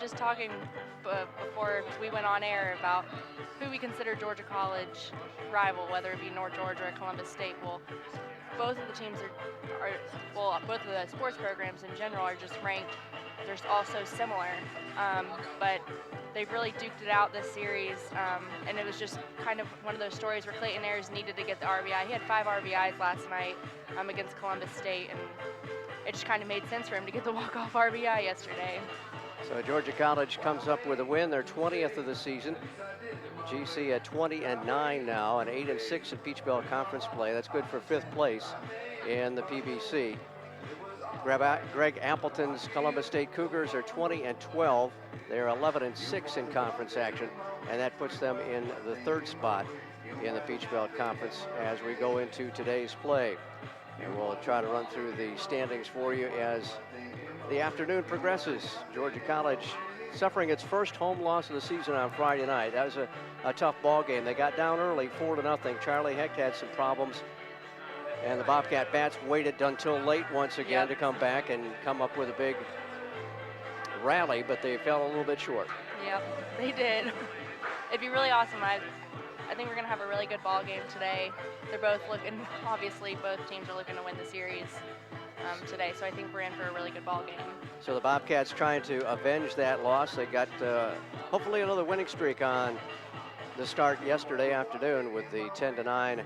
Just talking before we went on air about who we consider Georgia College rival, whether it be North Georgia or Columbus State. Well, both of the teams both of the sports programs in general are just ranked. They're all so similar, but they've really duked it out this series, and it was just kind of one of those stories where Clayton Ayers needed to get the RBI. He had 5 RBIs last night against Columbus State, and it just kind of made sense for him to get the walk-off RBI yesterday. So Georgia College comes up with a win, their 20th of the season. GC at 20-9 now, and 8-6 in Peach Belt Conference play. That's good for 5th place in the PBC. Greg Appleton's Columbus State Cougars are 20-12. They're 11-6 in conference action, and that puts them in the 3rd spot in the Peach Belt Conference as we go into today's play. And we'll try to run through the standings for you as the afternoon progresses. Georgia College suffering its first home loss of the season on Friday night. That was a tough ball game. They got down early, 4-0. Charlie Hecht had some problems, and the Bobcat Bats waited until late once again to come back and come up with a big rally, but they fell a little bit short. Yep, they did. It'd be really awesome. I think we're going to have a really good ball game today. They're both looking, obviously, both teams are looking to win the series today, so I think we're in for a really good ball game. So the Bobcats trying to avenge that loss. They got hopefully another winning streak on the start yesterday afternoon with the 10-9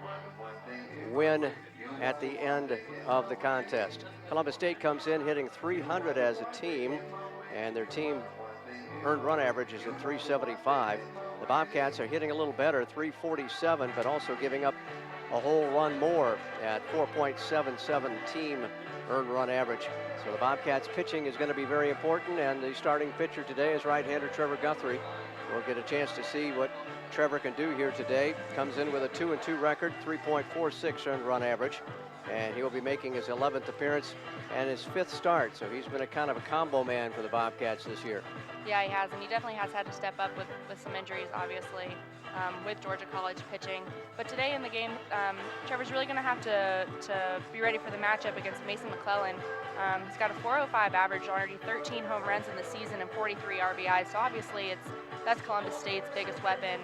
win at the end of the contest. Columbus State comes in hitting .300 as a team, and their team earned run average is at .375. The Bobcats are hitting a little better, .347, but also giving up a whole run more at 4.77 team earned run average. So the Bobcats pitching is going to be very important, and the starting pitcher today is right-hander Trevor Guthrie. We'll get a chance to see what Trevor can do here today. Comes in with a 2-2 record, 3.46 earned run average, and he will be making his 11th appearance and his 5th start. So he's been a kind of a combo man for the Bobcats this year. Yeah, he has, and he definitely has had to step up with some injuries, obviously, with Georgia College pitching. But today in the game, Trevor's really going to have to be ready for the matchup against Mason McClellan. He's got a .405 average, already 13 home runs in the season and 43 RBIs. So obviously that's Columbus State's biggest weapon,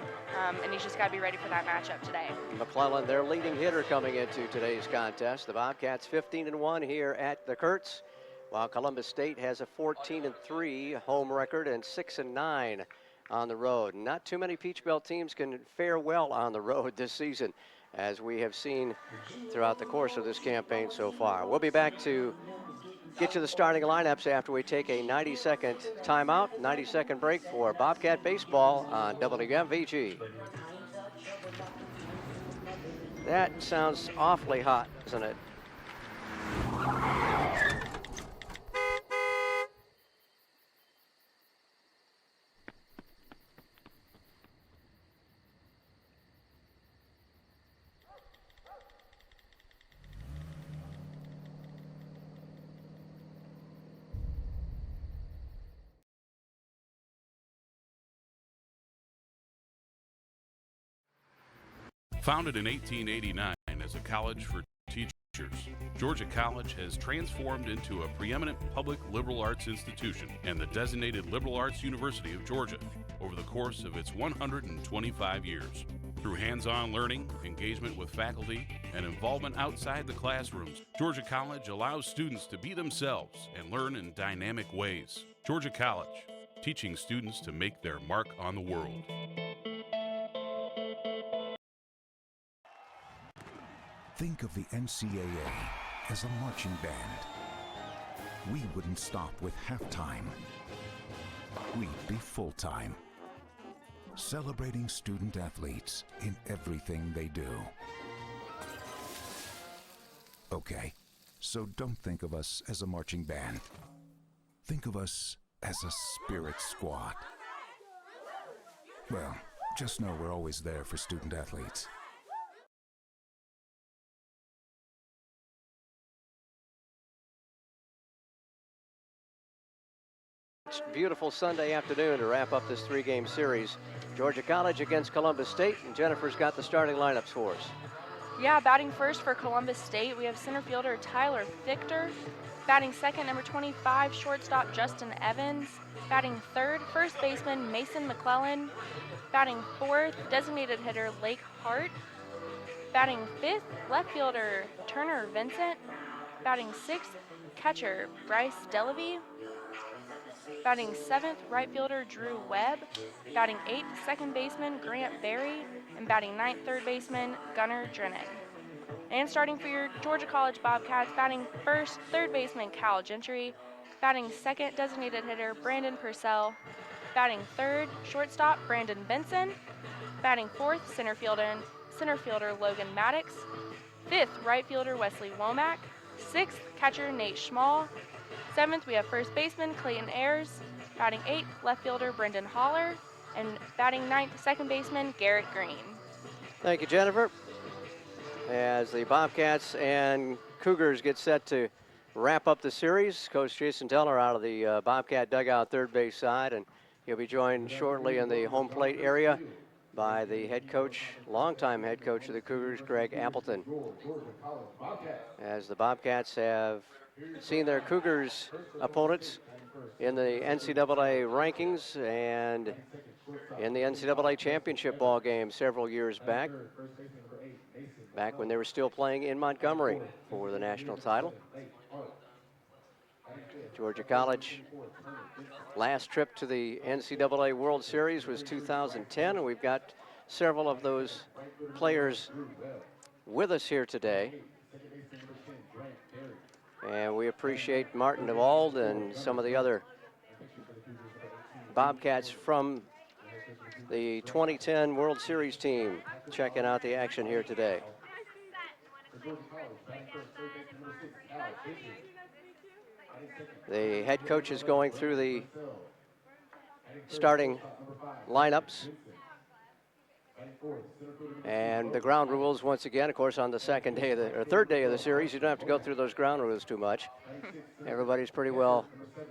and he's just got to be ready for that matchup today. McClellan, their leading hitter coming into today's contest. The Bobcats 15-1 here at the Kurtz, while Columbus State has a 14-3 home record and 6-9 on the road. Not too many Peach Belt teams can fare well on the road this season, as we have seen throughout the course of this campaign so far. We'll be back to get to the starting lineups after we take a 90-second timeout, 90-second break for Bobcat Baseball on WMVG. That sounds awfully hot, doesn't it? Founded in 1889 as a college for teachers, Georgia College has transformed into a preeminent public liberal arts institution and the designated liberal arts university of Georgia over the course of its 125 years. Through hands-on learning, engagement with faculty, and involvement outside the classrooms, Georgia College allows students to be themselves and learn in dynamic ways. Georgia College, teaching students to make their mark on the world. Think of the NCAA as a marching band. We wouldn't stop with halftime. We'd be full-time, celebrating student athletes in everything they do. Okay, so don't think of us as a marching band. Think of us as a spirit squad. Well, just know we're always there for student athletes. Beautiful Sunday afternoon to wrap up this 3-game series. Georgia College against Columbus State, and Jennifer's got the starting lineups for us. Yeah, batting first for Columbus State, we have center fielder Tyler Fichter. Batting second, number 25, shortstop Justin Evans. Batting third, first baseman Mason McClellan. Batting fourth, designated hitter Lake Hart. Batting fifth, left fielder Turner Vincent. Batting sixth, catcher Bryce Delavy. Batting seventh, right fielder Drew Webb. Batting eighth, second baseman Grant Berry. And batting ninth, third baseman Gunnar Drennan. And starting for your Georgia College Bobcats, batting first, third baseman Cal Gentry. Batting second, designated hitter Brandon Purcell. Batting third, shortstop Brandon Benson. Batting fourth, center fielder Logan Maddox. Fifth, right fielder Wesley Womack. Sixth, catcher Nate Schmall. Seventh, we have first baseman Clayton Ayers. Batting eighth, left fielder Brendan Holler. And batting ninth, second baseman Garrett Green. Thank you, Jennifer. As the Bobcats and Cougars get set to wrap up the series, Coach Jason Teller out of the Bobcat dugout third base side, and he'll be joined shortly in the home plate area by the head coach, longtime head coach of the Cougars, Greg Appleton. As the Bobcats have seen their Cougars opponents in the NCAA rankings and in the NCAA championship ball game several years back when they were still playing in Montgomery for the national title. Georgia College last trip to the NCAA World Series was 2010, and we've got several of those players with us here today. And we appreciate Martin DeWald and some of the other Bobcats from the 2010 World Series team checking out the action here today. The head coach is going through the starting lineups and the ground rules once again. Of course, on the third day of the series, you don't have to go through those ground rules too much. Everybody's pretty well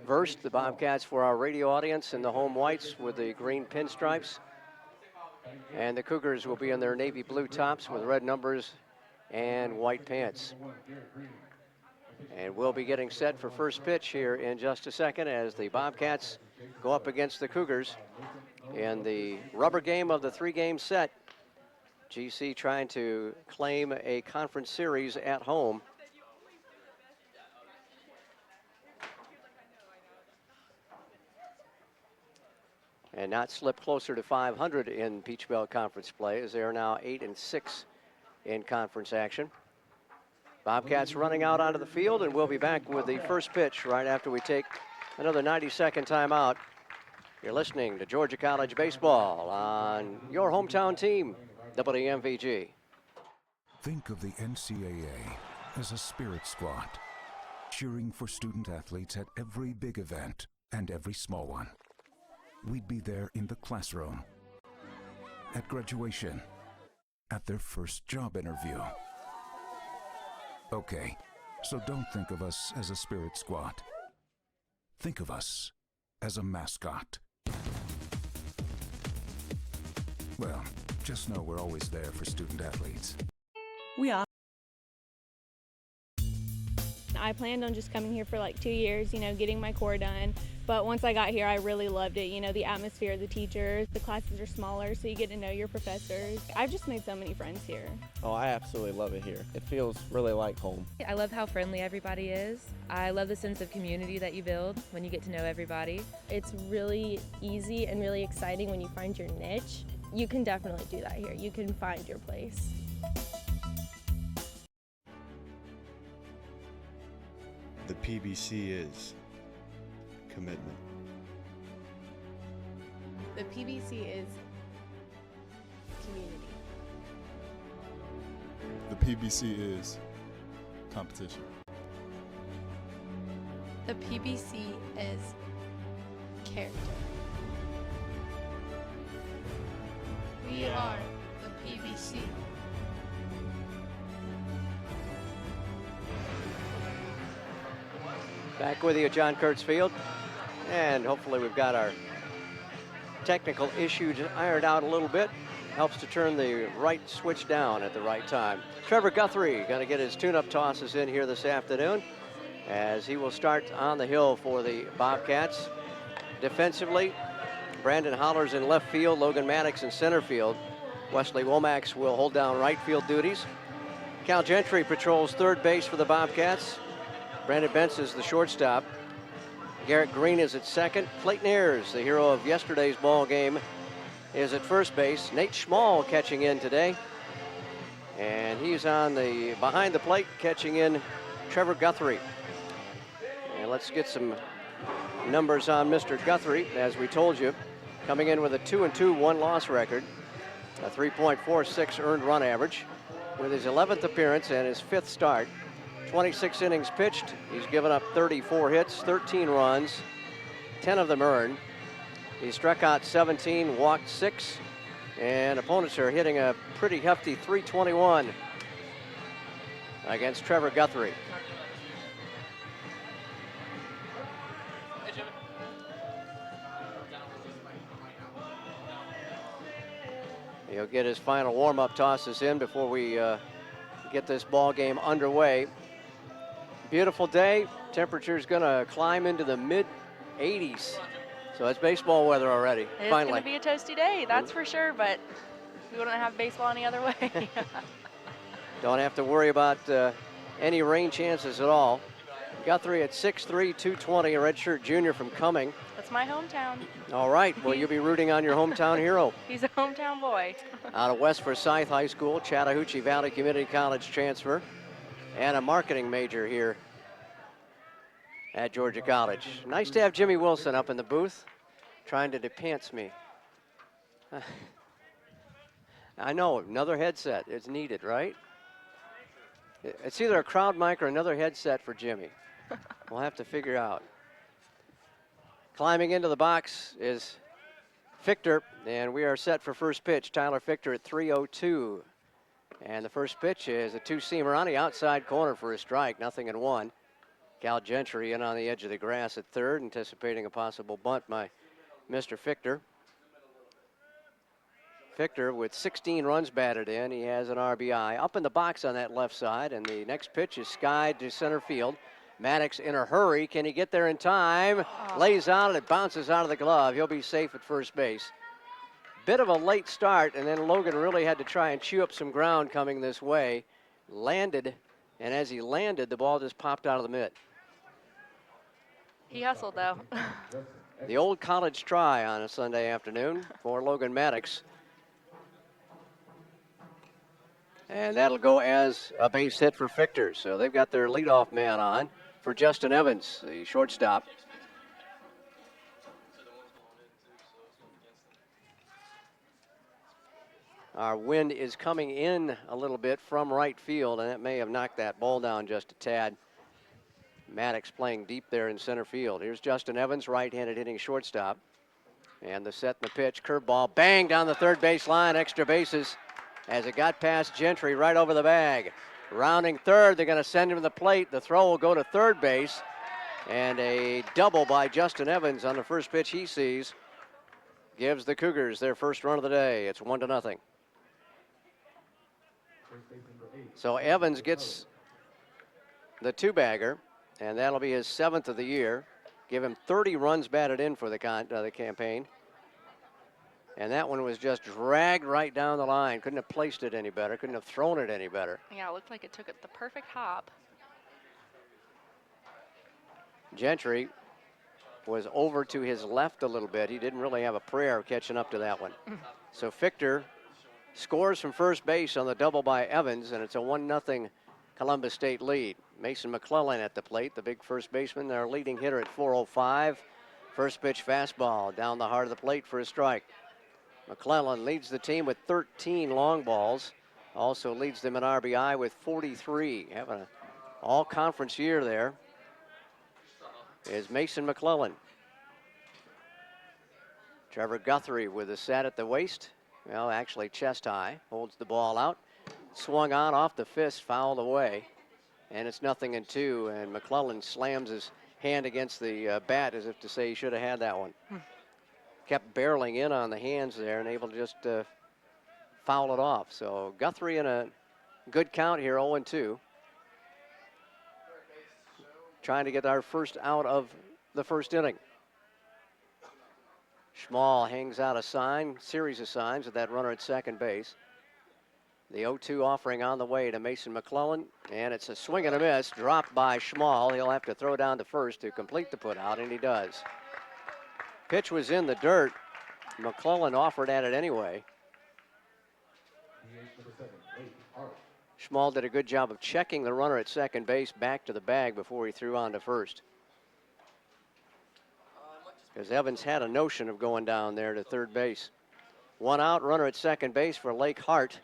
versed. The Bobcats, for our radio audience, in the home whites with the green pinstripes, and the Cougars will be in their navy blue tops with red numbers and white pants. And we'll be getting set for first pitch here in just a second as the Bobcats go up against the Cougars in the rubber game of the three-game set. GC trying to claim a conference series at home. And not slip closer to 500 in Peach Belt Conference play, as they are now 8-6 in conference action. Bobcats running out onto the field, and we'll be back with the first pitch right after we take another 90-second timeout. You're listening to Georgia College Baseball on your hometown team, WMVG. Think of the NCAA as a spirit squad, cheering for student athletes at every big event and every small one. We'd be there in the classroom, at graduation, at their first job interview. Okay, so don't think of us as a spirit squad. Think of us as a mascot. Well, just know we're always there for student athletes. We are. I planned on just coming here for like 2 years, getting my core done. But once I got here, I really loved it. The atmosphere, the teachers, the classes are smaller, so you get to know your professors. I've just made so many friends here. Oh, I absolutely love it here. It feels really like home. I love how friendly everybody is. I love the sense of community that you build when you get to know everybody. It's really easy and really exciting when you find your niche. You can definitely do that here. You can find your place. The PBC is commitment. The PBC is community. The PBC is competition. The PBC is character. We are the PBC. Back with you at John Kurtz Field, and hopefully we've got our technical issues ironed out a little bit. Helps to turn the right switch down at the right time. Trevor Guthrie going to get his tune-up tosses in here this afternoon as he will start on the hill for the Bobcats. Defensively, Brandon Hollers in left field, Logan Maddox in center field. Wesley Womack will hold down right field duties. Cal Gentry patrols third base for the Bobcats. Brandon Benson is the shortstop. Garrett Green is at second. Clayton Ayers, the hero of yesterday's ball game, is at first base. Nate Schmall catching in today. And he's on the behind the plate, catching in Trevor Guthrie. And let's get some numbers on Mr. Guthrie. As we told you, coming in with a 2-2 one-loss record, a 3.46 earned run average. With his 11th appearance and his 5th start, 26 innings pitched. He's given up 34 hits, 13 runs, 10 of them earned. He struck out 17, walked 6, and opponents are hitting a pretty hefty 321 against Trevor Guthrie. He'll get his final warm-up tosses in before we get this ball game underway. Beautiful day. Temperature's going to climb into the mid-80s. So it's baseball weather already. It's finally. going to be a toasty day, that's for sure, but we wouldn't have baseball any other way. Don't have to worry about any rain chances at all. Guthrie at 6'3", 220, a redshirt junior from Cumming. That's my hometown. All right, well, you'll be rooting on your hometown hero. He's a hometown boy. Out of West Forsyth High School, Chattahoochee Valley Community College transfer, and a marketing major here at Georgia College. Nice to have Jimmy Wilson up in the booth, trying to depants me. I know, another headset is needed, right? It's either a crowd mic or another headset for Jimmy. We'll have to figure out. Climbing into the box is Fichter, and we are set for first pitch. Tyler Fichter at 3:02. And the first pitch is a two-seamer on the outside corner for a strike, 0-1. Cal Gentry in on the edge of the grass at third, anticipating a possible bunt by Mr. Fichter. Fichter with 16 runs batted in. He has an RBI. Up in the box on that left side, and the next pitch is skied to center field. Maddox in a hurry. Can he get there in time? Lays out, and it bounces out of the glove. He'll be safe at first base. Bit of a late start, and then Logan really had to try and chew up some ground coming this way. Landed, and as he landed, the ball just popped out of the mitt. He hustled, though. The old college try on a Sunday afternoon for Logan Maddox. And that'll go as a base hit for Fichter. So they've got their leadoff man on for Justin Evans, the shortstop. Our wind is coming in a little bit from right field, and that may have knocked that ball down just a tad. Maddox playing deep there in center field. Here's Justin Evans, right-handed hitting shortstop. And the set and the pitch, curveball, bang down the third base line, extra bases as it got past Gentry right over the bag. Rounding third, they're going to send him to the plate. The throw will go to third base, and a double by Justin Evans on the first pitch he sees gives the Cougars their first run of the day. It's 1-0. So Evans gets the two-bagger, and that'll be his 7th of the year. Give him 30 runs batted in for the campaign. And that one was just dragged right down the line. Couldn't have placed it any better. Couldn't have thrown it any better. Yeah, it looked like it took it the perfect hop. Gentry was over to his left a little bit. He didn't really have a prayer catching up to that one. So Fichter scores from first base on the double by Evans, and it's a 1-0 Columbus State lead. Mason McClellan at the plate, the big first baseman, their leading hitter at 4:05. First pitch fastball down the heart of the plate for a strike. McClellan leads the team with 13 long balls. Also leads them in RBI with 43. Having an all-conference year there is Mason McClellan. Trevor Guthrie with a set at the waist. Well, actually chest high. Holds the ball out. Swung on off the fist, fouled away. And it's 0-2. And McClellan slams his hand against the bat as if to say he should have had that one. Kept barreling in on the hands there and able to just foul it off. So Guthrie in a good count here, 0-2. trying to get our first out of the first inning. Schmall hangs out a series of signs with that runner at second base. The 0-2 offering on the way to Mason McClellan, and it's a swing and a miss, dropped by Schmall. He'll have to throw down to first to complete the putout, and he does. Pitch was in the dirt. McClellan offered at it anyway. Schmall did a good job of checking the runner at second base back to the bag before he threw on to first. Because Evans had a notion of going down there to third base. One out, runner at second base for Lake Hart.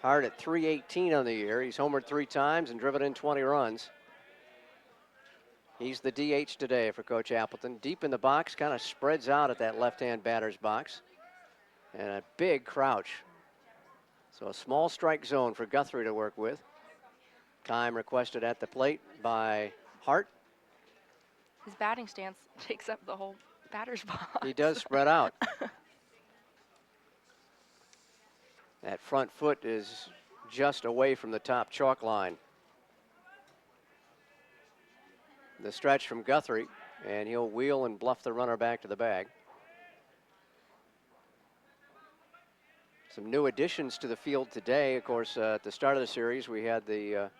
Hart at .318 on the year. He's homered 3 times and driven in 20 runs. He's the DH today for Coach Appleton. Deep in the box, kind of spreads out at that left-hand batter's box. And a big crouch. So a small strike zone for Guthrie to work with. Time requested at the plate by Hart. His batting stance takes up the whole batter's box. He does spread out. That front foot is just away from the top chalk line. The stretch from Guthrie, and he'll wheel and bluff the runner back to the bag. Some new additions to the field today. Of course, at the start of the series, we had the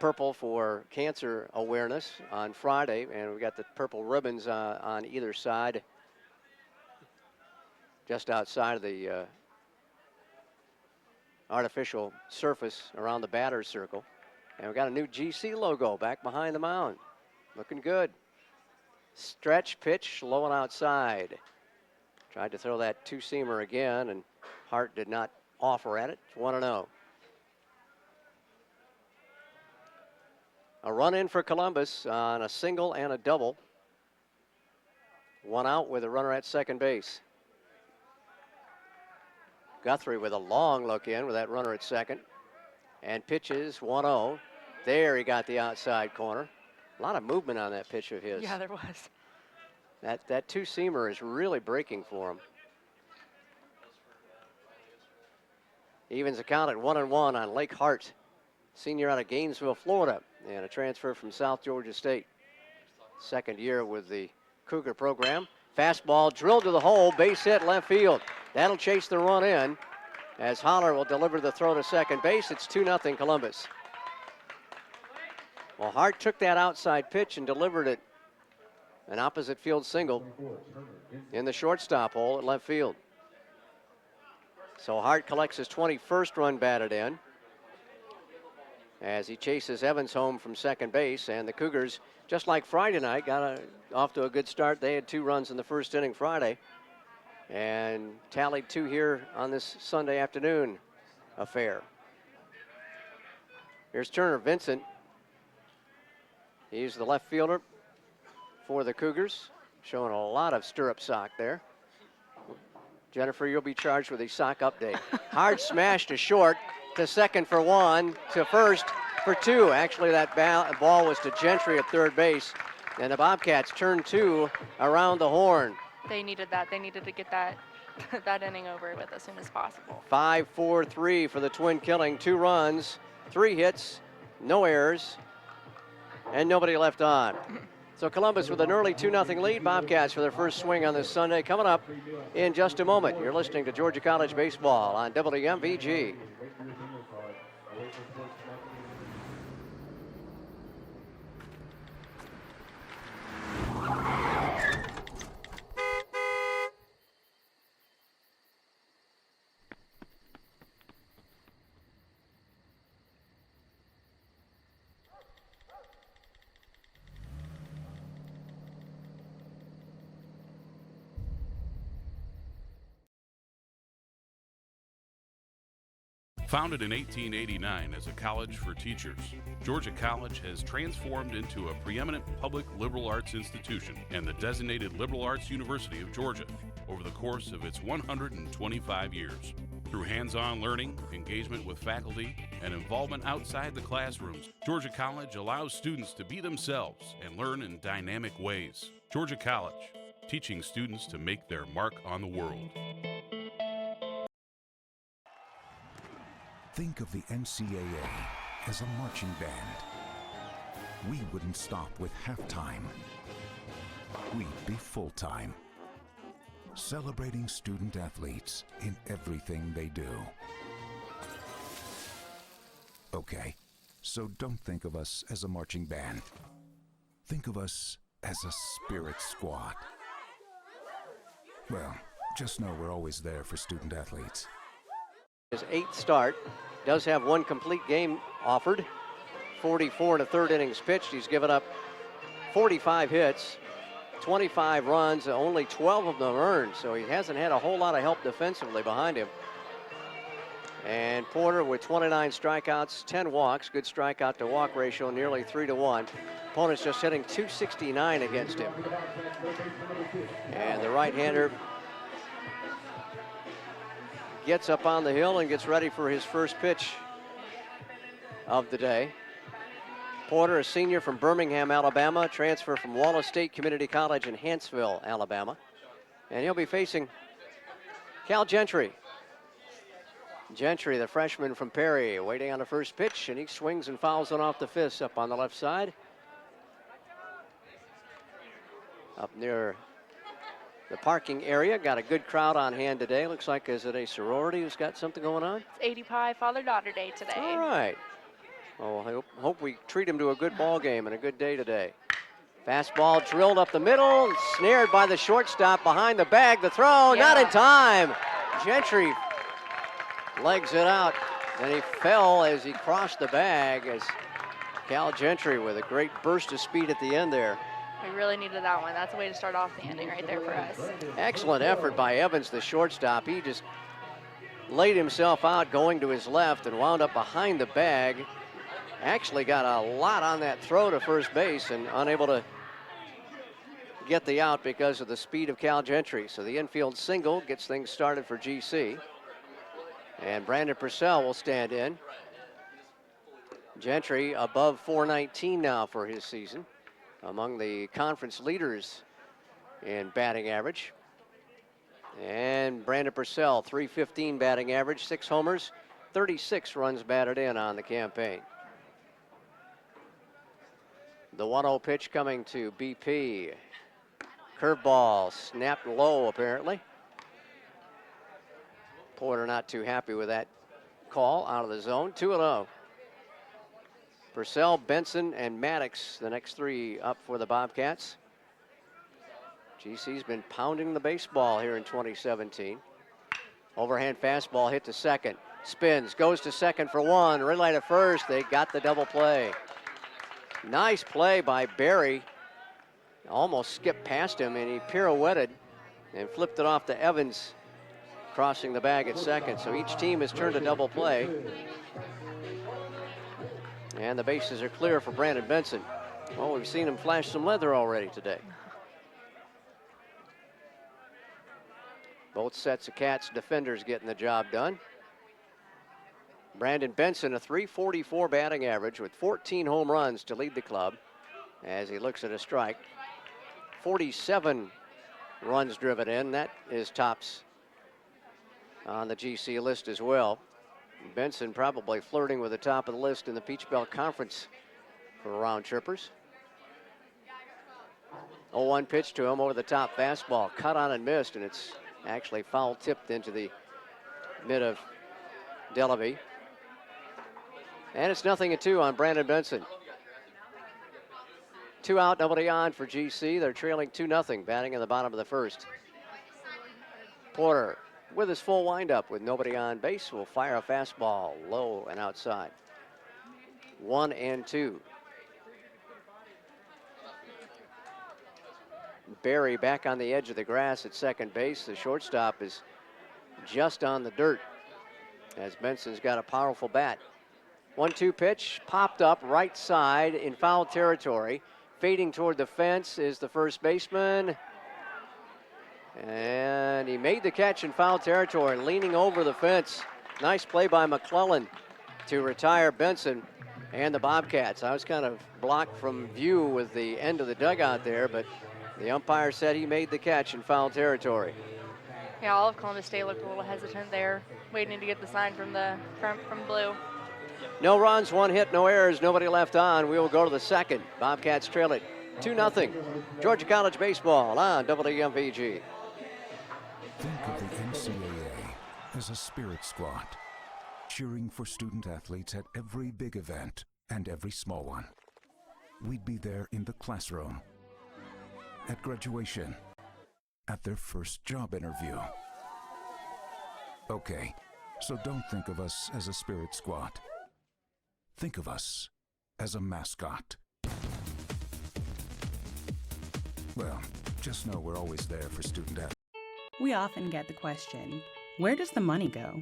purple for cancer awareness on Friday, and we got the purple ribbons on either side, just outside of the artificial surface around the batter's circle. And we got a new GC logo back behind the mound. Looking good. Stretch pitch, low and outside. Tried to throw that two-seamer again, and Hart did not offer at it. It's 1-0. A run in for Columbus on a single and a double. One out with a runner at second base. Guthrie with a long look in with that runner at second. And pitches 1-0. There he got the outside corner. A lot of movement on that pitch of his. Yeah, there was. That two-seamer is really breaking for him. Evens the count at 1-1 on Lake Hart, senior out of Gainesville, Florida, and a transfer from South Georgia State. Second year with the Cougar program. Fastball drilled to the hole, base hit left field. That'll chase the run in as Holler will deliver the throw to second base. It's 2-0 Columbus. Well, Hart took that outside pitch and delivered it an opposite field single in the shortstop hole at left field. So Hart collects his 21st run batted in as he chases Evans home from second base, and the Cougars, just like Friday night, got off to a good start. They had 2 runs in the first inning Friday and tallied 2 here on this Sunday afternoon affair. Here's Turner Vincent. He's the left fielder for the Cougars, showing a lot of stirrup sock there. Jennifer, you'll be charged with a sock update. Hard smash to short, to second for 1, to first for 2. Actually, that ball was to Gentry at third base, and the Bobcats turn 2 around the horn. They needed that. They needed to get that that inning over with as soon as possible. 5-4-3 for the Twin Killing. 2 runs, 3 hits, no errors, and nobody left on. So Columbus with an early 2-0 lead. Bobcats for their first swing on this Sunday. Coming up in just a moment. You're listening to Georgia College Baseball on WMVG. Founded in 1889 as a college for teachers, Georgia College has transformed into a preeminent public liberal arts institution and the designated liberal arts university of Georgia over the course of its 125 years. Through hands-on learning, engagement with faculty, and involvement outside the classrooms, Georgia College allows students to be themselves and learn in dynamic ways. Georgia College, teaching students to make their mark on the world. Think of the NCAA as a marching band. we wouldn't stop with halftime. We'd be full-time, celebrating student athletes in everything they do. Okay, so don't think of us as a marching band. Think of us as a spirit squad. Well, just know we're always there for student athletes. His 8th start, does have 1 complete game offered. 44 in the 3rd innings pitched. He's given up 45 hits, 25 runs, only 12 of them earned, so he hasn't had a whole lot of help defensively behind him. And Porter with 29 strikeouts, 10 walks, good strikeout to walk ratio, nearly 3-1. Opponent's just hitting .269 against him. And the right-hander gets up on the hill and gets ready for his first pitch of the day. Porter, a senior from Birmingham, Alabama, transfer from Wallace State Community College in Huntsville, Alabama. And he'll be facing Cal Gentry. Gentry, the freshman from Perry, waiting on the first pitch, and he swings and fouls it off the fist up on the left side. Up near the parking area, got a good crowd on hand today. Looks like, is it a sorority who's got something going on? It's 80 Pi Father-Daughter Day today. All right. Well, I hope we treat him to a good ball game and a good day today. Fastball drilled up the middle, snared by the shortstop behind the bag. The throw, not in time. Gentry legs it out, and he fell as he crossed the bag as Cal Gentry with a great burst of speed at the end there. We really needed that one. That's a way to start off the inning right there for us. Excellent effort by Evans, the shortstop. He just laid himself out going to his left and wound up behind the bag. Actually got a lot on that throw to first base and unable to get the out because of the speed of Cal Gentry. So the infield single gets things started for GC. And Brandon Purcell will stand in. Gentry above .419 now for his season, among the conference leaders in batting average. And Brandon Purcell, .315 batting average, 6 homers, 36 runs batted in on the campaign. The 1-0 pitch coming to BP. Curveball snapped low apparently. Porter not too happy with that call, out of the zone. 2-0. Purcell, Benson, and Maddox, the next 3 up for the Bobcats. GC's been pounding the baseball here in 2017. Overhand fastball hit to second. Spins, goes to second for 1. Red light at first. They got the double play. Nice play by Barry. Almost skipped past him, and he pirouetted and flipped it off to Evans, crossing the bag at second. So each team has turned a double play. And the bases are clear for Brandon Benson. Well, we've seen him flash some leather already today. Both sets of Cats defenders getting the job done. Brandon Benson, a .344 batting average with 14 home runs to lead the club as he looks at a strike. 47 runs driven in. That is tops on the GC list as well. Benson probably flirting with the top of the list in the Peach Belt Conference for round trippers. 0-1 pitch to him over the top fastball. Cut on and missed, and it's actually foul tipped into the mid of Delavy. And it's 0-2 on Brandon Benson. 2 out, nobody on for GC. They're trailing 2-0, batting in the bottom of the first. Porter, with his full windup with nobody on base, will fire a fastball low and outside. 1-2. Barry back on the edge of the grass at second base. The shortstop is just on the dirt as Benson's got a powerful bat. 1-2 pitch, popped up right side in foul territory. Fading toward the fence is the first baseman. And he made the catch in foul territory, leaning over the fence. Nice play by McClellan to retire Benson and the Bobcats. I was kind of blocked from view with the end of the dugout there, but the umpire said he made the catch in foul territory. Yeah, all of Columbus State looked a little hesitant there, waiting to get the sign from from Blue. No runs, 1 hit, no errors, nobody left on. We will go to the second. Bobcats trail it 2-0. Georgia College baseball on WMVG. Think of the NCAA as a spirit squad, cheering for student athletes at every big event and every small one. We'd be there in the classroom, at graduation, at their first job interview. Okay, so don't think of us as a spirit squad. Think of us as a mascot. Well, just know we're always there for student athletes. We often get the question, where does the money go?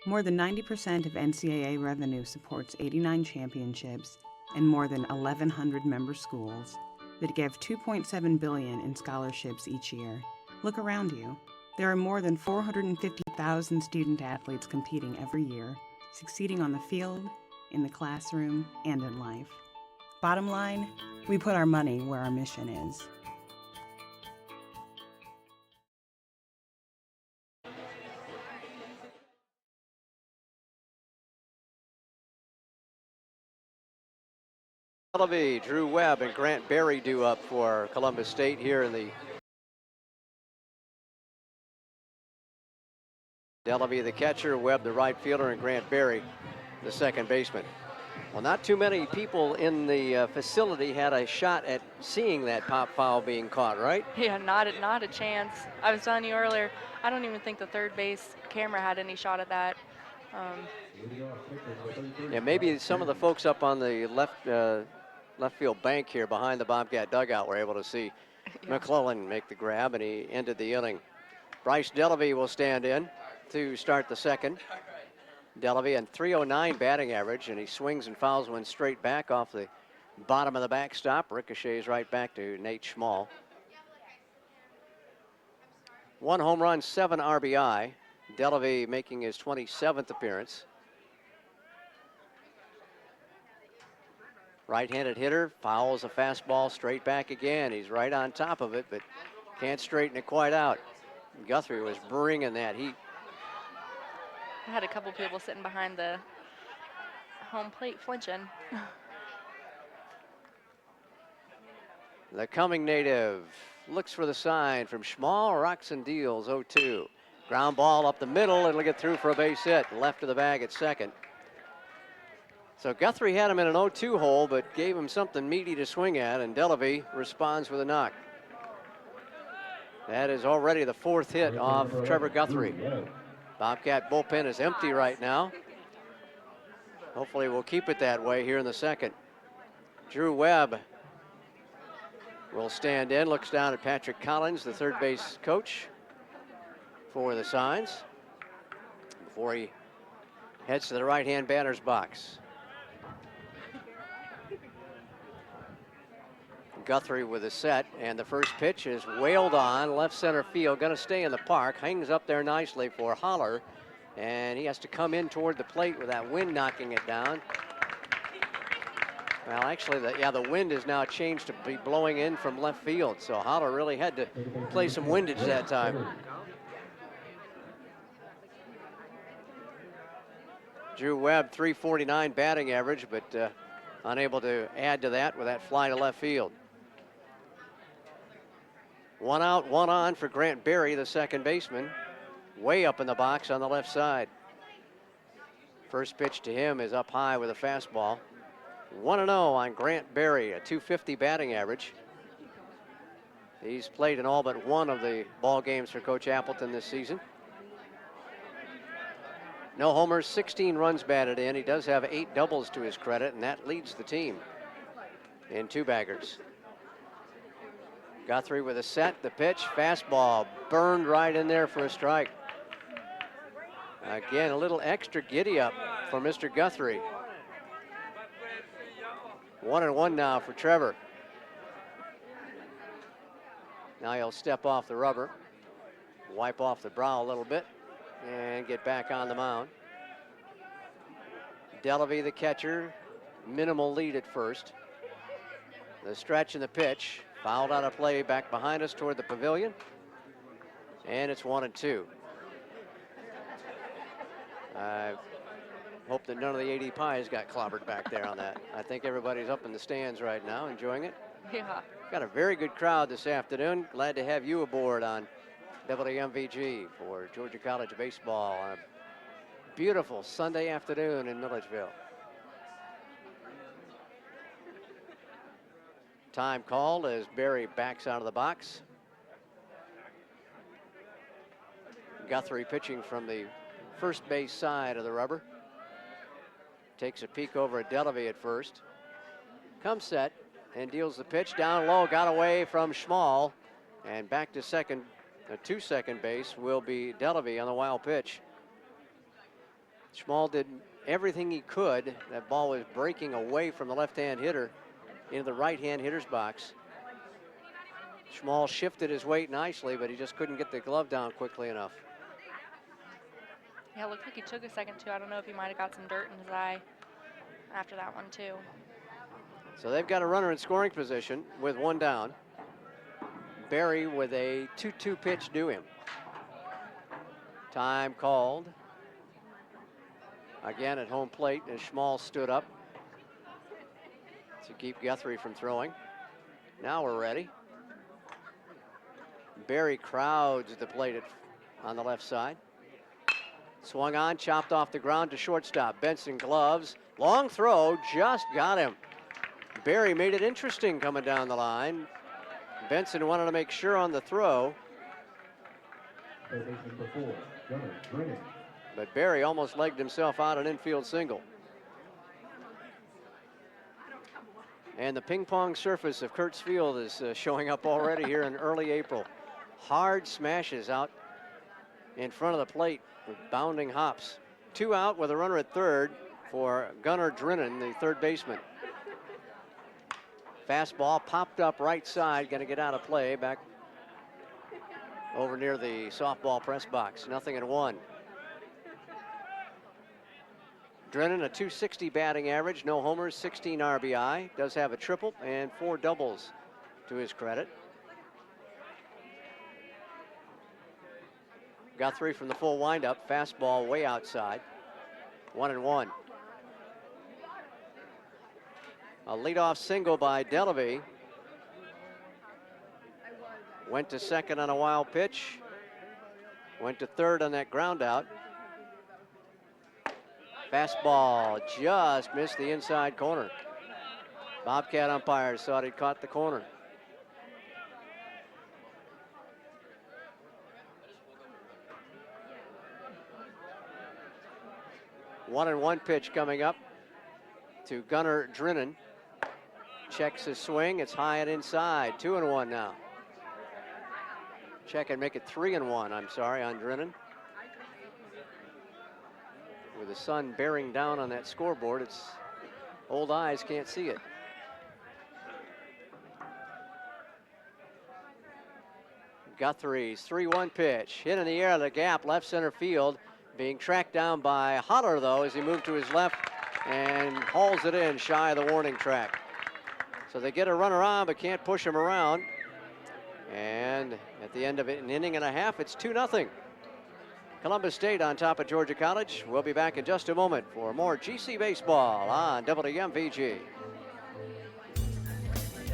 More than 90% of NCAA revenue supports 89 championships and more than 1,100 member schools that give $2.7 billion in scholarships each year. Look around you. There are more than 450,000 student athletes competing every year, succeeding on the field, in the classroom, and in life. Bottom line, we put our money where our mission is. Drew Webb and Grant Berry due up for Columbus State here in the Dellaby the catcher, Webb the right fielder, and Grant Berry the second baseman. Well, not too many people in the facility had a shot at seeing that pop foul being caught, right? Yeah, not a chance. I was telling you earlier, I don't even think the third base camera had any shot at that. Yeah, maybe some of the folks up on the left field bank here behind the Bobcat dugout were able to see McClellan make the grab, and he ended the inning. Bryce Dellaby will stand in to start the second. Dellaby and 309 batting average, and he swings and fouls one straight back off the bottom of the backstop. Ricochets right back to Nate Schmall. 1 home run, 7 RBI. Dellaby making his 27th appearance. Right-handed hitter, fouls a fastball straight back again. He's right on top of it, but can't straighten it quite out. Guthrie was bringing that heat. I had a couple people sitting behind the home plate flinching. The coming native looks for the sign from Schmall, rocks and deals, 0-2. Ground ball up the middle, it'll get through for a base hit, left of the bag at second. So Guthrie had him in an 0-2 hole, but gave him something meaty to swing at, and Dellaby responds with a knock. That is already the 4th hit off Trevor Guthrie. Bobcat bullpen is empty right now. Hopefully we'll keep it that way here in the second. Drew Webb will stand in, looks down at Patrick Collins, the third base coach, for the signs before he heads to the right-hand batter's box. Guthrie with a set, and the first pitch is wailed on left center field, going to stay in the park, hangs up there nicely for Holler, and he has to come in toward the plate with that wind knocking it down. Well, actually, the wind has now changed to be blowing in from left field, so Holler really had to play some windage that time. Drew Webb, 349 batting average, but unable to add to that with that fly to left field. 1 out, 1 on for Grant Berry, the second baseman, way up in the box on the left side. First pitch to him is up high with a fastball. 1-0 on Grant Berry, a .250 batting average. He's played in all but one of the ball games for Coach Appleton this season. No homers, 16 runs batted in. He does have 8 doubles to his credit, and that leads the team in 2-baggers. Guthrie with a set, the pitch, fastball burned right in there for a strike. Again, a little extra giddy up for Mr. Guthrie. 1-1 now for Trevor. Now he'll step off the rubber, wipe off the brow a little bit, and get back on the mound. Dellaby, the catcher, minimal lead at first. The stretch and the pitch, fouled out of play back behind us toward the pavilion, and it's 1-2. hope that none of the AD Pies got clobbered back there on that. I think everybody's up in the stands right now enjoying it. Yeah. Got a very good crowd this afternoon. Glad to have you aboard on WMVG for Georgia College baseball on a beautiful Sunday afternoon in Milledgeville. Time called as Barry backs out of the box. Guthrie pitching from the first base side of the rubber. Takes a peek over at Delavy at first. Comes set and deals the pitch down low. Got away from Schmall. And back to second, to second base will be Delavy on the wild pitch. Schmall did everything he could. That ball was breaking away from the left-hand hitter into the right-hand hitter's box. Schmall shifted his weight nicely, but he just couldn't get the glove down quickly enough. Yeah, it looked like he took a second too. I don't know if he might have got some dirt in his eye after that one too. So they've got a runner in scoring position with one down. Barry with a 2-2 pitch due him. Time called. Again at home plate as Schmall stood up to keep Guthrie from throwing. Now we're ready. Barry crowds the plate on the left side. Swung on, chopped off the ground to shortstop. Benson gloves, long throw, just got him. Barry made it interesting coming down the line. Benson wanted to make sure on the throw. But Barry almost legged himself out an infield single. And the ping pong surface of Kurtz Field is showing up already here in early April. Hard smashes out in front of the plate with bounding hops. 2 out with a runner at third for Gunnar Drennan, the third baseman. Fastball popped up right side, going to get out of play back over near the softball press box. 0-1. Drennan, a .260 batting average, no homers, 16 RBI. Does have a triple and 4 doubles to his credit. Guthrie from the full windup, fastball way outside. 1-1. A leadoff single by Delavy. Went to second on a wild pitch. Went to third on that ground out. Fastball just missed the inside corner. Bobcat umpires thought he caught the corner. One and one pitch coming up to Gunnar Drennan. Checks his swing. It's high and inside. 2-1 now. Check and make it 3-1. I'm sorry, on Drennan. With the sun bearing down on that scoreboard, it's old eyes can't see it. Guthrie's 3-1 pitch. Hit in the air of the gap, left center field. Being tracked down by Holler, though, as he moved to his left and hauls it in shy of the warning track. So they get a runner on, but can't push him around. And at the end of an inning and a half, it's 2-0. Columbus State on top of Georgia College. We'll be back in just a moment for more GC baseball on WMVG.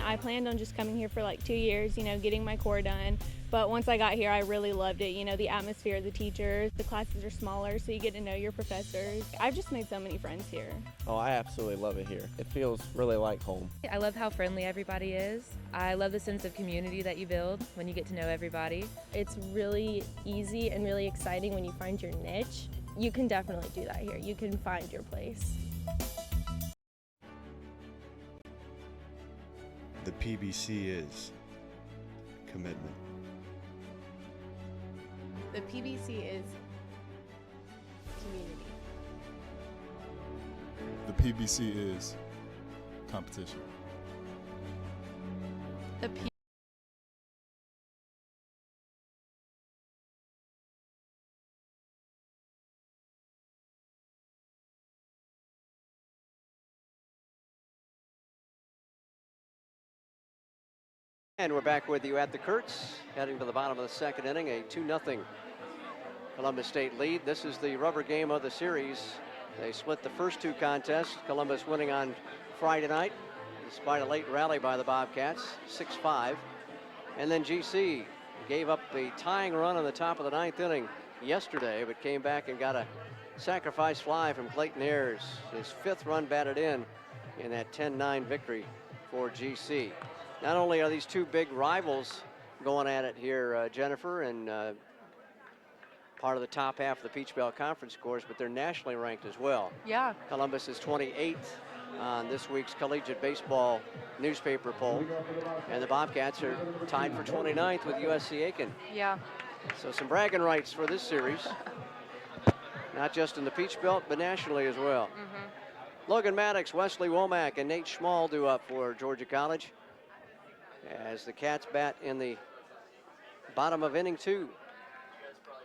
I planned on just coming here for like 2 years, getting my core done. But once I got here, I really loved it. The atmosphere, the teachers, the classes are smaller, so you get to know your professors. I've just made so many friends here. Oh, I absolutely love it here. It feels really like home. I love how friendly everybody is. I love the sense of community that you build when you get to know everybody. It's really easy and really exciting when you find your niche. You can definitely do that here. You can find your place. The PBC is commitment. The PBC is community. The PBC is competition. The P And we're back with you at the Kurtz, heading to the bottom of the second inning, a 2-0 Columbus State lead. This is the rubber game of the series They split the first two contests, Columbus winning on Friday night, despite a late rally by the Bobcats, 6-5. And then GC gave up the tying run on the top of the ninth inning yesterday, but came back and got a sacrifice fly from Clayton Ayers, his fifth run batted in that 10-9 victory for GC. Not only are these two big rivals going at it here, Jennifer, and part of the top half of the Peach Belt Conference, of course, but they're nationally ranked as well. Yeah. Columbus is 28th on this week's collegiate baseball newspaper poll, and the Bobcats are tied for 29th with USC Aiken. Yeah. So some bragging rights for this series, not just in the Peach Belt, but nationally as well. Logan Maddox, Wesley Womack, and Nate Schmall due up for Georgia College as the Cats bat in the bottom of inning 2.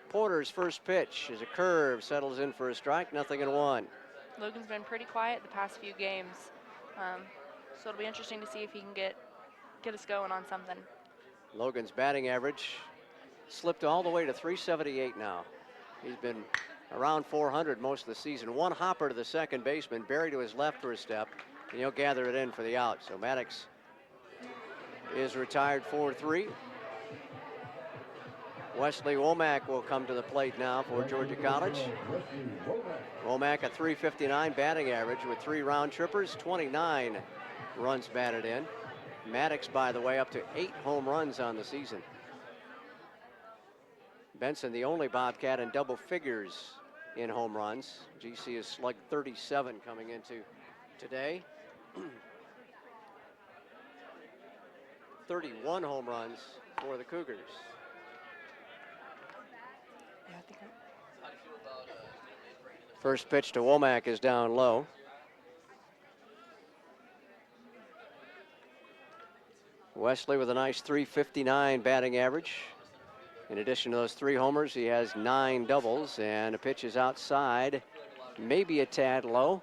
Porter's first pitch is a curve, settles in for a strike, 0-1. Logan's been pretty quiet the past few games, so it'll be interesting to see if he can get us going on something. Logan's batting average slipped all the way to 378 now. He's been around 400 most of the season. One hopper to the second baseman, Barry to his left for a step, and he'll gather it in for the out. So Maddox is retired 4-3. Wesley Womack will come to the plate now for Georgia College. Womack a 359 batting average with 3 round trippers, 29 runs batted in. Maddox, by the way, up to 8 home runs on the season. Benson, the only Bobcat in double figures in home runs. GC is slugged 37 coming into today. 31 home runs for the Cougars. First pitch to Womack is down low. Wesley with a nice 359 batting average. In addition to those 3 homers, he has 9 doubles, and a pitch is outside, maybe a tad low.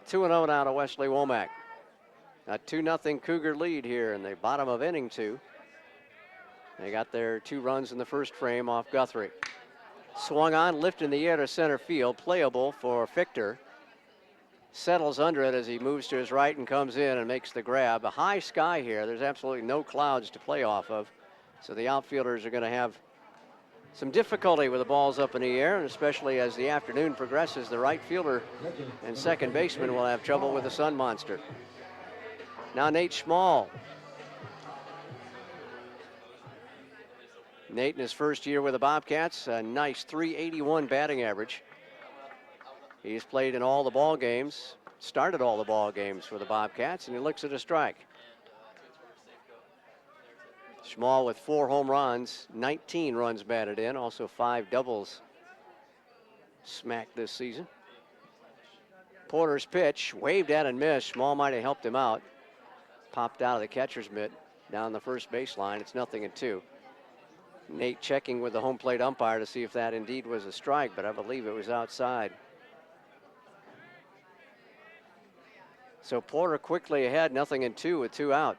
2-0 now to Wesley Womack. A 2-0 Cougar lead here in the bottom of inning 2. They got their 2 runs in the first frame off Guthrie. Swung on, lifted in the air to center field, playable for Fichter. Settles under it as he moves to his right and comes in and makes the grab. A high sky here. There's absolutely no clouds to play off of. So the outfielders are going to have some difficulty with the balls up in the air, and especially as the afternoon progresses, the right fielder and second baseman will have trouble with the sun monster. Now Nate Schmall. Nate in his first year with the Bobcats, a nice 381 batting average. He's played in all the ball games, started all the ball games for the Bobcats, and he looks at a strike. Schmall with 4 home runs, 19 runs batted in, also 5 doubles smacked this season. Porter's pitch, waved at and missed. Schmall might have helped him out. Popped out of the catcher's mitt down the first baseline. It's 0-2. Nate checking with the home plate umpire to see if that indeed was a strike, but I believe it was outside. So Porter quickly ahead, 0-2 with 2 out.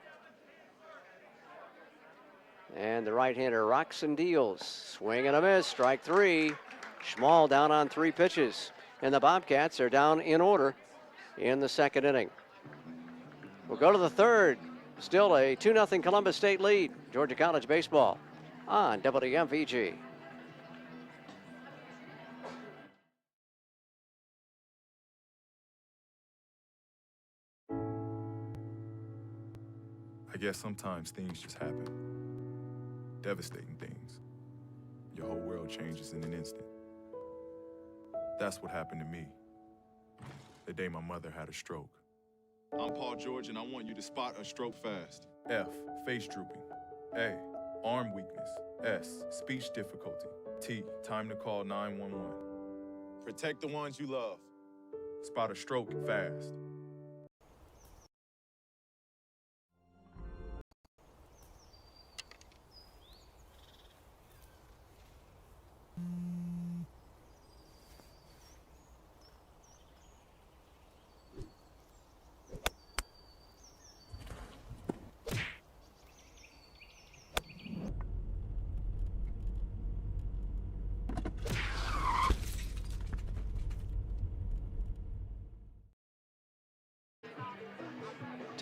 And the right-hander rocks and deals. Swing and a miss, strike 3. Schmall down on 3 pitches. And the Bobcats are down in order in the second inning. We'll go to the third. Still a 2-0 Columbus State lead. Georgia College baseball on WMVG. I guess sometimes things just happen. Devastating things. Your whole world changes in an instant. That's what happened to me the day my mother had a stroke. I'm Paul George, and I want you to spot a stroke fast. F, face drooping. A, arm weakness. S, speech difficulty. T, time to call 911. Protect the ones you love. Spot a stroke fast.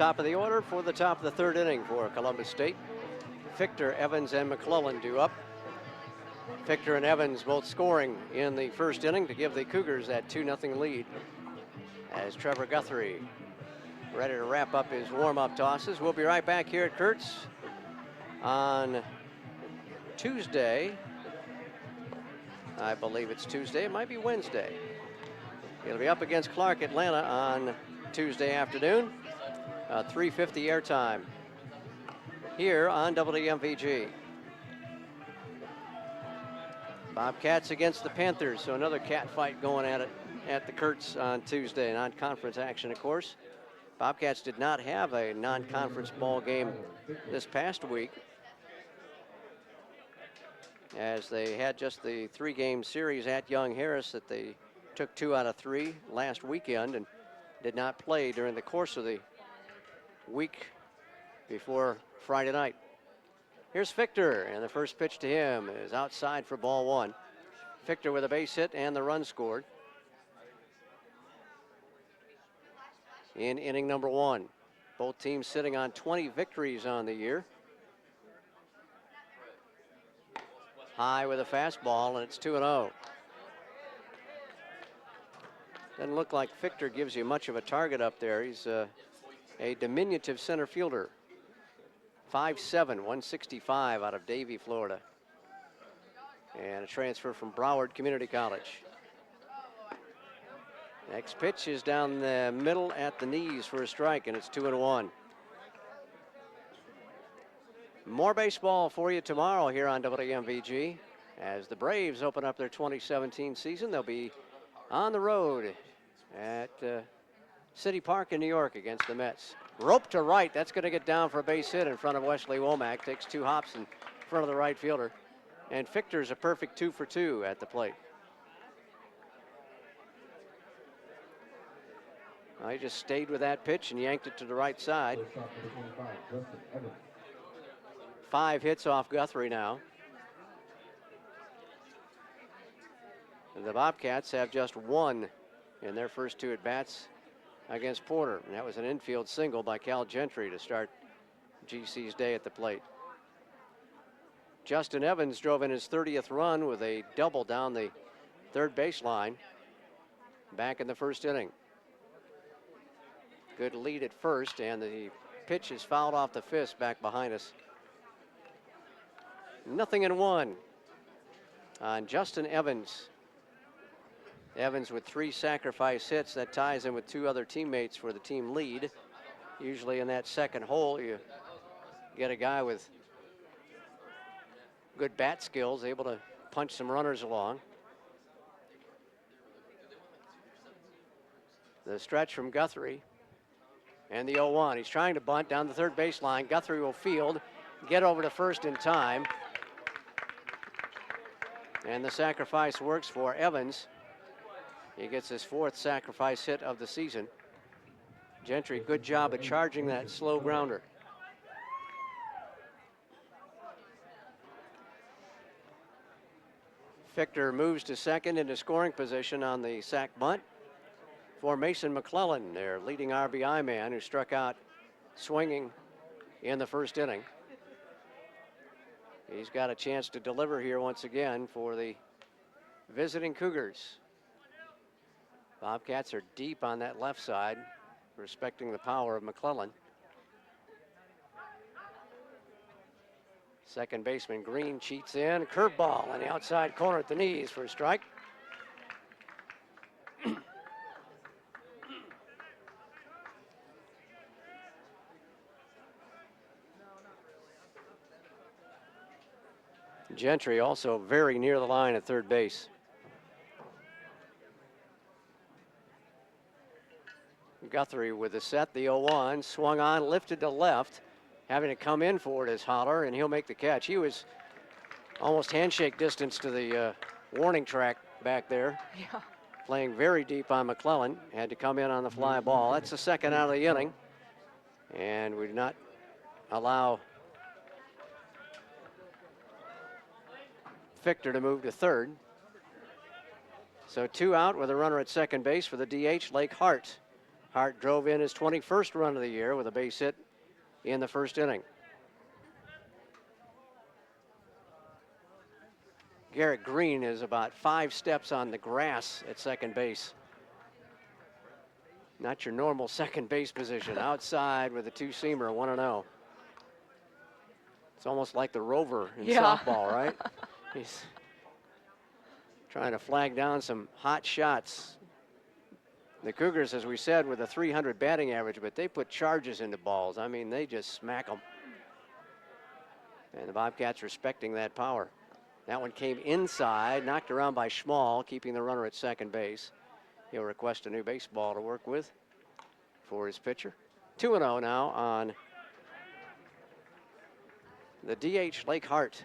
Top of the order for the top of the third inning for Columbus State. Fichter, Evans, and McClellan due up. Fichter and Evans both scoring in the first inning to give the Cougars that 2-0 lead. As Trevor Guthrie ready to wrap up his warm-up tosses. We'll be right back here at Kurtz on Tuesday. I believe it's Tuesday. It might be Wednesday. It'll be up against Clark Atlanta on Tuesday afternoon. 3:50 airtime here on WMVG. Bobcats against the Panthers, so another cat fight going at it at the Kurtz on Tuesday. Non-conference action, of course. Bobcats did not have a non-conference ball game this past week, as they had just the 3-game series at Young Harris that they took 2 out of 3 last weekend and did not play during the course of the week before Friday night. Here's Fichter, and the first pitch to him is outside for ball 1. Fichter with a base hit and the run scored in inning number 1. Both teams sitting on 20 victories on the year. High with a fastball, and it's 2-0. Doesn't look like Fichter gives you much of a target up there. He's a diminutive center fielder. 5'7", 165 out of Davie, Florida. And a transfer from Broward Community College. Next pitch is down the middle at the knees for a strike, and it's 2-1. More baseball for you tomorrow here on WMVG. As the Braves open up their 2017 season, they'll be on the road at City Park in New York against the Mets. Rope to right, that's going to get down for a base hit in front of Wesley Womack. Takes 2 hops in front of the right fielder. And Fichter's a perfect 2 for 2 at the plate. He just stayed with that pitch and yanked it to the right side. 5 hits off Guthrie now. And the Bobcats have just 1 in their first 2 at-bats against Porter. And that was an infield single by Cal Gentry to start GC's day at the plate. Justin Evans drove in his 30th run with a double down the third baseline back in the first inning. Good lead at first, and the pitch is fouled off the fist back behind us. 0-1 on Justin Evans. Evans with 3 sacrifice hits. That ties him with 2 other teammates for the team lead. Usually in that second hole, you get a guy with good bat skills, able to punch some runners along. The stretch from Guthrie and the 0-1. He's trying to bunt down the third baseline. Guthrie will field, get over to first in time. And the sacrifice works for Evans. He gets his 4th sacrifice hit of the season. Gentry, good job of charging that slow grounder. Fichter moves to second into scoring position on the sac bunt for Mason McClellan, their leading RBI man, who struck out swinging in the first inning. He's got a chance to deliver here once again for the visiting Cougars. Bobcats are deep on that left side, respecting the power of McClellan. Second baseman Green cheats in, curveball on the outside corner at the knees for a strike. Gentry also very near the line at third base. Guthrie with the set, the 0-1, swung on, lifted to left, having to come in for it is Holler, and he'll make the catch. He was almost handshake distance to the warning track back there. Yeah. Playing very deep on McClellan, had to come in on the fly ball. That's the second out of the inning, and we do not allow Fichter to move to third. So 2 out with a runner at second base for the DH, Lake Hart. Hart drove in his 21st run of the year with a base hit in the first inning. Garrett Green is about 5 steps on the grass at second base. Not your normal second base position. Outside with a two-seamer, 1-0. It's almost like the rover in softball, right? He's trying to flag down some hot shots. The Cougars, as we said, with a 300 batting average, but they put charges into balls. I mean, they just smack them. And the Bobcats respecting that power. That one came inside, knocked around by Schmall, keeping the runner at second base. He'll request a new baseball to work with for his pitcher. 2-0 now on the DH, Lake Hart.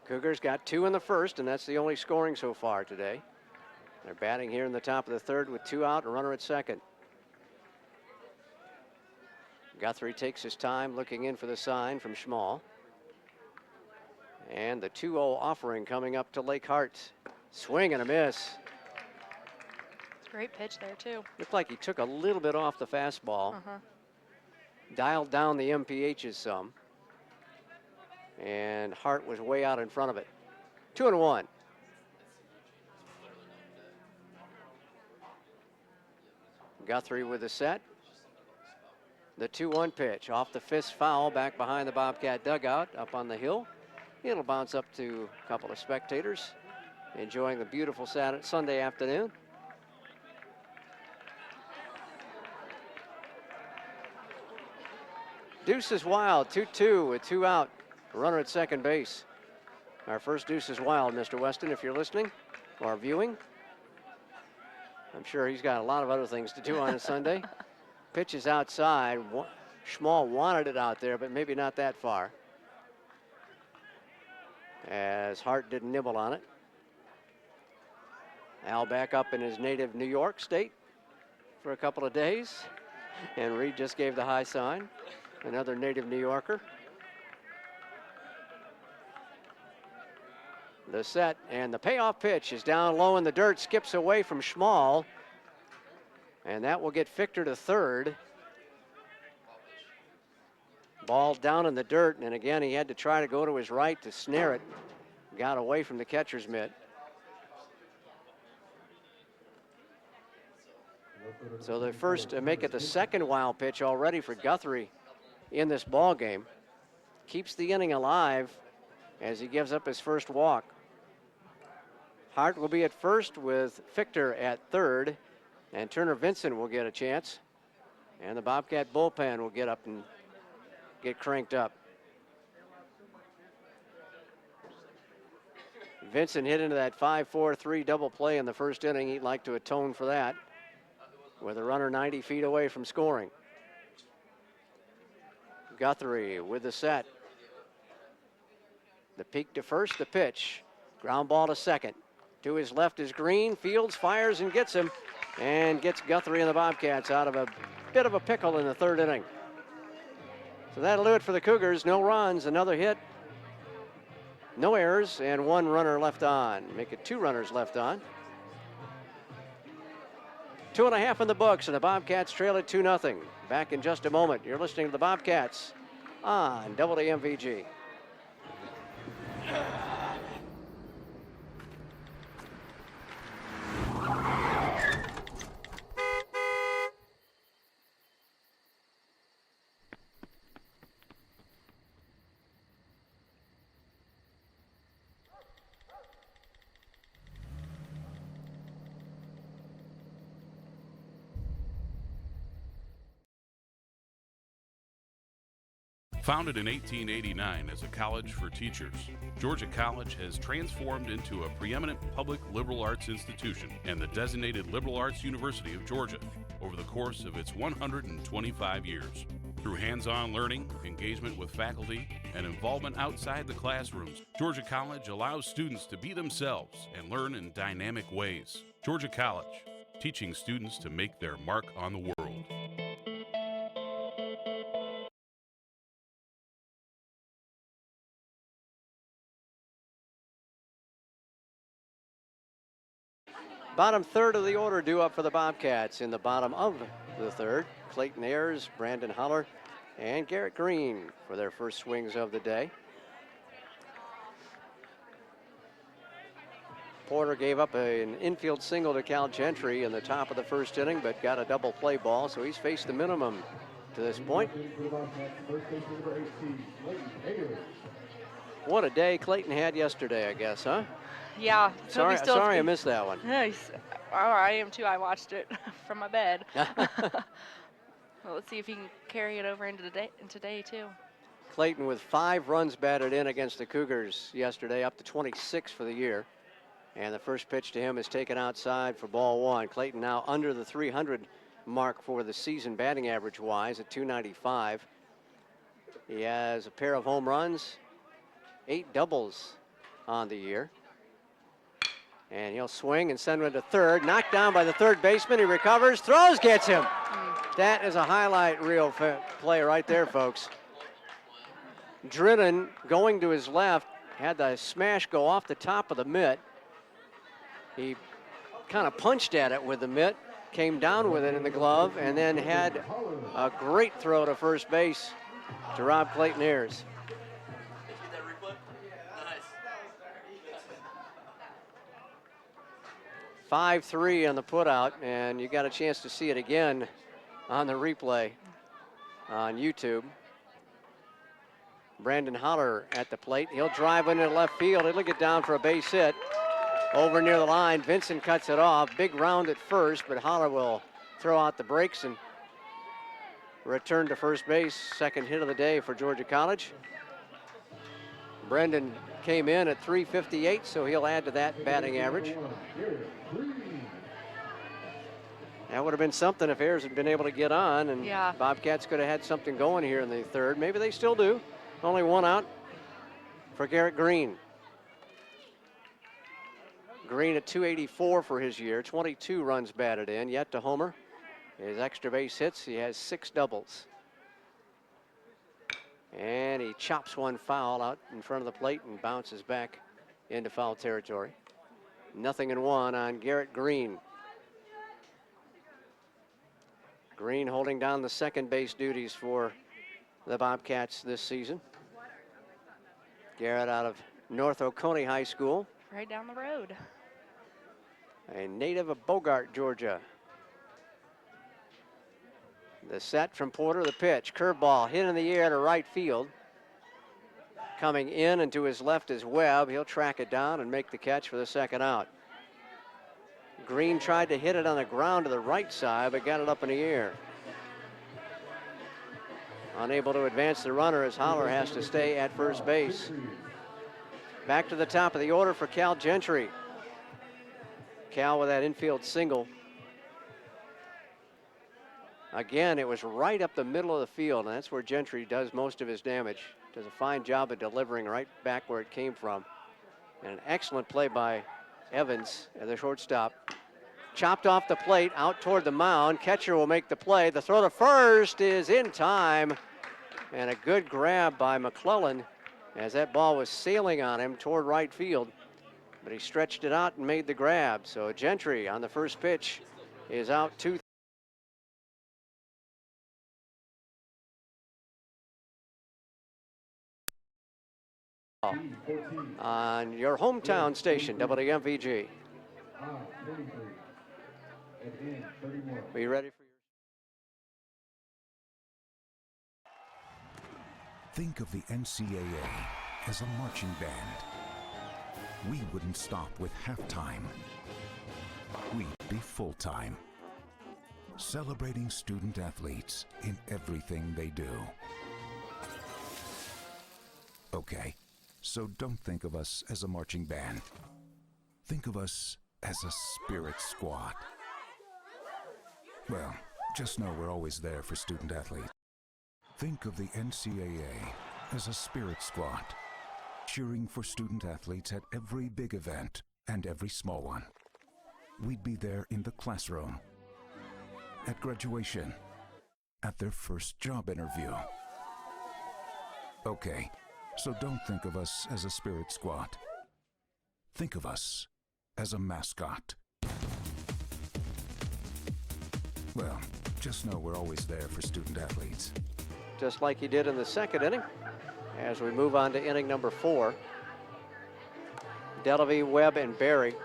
Cougars got 2 in the first, and that's the only scoring so far today. They're batting here in the top of the third with 2 out, a runner at second. Guthrie takes his time looking in for the sign from Schmall. And the 2-0 offering coming up to Lake Hart. Swing and a miss. It's a great pitch there, too. Looked like he took a little bit off the fastball. Dialed down the MPHs some. And Hart was way out in front of it. 2-1. Guthrie with the set. The 2-1 pitch off the fist foul back behind the Bobcat dugout up on the hill. It'll bounce up to a couple of spectators enjoying the beautiful Sunday afternoon. Deuce is wild, 2-2 with 2 out. Runner at second base. Our first deuce is wild, Mr. Weston, if you're listening or viewing. I'm sure he's got a lot of other things to do on a Sunday. Pitch is outside. Schmall wanted it out there, but maybe not that far. As Hart didn't nibble on it. Al back up in his native New York state for a couple of days. And Reed just gave the high sign. Another native New Yorker. The set and the payoff pitch is down low in the dirt, skips away from Schmall. And that will get Fichter to third. Ball down in the dirt, and again, he had to try to go to his right to snare it. Got away from the catcher's mitt. So the first make it the second wild pitch already for Guthrie in this ball game. Keeps the inning alive as he gives up his first walk. Hart will be at first with Fichter at third, and Turner Vincent will get a chance. And the Bobcat bullpen will get up and get cranked up. Vincent hit into that 5-4-3 double play in the first inning. He'd like to atone for that with a runner 90 feet away from scoring. Guthrie with the set. The peak to first, the pitch. Ground ball to second. To his left is Green. Fields, fires, and gets him. And gets Guthrie and the Bobcats out of a bit of a pickle in the third inning. So that'll do it for the Cougars. No runs, another hit. No errors, and 1 runner left on. Make it 2 runners left on. 2.5 in the books, and the Bobcats trail it 2-0. Back in just a moment. You're listening to the Bobcats on WMVG. Founded in 1889 as a college for teachers, Georgia College has transformed into a preeminent public liberal arts institution and the designated liberal arts university of Georgia over the course of its 125 years. Through hands-on learning, engagement with faculty, and involvement outside the classrooms, Georgia College allows students to be themselves and learn in dynamic ways. Georgia College, teaching students to make their mark on the world. Bottom third of the order due up for the Bobcats. In the bottom of the third, Clayton Ayers, Brandon Holler, and Garrett Green for their first swings of the day. Porter gave up an infield single to Cal Gentry in the top of the first inning, but got a double play ball, so he's faced the minimum to this point. What a day Clayton had yesterday, I guess, huh? Yeah. Sorry I missed that one. Nice. Oh, I am too. I watched it from my bed. Well, let's see if he can carry it over into today too. Clayton with 5 runs batted in against the Cougars yesterday, up to 26 for the year. And the first pitch to him is taken outside for ball 1. Clayton now under the 300 mark for the season batting average wise at 295. He has a pair of home runs, 8 doubles on the year. And he'll swing and send one to third. Knocked down by the third baseman. He recovers, throws, gets him. That is a highlight reel play right there, folks. Drennan going to his left, had the smash go off the top of the mitt. He kind of punched at it with the mitt, came down with it in the glove, and then had a great throw to first base to rob Clayton Ayers. 5-3 on the putout, and you got a chance to see it again on the replay on YouTube. Brandon Holler at the plate. He'll drive into left field. It'll get down for a base hit. Over near the line, Vincent cuts it off. Big round at first, but Holler will throw out the brakes and return to first base. Second hit of the day for Georgia College. Brendan came in at .358, so he'll add to that batting average. That would have been something if Ayers had been able to get on, and Bobcats could have had something going here in the third. Maybe they still do. Only one out for Garrett Green. Green at .284 for his year, 22 runs batted in, yet to homer. His extra base hits, he has 6 doubles. And he chops one foul out in front of the plate and bounces back into foul territory. 0-1 on Garrett Green. Green holding down the second base duties for the Bobcats this season. Garrett out of North Oconee High School. Right down the road. A native of Bogart, Georgia. The set from Porter, the pitch. Curveball hit in the air to right field. Coming in and to his left is Webb. He'll track it down and make the catch for the second out. Green tried to hit it on the ground to the right side, but got it up in the air. Unable to advance the runner as Holler has to stay at first base. Back to the top of the order for Cal Gentry. Cal with that infield single. Again, it was right up the middle of the field, and that's where Gentry does most of his damage. Does a fine job of delivering right back where it came from. And an excellent play by Evans at the shortstop. Chopped off the plate, out toward the mound. Catcher will make the play. The throw to first is in time. And a good grab by McClellan as that ball was sailing on him toward right field. But he stretched it out and made the grab. So Gentry on the first pitch is out 2. On your hometown station, WMVG. Are you ready for your... Think of the NCAA as a marching band. We wouldn't stop with halftime. We'd be full-time, celebrating student athletes in everything they do. Okay, so don't think of us as a marching band. Think of us as a spirit squad. Well, just know we're always there for student athletes. Think of the NCAA as a spirit squad, cheering for student athletes at every big event and every small one. We'd be there in the classroom, at graduation, at their first job interview. Okay, so don't think of us as a spirit squad. Think of us as a mascot. Well, just know we're always there for student athletes. Just like he did in the second inning. As we move on to inning number 4. Delavie, Webb, and Barry.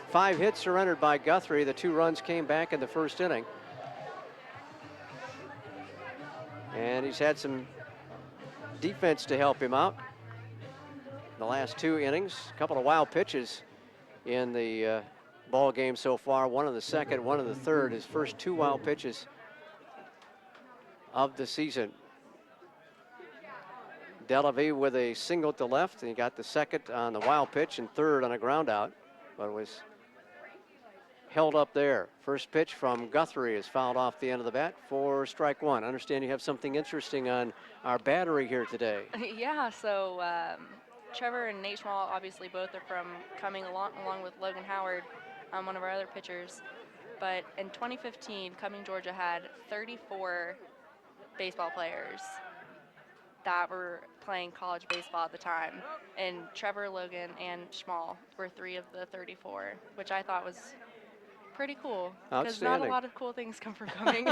5 hits surrendered by Guthrie. The 2 runs came back in the first inning. And he's had some defense to help him out. The last 2 innings, a couple of wild pitches in the ball game so far. One in the second, one in the third. His first 2 wild pitches of the season. Delavie with a single to left, and he got the second on the wild pitch and third on a ground out, but was held up there. First pitch from Guthrie is fouled off the end of the bat for strike 1. I understand you have something interesting on our battery here today. Yeah, so Trevor and Nate Schmall obviously both are from coming along with Logan Howard, one of our other pitchers. But in 2015, Cumming, Georgia had 34 baseball players that were playing college baseball at the time. And Trevor, Logan, and Schmall were 3 of the 34, which I thought was pretty cool. Because not a lot of cool things come from Cumming.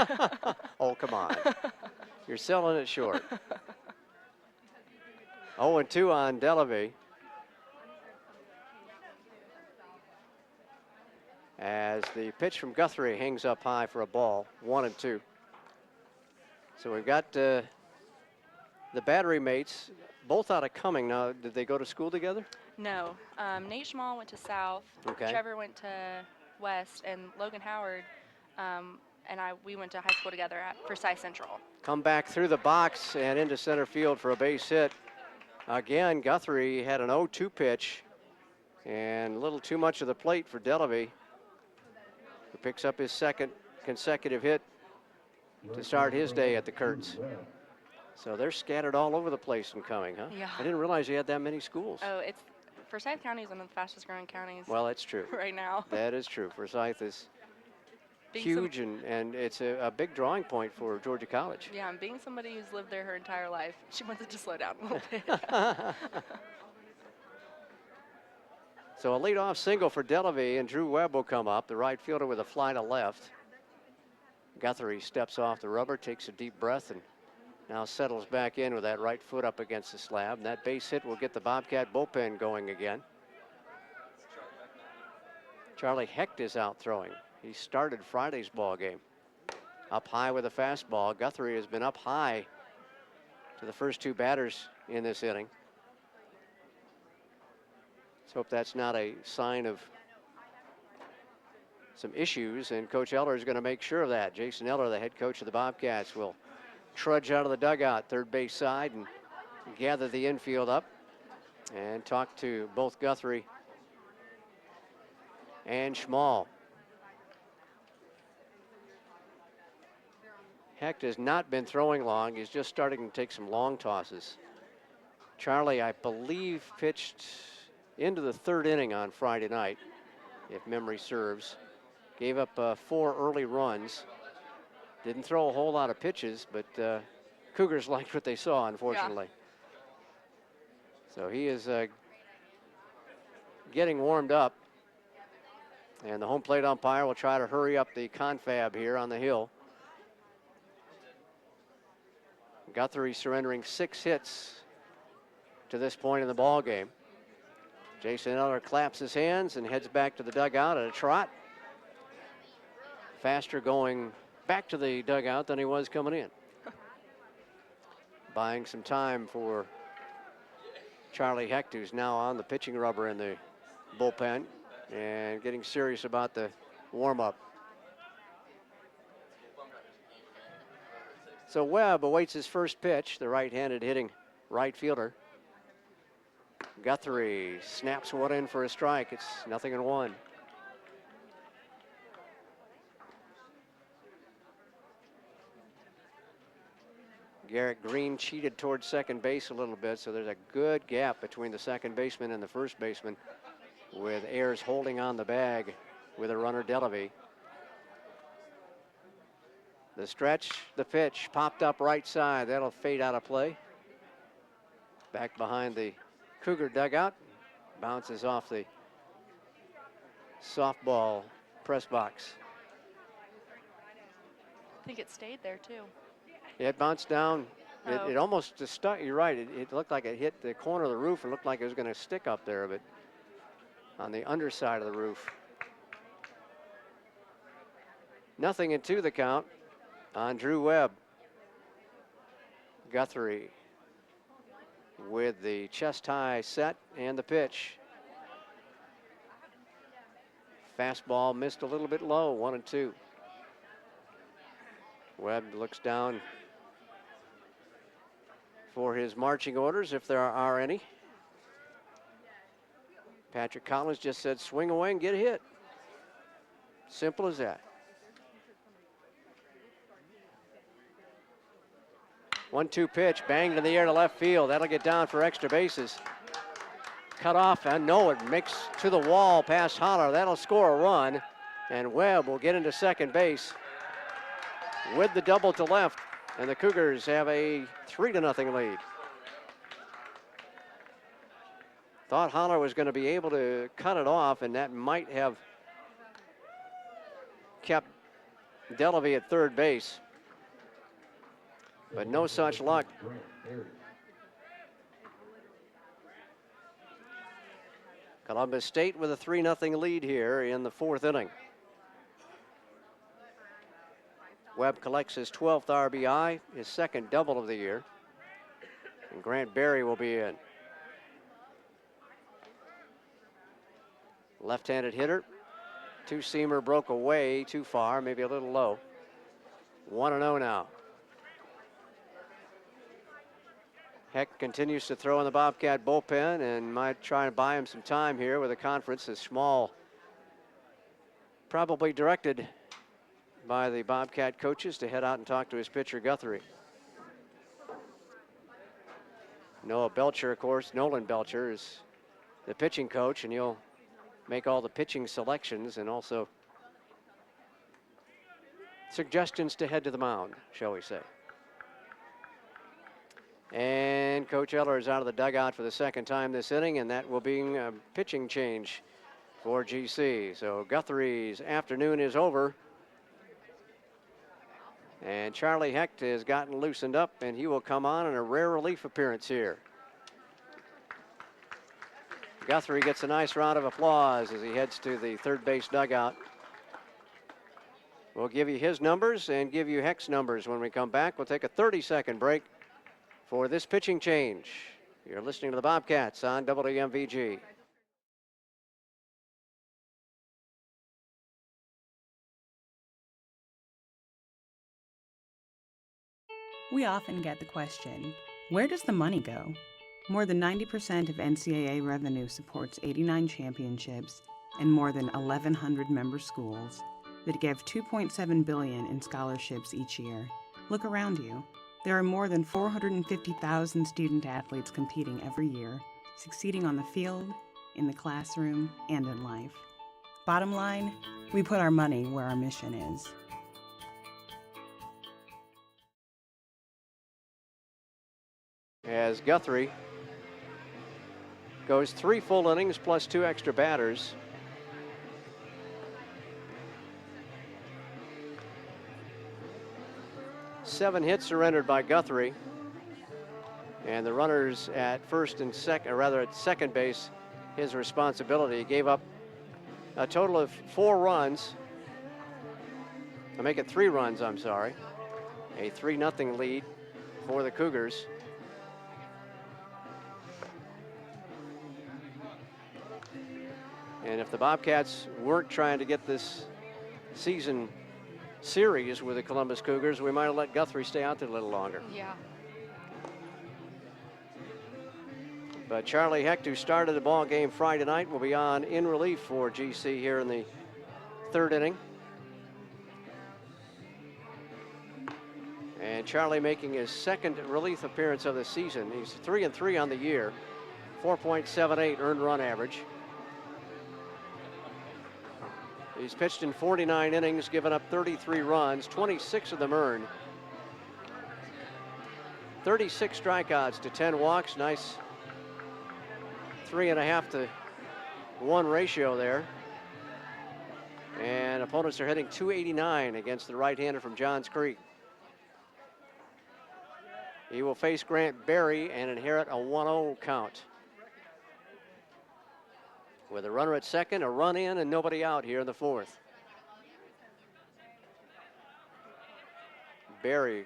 Oh, come on. You're selling it short. 0-2 on Delavie. As the pitch from Guthrie hangs up high for a ball, 1-2. So we've got the battery mates, both out of Cumming. Now, did they go to school together? No. Nate Schmall went to South. Okay. Trevor went to West, and Logan Howard and we went to high school together at Forsyth Central. Come back through the box and into center field for a base hit. Again, Guthrie had an 0-2 pitch and a little too much of the plate for Delavie, who picks up his second consecutive hit to start his day at the Kurtz. So they're scattered all over the place in Cumming, huh? Yeah. I didn't realize you had that many schools. Oh, Forsyth County is one of the fastest growing counties. Well, that's true. Right now. That is true. Forsyth is huge, and it's a big drawing point for Georgia College. Yeah, and being somebody who's lived there her entire life, she wants it to slow down a little bit. So a leadoff single for Delavie, and Drew Webb will come up, the right fielder with a fly to left. Guthrie steps off the rubber, takes a deep breath, and now settles back in with that right foot up against the slab. And that base hit will get the Bobcat bullpen going again. Charlie Hecht is out throwing. He started Friday's ball game. Up high with a fastball. Guthrie has been up high to the first 2 batters in this inning. Let's hope that's not a sign of some issues, and Coach Eller is going to make sure of that. Jason Eller, the head coach of the Bobcats, will trudge out of the dugout, third base side, and gather the infield up and talk to both Guthrie and Schmall. Hecht has not been throwing long. He's just starting to take some long tosses. Charlie, I believe, pitched into the 3rd inning on Friday night, if memory serves. Gave up 4 early runs. Didn't throw a whole lot of pitches, but Cougars liked what they saw, unfortunately. Yeah. So he is getting warmed up. And the home plate umpire will try to hurry up the confab here on the hill. Guthrie surrendering 6 hits to this point in the ball game. Jason Eller claps his hands and heads back to the dugout at a trot. Faster going back to the dugout than he was coming in. Buying some time for Charlie Hecht, who's now on the pitching rubber in the bullpen and getting serious about the warm-up. So Webb awaits his first pitch, the right-handed hitting right fielder. Guthrie snaps one in for a strike. It's 0-1. Garrett Green cheated towards second base a little bit, so there's a good gap between the second baseman and the first baseman, with Ayers holding on the bag with a runner, Delavie. The stretch, the pitch, popped up right side. That'll fade out of play. Back behind the Cougar dugout. Bounces off the softball press box. I think it stayed there too. It bounced down. Oh. It almost just stuck. You're right. It looked like it hit the corner of the roof and looked like it was going to stick up there, but on the underside of the roof. 0-2 the count on Drew Webb. Guthrie with the chest high set and the pitch. Fastball missed a little bit low, 1-2. Webb looks down for his marching orders, if there are any. Patrick Collins just said swing away and get a hit. Simple as that. 1-2 pitch, banged in the air to left field. That'll get down for extra bases. Cut off, and no, it makes to the wall past Holler. That'll score a run, and Webb will get into second base with the double to left, and the Cougars have a 3-0 lead. Thought Holler was going to be able to cut it off, and that might have kept Delavy at third base. But no such luck. Columbus State with a 3-0 lead here in the fourth inning. Webb collects his 12th RBI, his second double of the year. And Grant Berry will be in. Left-handed hitter. Two-seamer broke away too far, maybe a little low. 1-0 now. Heck continues to throw in the Bobcat bullpen and might try to buy him some time here with a conference as small, probably directed by the Bobcat coaches to head out and talk to his pitcher Guthrie. Noah Belcher, of course, Nolan Belcher is the pitching coach, and he'll make all the pitching selections and also suggestions to head to the mound, shall we say. And Coach Eller is out of the dugout for the second time this inning, and that will be a pitching change for GC. So Guthrie's afternoon is over. And Charlie Hecht has gotten loosened up, and he will come on in a rare relief appearance here. Guthrie gets a nice round of applause as he heads to the third base dugout. We'll give you his numbers and give you Hecht's numbers when we come back. We'll take a 30-second break for this pitching change. You're listening to the Bobcats on WMVG. We often get the question, where does the money go? More than 90% of NCAA revenue supports 89 championships and more than 1,100 member schools that give $2.7 billion in scholarships each year. Look around you. There are more than 450,000 student athletes competing every year, succeeding on the field, in the classroom, and in life. Bottom line, we put our money where our mission is. As Guthrie goes 3 full innings plus 2 extra batters. Seven hits surrendered by Guthrie, and the runners at first and second, or rather at second base, his responsibility. He gave up a total of 4 runs. I make it 3 runs, I'm sorry. A 3-0 lead for the Cougars. And if the Bobcats weren't trying to get this season series with the Columbus Cougars, we might have let Guthrie stay out there a little longer. Yeah. But Charlie Hecht, who started the ball game Friday night, will be on in relief for GC here in the third inning. And Charlie making his second relief appearance of the season. He's 3-3 on the year, 4.78 earned run average. He's pitched in 49 innings, given up 33 runs, 26 of them earned. 36 strikeouts to 10 walks. Nice 3.5 to 1 ratio there. And opponents are hitting .289 against the right-hander from Johns Creek. He will face Grant Berry and inherit a 1-0 count. With a runner at second, a run in, and nobody out here in the fourth. Berry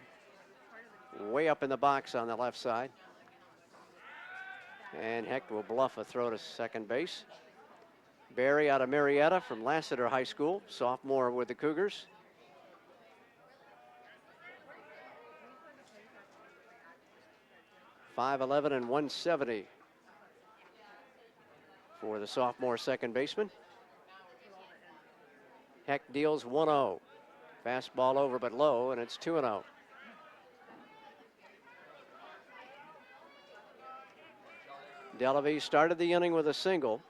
way up in the box on the left side. And Hecht will bluff a throw to second base. Berry out of Marietta from Lassiter High School, sophomore with the Cougars. .511 and 170 for the sophomore second baseman. Hecht deals 1-0. Fastball over but low, and it's 2-0. Delavie started the inning with a single,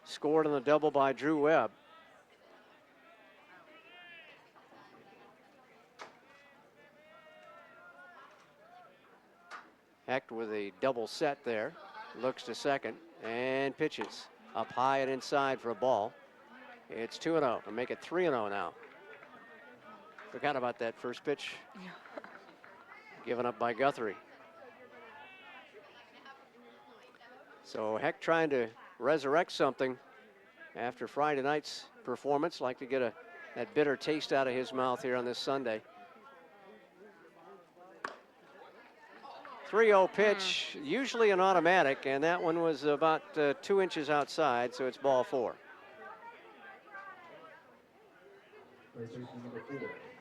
scored on the double by Drew Webb. Hecht with a double set there, looks to second and pitches up high and inside for a ball. It's 2-0, and make it 3-0 now. Forgot about that first pitch given up by Guthrie. So Hecht trying to resurrect something after Friday night's performance. Like to get that bitter taste out of his mouth here on this Sunday. 3-0 pitch, usually an automatic, and that one was about 2 inches outside, so it's ball 4.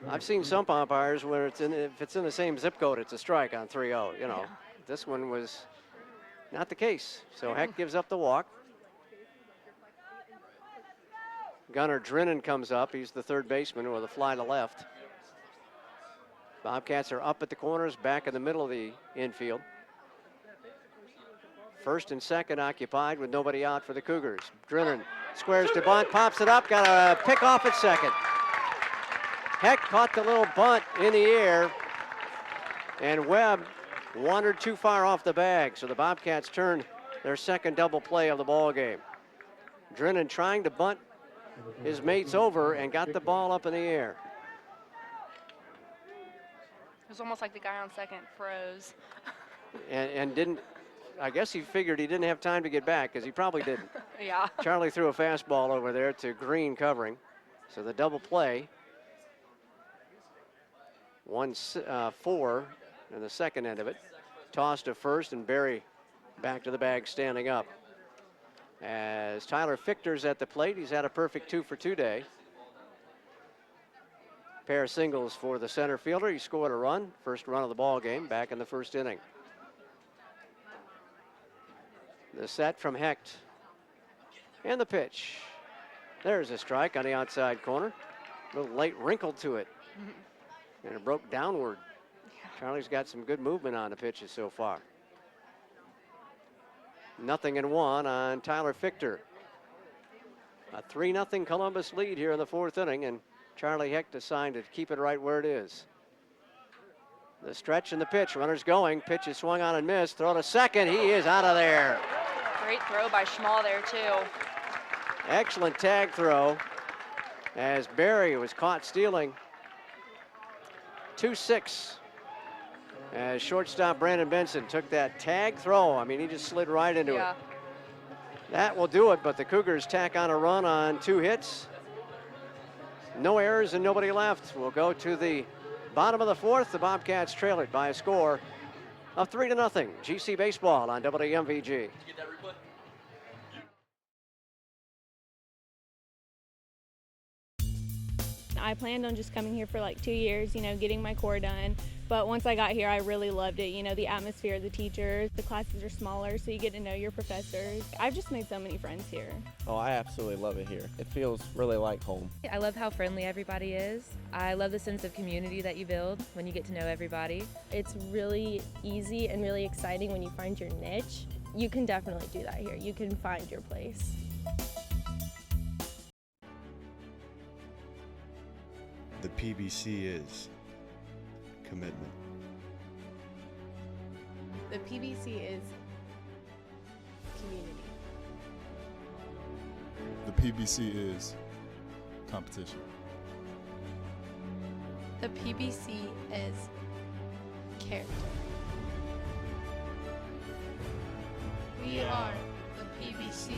I've seen some umpires where if it's in the same zip code, it's a strike on 3-0. You know, This one was not the case. So Hecht gives up the walk. Gunnar Drennan comes up. He's the third baseman with a fly to left. Bobcats are up at the corners, back in the middle of the infield. First and second occupied with nobody out for the Cougars. Drennan squares to bunt, pops it up, got a pick off at second. Hecht caught the little bunt in the air, and Webb wandered too far off the bag, so the Bobcats turned their second double play of the ball game. Drennan trying to bunt his mates over and got the ball up in the air. It was almost like the guy on second froze. And didn't, I guess he figured he didn't have time to get back, because he probably didn't. Yeah. Charlie threw a fastball over there to Green covering. So the double play. 1-4 in the second end of it. Toss to first, and Berry back to the bag standing up. As Tyler Fichter's at the plate, he's had a perfect 2-for-2 day. Pair of singles for the center fielder. He scored a run, first run of the ball game, back in the first inning. The set from Hecht. And the pitch. There's a strike on the outside corner. A little late wrinkle to it. And it broke downward. Charlie's got some good movement on the pitches so far. 0-1 on Tyler Fichter. A 3-0 Columbus lead here in the fourth inning, and Charlie Hecht assigned to keep it right where it is. The stretch and the pitch. Runners going. Pitch is swung on and missed. Throw to second. He is out of there. Great throw by Schmall there, too. Excellent tag throw as Berry was caught stealing. 2-6 as shortstop Brandon Benson took that tag throw. I mean, he just slid right into it. That will do it, but the Cougars tack on a run on 2 hits. No errors and nobody left. We'll go to the bottom of the fourth. The Bobcats trail it by a score of 3-0. GC Baseball on WMVG. I planned on just coming here for like 2 years, getting my core done. But once I got here, I really loved it. The atmosphere, the teachers, the classes are smaller, so you get to know your professors. I've just made so many friends here. Oh, I absolutely love it here. It feels really like home. I love how friendly everybody is. I love the sense of community that you build when you get to know everybody. It's really easy and really exciting when you find your niche. You can definitely do that here. You can find your place. The PBC is commitment. The PBC is community. The PBC is competition. The PBC is character. We are the PBC.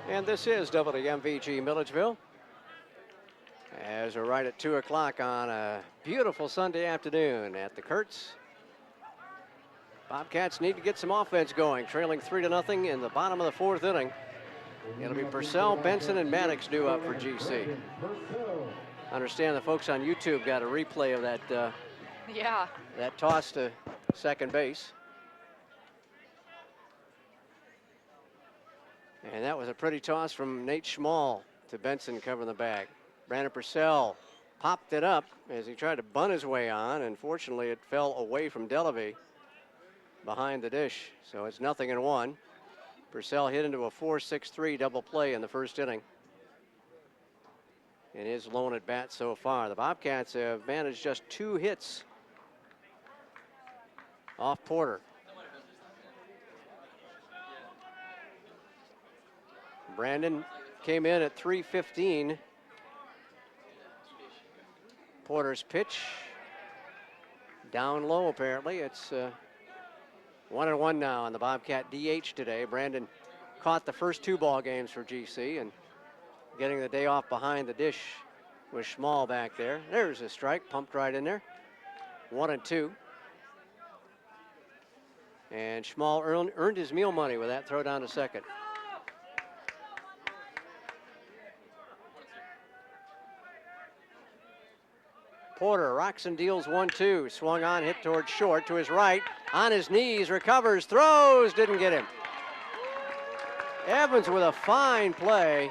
And this is WMVG Milledgeville. As we're right at 2 o'clock on a beautiful Sunday afternoon at the Kurtz. Bobcats need to get some offense going, trailing 3-0 in the bottom of the 4th inning. It'll be Purcell, Benson, and Maddox due up for GC. Understand the folks on YouTube got a replay of that that toss to second base. And that was a pretty toss from Nate Schmall to Benson covering the bag. Brandon Purcell popped it up as he tried to bunt his way on, and fortunately it fell away from Delavy behind the dish. So it's 0-1. Purcell hit into a 4-6-3 double play in the first inning. And his lone at bat so far. The Bobcats have managed just 2 hits off Porter. Brandon came in at 3:15. Porter's pitch down low apparently. It's 1-1 now on the Bobcat DH today. Brandon caught the first 2 ball games for GC and getting the day off behind the dish with Schmall back there. There's a strike, pumped right in there. 1-2. And Schmall earned his meal money with that throw down to second. Porter rocks and deals 1-2. Swung on, hit towards short to his right. On his knees, recovers, throws, didn't get him. Evans with a fine play.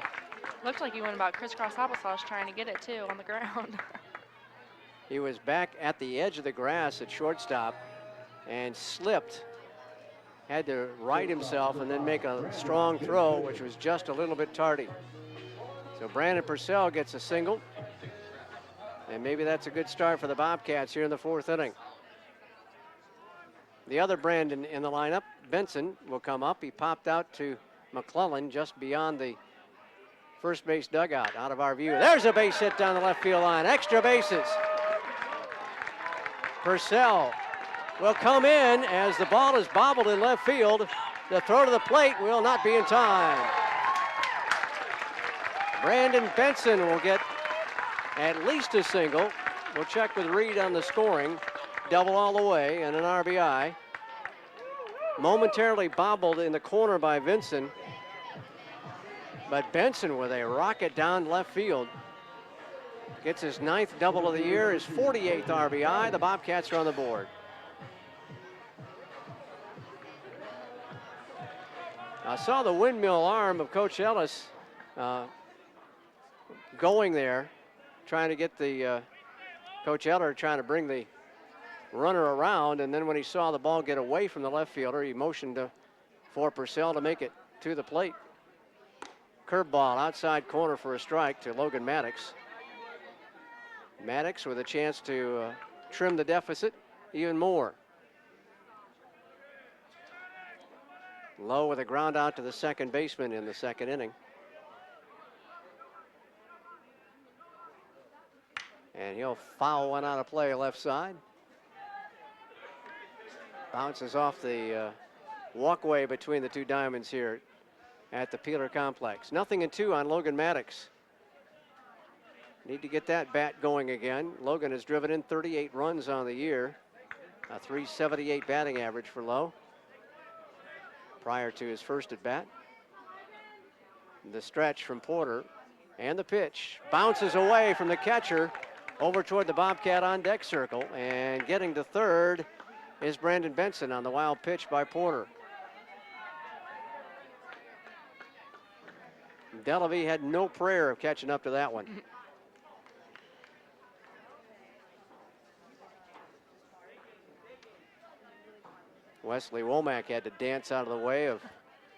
Looked like he went about crisscross applesauce trying to get it too on the ground. He was back at the edge of the grass at shortstop and slipped. Had to right himself and then make a strong throw, which was just a little bit tardy. So Brandon Purcell gets a single. And maybe that's a good start for the Bobcats here in the 4th inning. The other Brandon in the lineup, Benson, will come up. He popped out to McClellan just beyond the first base dugout, out of our view. There's a base hit down the left field line. Extra bases. Purcell will come in as the ball is bobbled in left field. The throw to the plate will not be in time. Brandon Benson will get at least a single. We'll check with Reed on the scoring. Double all the way and an RBI. Momentarily bobbled in the corner by Vinson. But Benson with a rocket down left field. Gets his 9th double of the year, his 48th RBI. The Bobcats are on the board. I saw the windmill arm of Coach Ellis going there, trying to get the Coach Eller trying to bring the runner around, and then when he saw the ball get away from the left fielder, he motioned for Purcell to make it to the plate. Curveball outside corner for a strike to Logan Maddox. Maddox with a chance to trim the deficit even more. Lowe with a ground out to the second baseman in the second inning. And he'll foul one out of play left side. Bounces off the walkway between the 2 diamonds here at the Peeler Complex. 0-2 on Logan Maddox. Need to get that bat going again. Logan has driven in 38 runs on the year. A .378 batting average for Lowe prior to his first at bat. The stretch from Porter and the pitch. Bounces away from the catcher over toward the Bobcat on deck circle, and getting to third is Brandon Benson on the wild pitch by Porter. Delavy had no prayer of catching up to that one. Wesley Womack had to dance out of the way of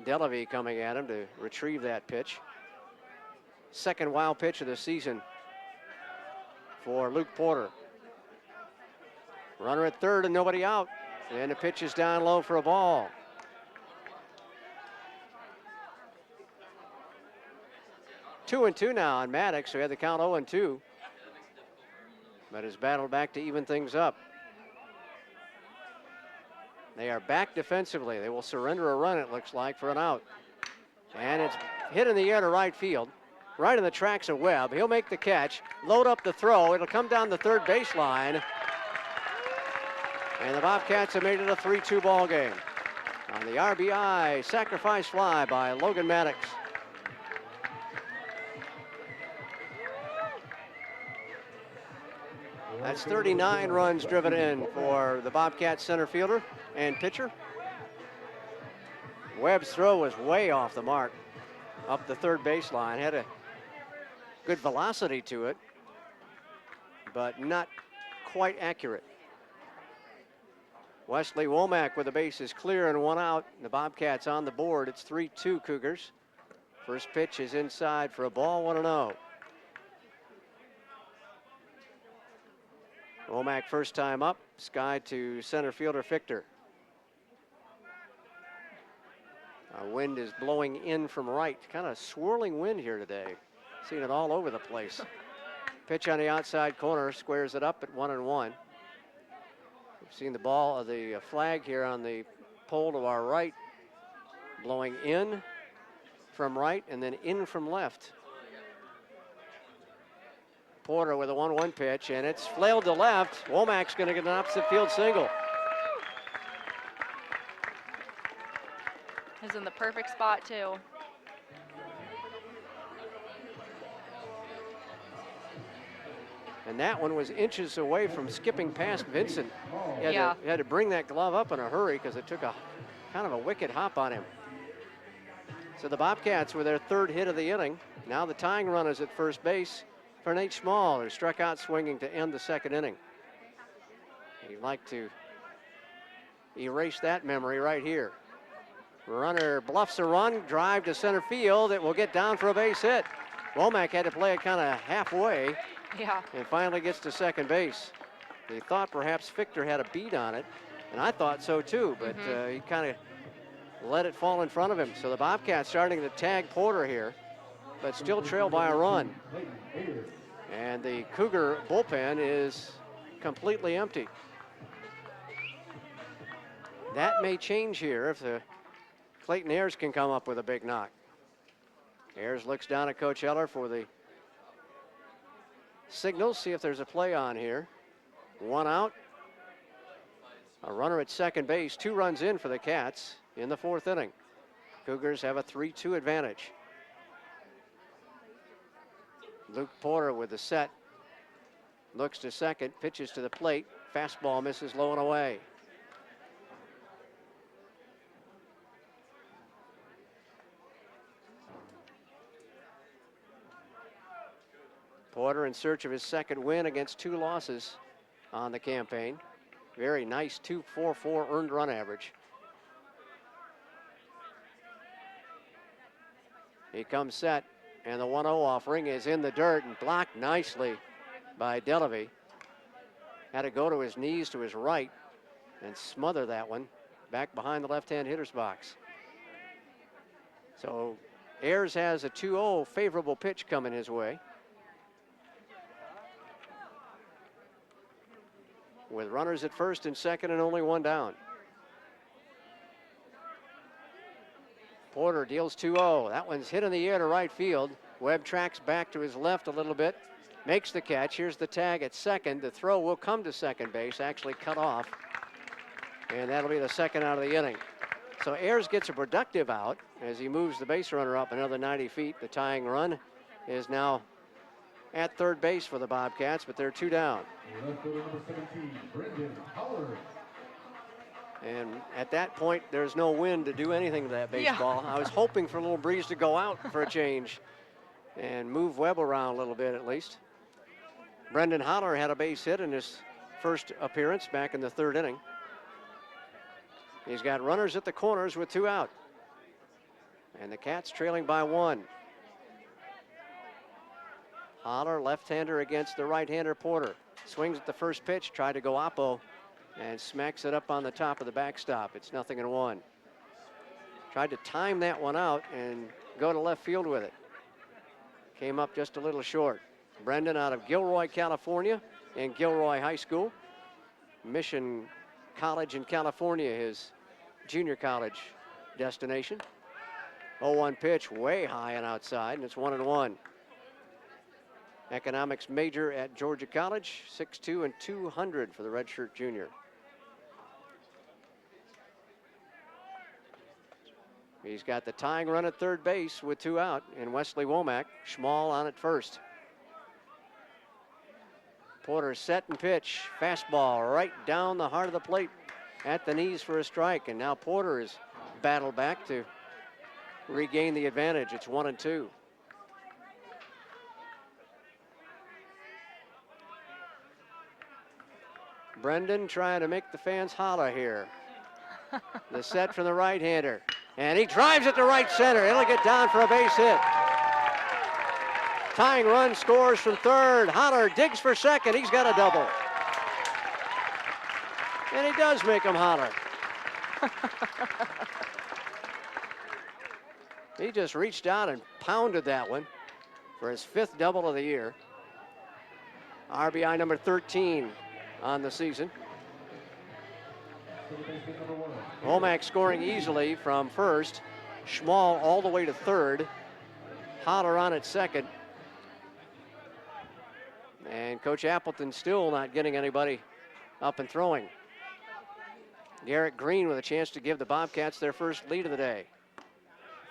Delavy coming at him to retrieve that pitch. Second wild pitch of the season for Luke Porter. Runner at third and nobody out. And the pitch is down low for a ball. 2-2 now on Maddox, who had the count 0-2, but has battled back to even things up. They are back defensively. They will surrender a run, it looks like, for an out. And it's hit in the air to right field, right in the tracks of Webb. He'll make the catch, load up the throw. It'll come down the third baseline. And the Bobcats have made it a 3-2 ball game on the RBI sacrifice fly by Logan Maddox. That's 39 runs driven in for the Bobcats center fielder and pitcher. Webb's throw was way off the mark up the third baseline. Had a good velocity to it, but not quite accurate. Wesley Womack with the bases clear and one out. The Bobcats on the board. It's 3-2 Cougars. First pitch is inside for a ball, 1-0. Womack first time up. Sky to center fielder Fichter. Wind is blowing in from right. Kind of swirling wind here today. Seen it all over the place. Pitch on the outside corner, squares it up at 1-1. We've seen the ball of the flag here on the pole to our right, blowing in from right and then in from left. Porter with a 1-1 pitch, and it's flailed to left. Womack's going to get an opposite field single. He's in the perfect spot, too. And that one was inches away from skipping past Vincent. He had to bring that glove up in a hurry because it took a kind of a wicked hop on him. So the Bobcats with their third hit of the inning. Now the tying run is at first base for Nate Small, who struck out swinging to end the second inning. He'd like to erase that memory right here. Runner bluffs a run, drive to center field. It will get down for a base hit. Womack had to play it kind of halfway. Yeah. And finally gets to second base. They thought perhaps Fichter had a beat on it, and I thought so too, but he kind of let it fall in front of him. So the Bobcats starting to tag Porter here, but still trail by a run. And the Cougar bullpen is completely empty. That may change here if the Clayton Ayers can come up with a big knock. Ayers looks down at Coach Heller for the signal, see if there's a play on here. One out. A runner at second base, 2 runs in for the Cats in the fourth inning. Cougars have a 3-2 advantage. Luke Porter with the set. Looks to second, pitches to the plate. Fastball misses low and away. Porter in search of his second win against 2 losses on the campaign. Very nice 2.44 earned run average. He comes set, and the 1-0 offering is in the dirt and blocked nicely by Delavy. Had to go to his knees to his right and smother that one back behind the left-hand hitter's box. So Ayers has a 2-0 favorable pitch coming his way. With runners at first and second and only 1 down. Porter deals 2-0. That one's hit in the air to right field. Webb tracks back to his left a little bit, makes the catch. Here's the tag at second. The throw will come to second base, actually cut off. And that'll be the second out of the inning. So Ayers gets a productive out as he moves the base runner up another 90 feet. The tying run is now at third base for the Bobcats, but they're 2 down. And at that point, there's no wind to do anything to that baseball. I was hoping for a little breeze to go out for a change and move Webb around a little bit at least. Brendan Holler had a base hit in his first appearance back in the third inning. He's got runners at the corners with 2 out. And the Cats trailing by 1. Holler, left-hander against the right-hander Porter. Swings at the first pitch, tried to go oppo, and smacks it up on the top of the backstop. It's 0-1. Tried to time that one out and go to left field with it. came up just a little short. Brendan out of Gilroy, California, and Gilroy High School. Mission College in California, his junior college destination. 0-1 pitch, way high and outside, and it's 1-1. Economics major at Georgia College, 6'2" and 200 for the redshirt junior. He's got the tying run at third base with 2 out, and Wesley Womack. Schmall on at first. Porter set and pitch. Fastball right down the heart of the plate at the knees for a strike. And now Porter is battled back to regain the advantage. It's 1-2. Brendan trying to make the fans holler here. The set from the right-hander. And he drives it to right center. It'll get down for a base hit. Tying run scores from third. Holler digs for second. He's got a double. And he does make him holler. He just reached out and pounded that one for his 5th double of the year. RBI number 13 on the season. Womack scoring easily from first. Schmall all the way to third. Holler on at second. And Coach Appleton still not getting anybody up and throwing. Garrett Green with a chance to give the Bobcats their first lead of the day.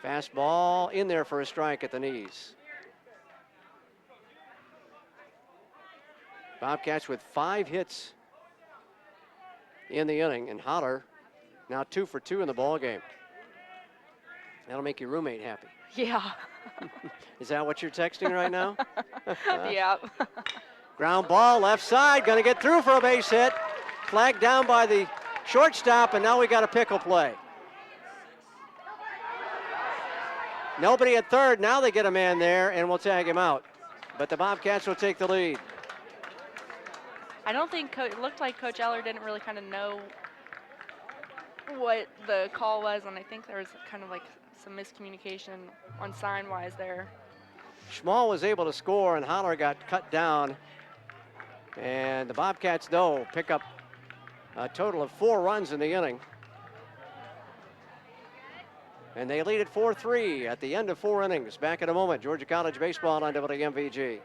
Fastball in there for a strike at the knees. Bobcats with 5 hits in the inning, and Holler now 2 for 2 in the ball game. That'll make your roommate happy. Yeah. Is that what you're texting right now? Yeah. Ground ball, left side, gonna get through for a base hit. Flagged down by the shortstop, and now we got a pickle play. Nobody at third, now they get a man there, and we'll tag him out. But the Bobcats will take the lead. I don't think it looked like Coach Eller didn't really kind of know what the call was, and I think there was kind of like some miscommunication on sign-wise there. Schmall was able to score, and Holler got cut down. And the Bobcats, though, pick up a total of 4 runs in the inning. And they lead at 4-3 at the end of 4 innings. Back in a moment, Georgia College baseball on WMVG.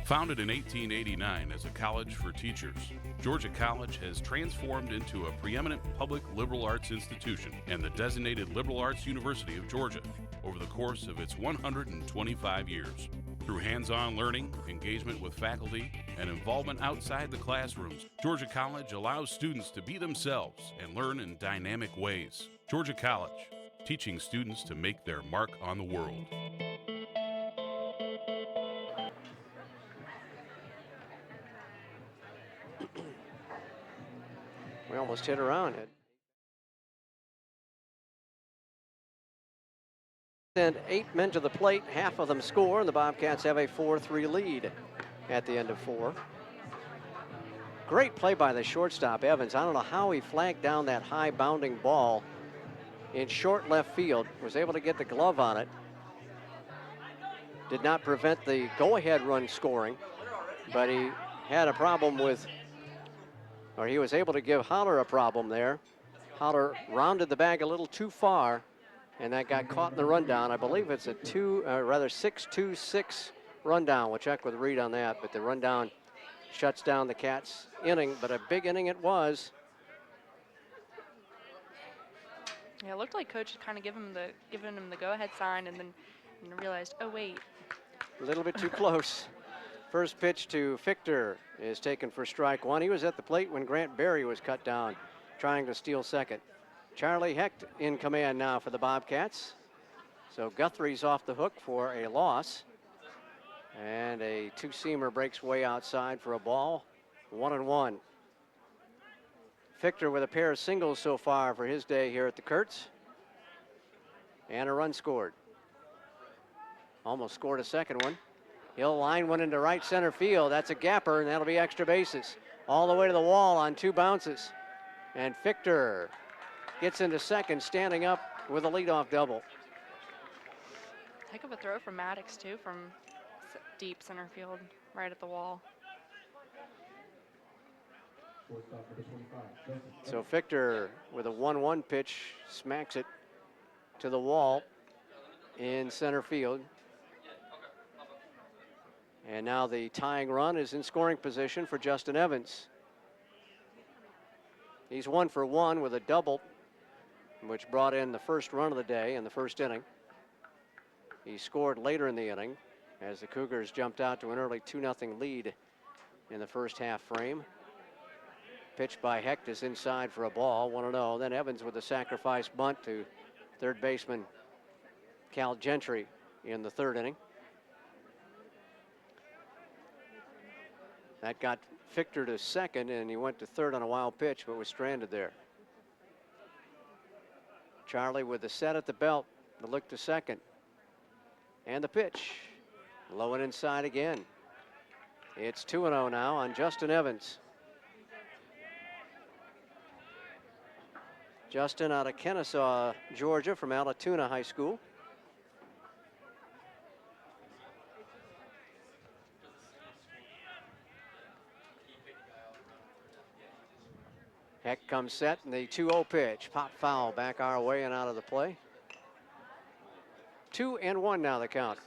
Founded in 1889 as a college for teachers, Georgia College has transformed into a preeminent public liberal arts institution and the designated liberal arts university of Georgia over the course of its 125 years. Through hands-on learning, engagement with faculty, and involvement outside the classrooms, Georgia College allows students to be themselves and learn in dynamic ways. Georgia College, teaching students to make their mark on the world. We almost hit around it. And 8 men to the plate, half of them score, and the Bobcats have a 4-3 lead at the end of 4. Great play by the shortstop, Evans. I don't know how he flagged down that high bounding ball in short left field. Was able to get the glove on it. Did not prevent the go-ahead run scoring, but he had a problem with, or he was able to give Holler a problem there. Holler rounded the bag a little too far, and that got caught in the rundown. I believe it's a 6-2-6 rundown. We'll check with Reed on that, but the rundown shuts down the Cats' inning, but a big inning it was. Yeah, it looked like Coach had kind of giving him the go-ahead sign, and then realized, oh wait. A little bit too close. First pitch to Fichter is taken for strike 1. He was at the plate when Grant Berry was cut down, trying to steal second. Charlie Hecht in command now for the Bobcats. So Guthrie's off the hook for a loss. And a two-seamer breaks way outside for a ball. 1-1. Fichter with a pair of singles so far for his day here at the Kurtz. And a run scored. Almost scored a second one. He'll line one into right center field. That's a gapper, and that'll be extra bases. All the way to the wall on 2 bounces. And Fichter gets into second, standing up with a leadoff double. Heck of a throw from Maddox, too, from deep center field, right at the wall. So Fichter with a 1-1 pitch smacks it to the wall in center field. And now the tying run is in scoring position for Justin Evans. He's 1 for 1 with a double, which brought in the first run of the day in the first inning. He scored later in the inning as the Cougars jumped out to an early 2-0 lead in the first half frame. Pitch by Hecht is inside for a ball, 1-0. Then Evans with a sacrifice bunt to third baseman Cal Gentry in the third inning. That got Fichter to second, and he went to third on a wild pitch, but was stranded there. Charlie with the set at the belt, the look to second. And the pitch, low and inside again. It's 2-0 now on Justin Evans. Justin out of Kennesaw, Georgia, from Alatoona High School. Heck comes set, and the 2-0 pitch. Pop foul back our way and out of the play. 2-1 now the count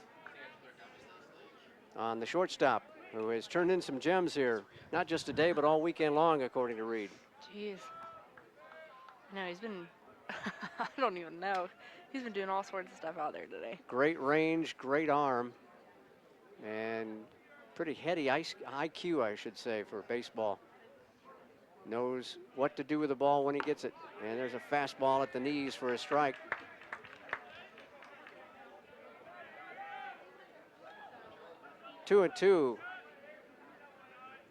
on the shortstop, who has turned in some gems here, not just today, but all weekend long, according to Reed. Jeez. No, he's been, I don't even know. He's been doing all sorts of stuff out there today. Great range, great arm, and pretty heady IQ, I should say, for baseball. Knows what to do with the ball when he gets it. And there's a fastball at the knees for a strike. Two and two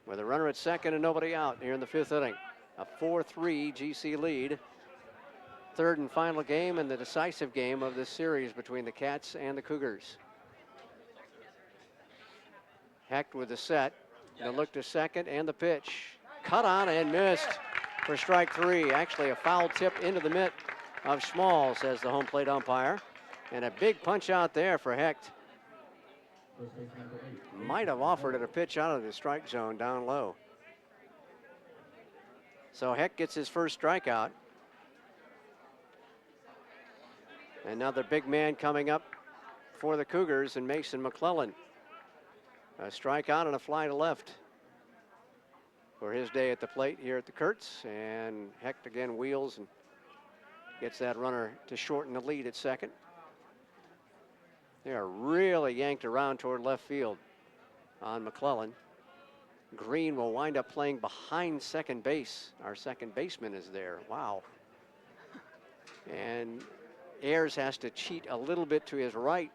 with a runner at second and nobody out here in the fifth inning. A 4-3 GC lead. Third and final game and the decisive game of this series between the Cats and the Cougars. Hecht with the set, the look to second and the pitch. Cut on and missed for strike 3. Actually a foul tip into the mitt of Small, says the home plate umpire. And a big punch out there for Hecht. Might have offered it a pitch out of the strike zone down low. So Hecht gets his first strikeout. Another big man coming up for the Cougars, and Mason McClellan. A strikeout and a fly to left for his day at the plate here at the Kurtz. And Hecht again wheels and gets that runner to shorten the lead at second. They are really yanked around toward left field on McClellan. Green will wind up playing behind second base. Our second baseman is there. Wow. And Ayers has to cheat a little bit to his right,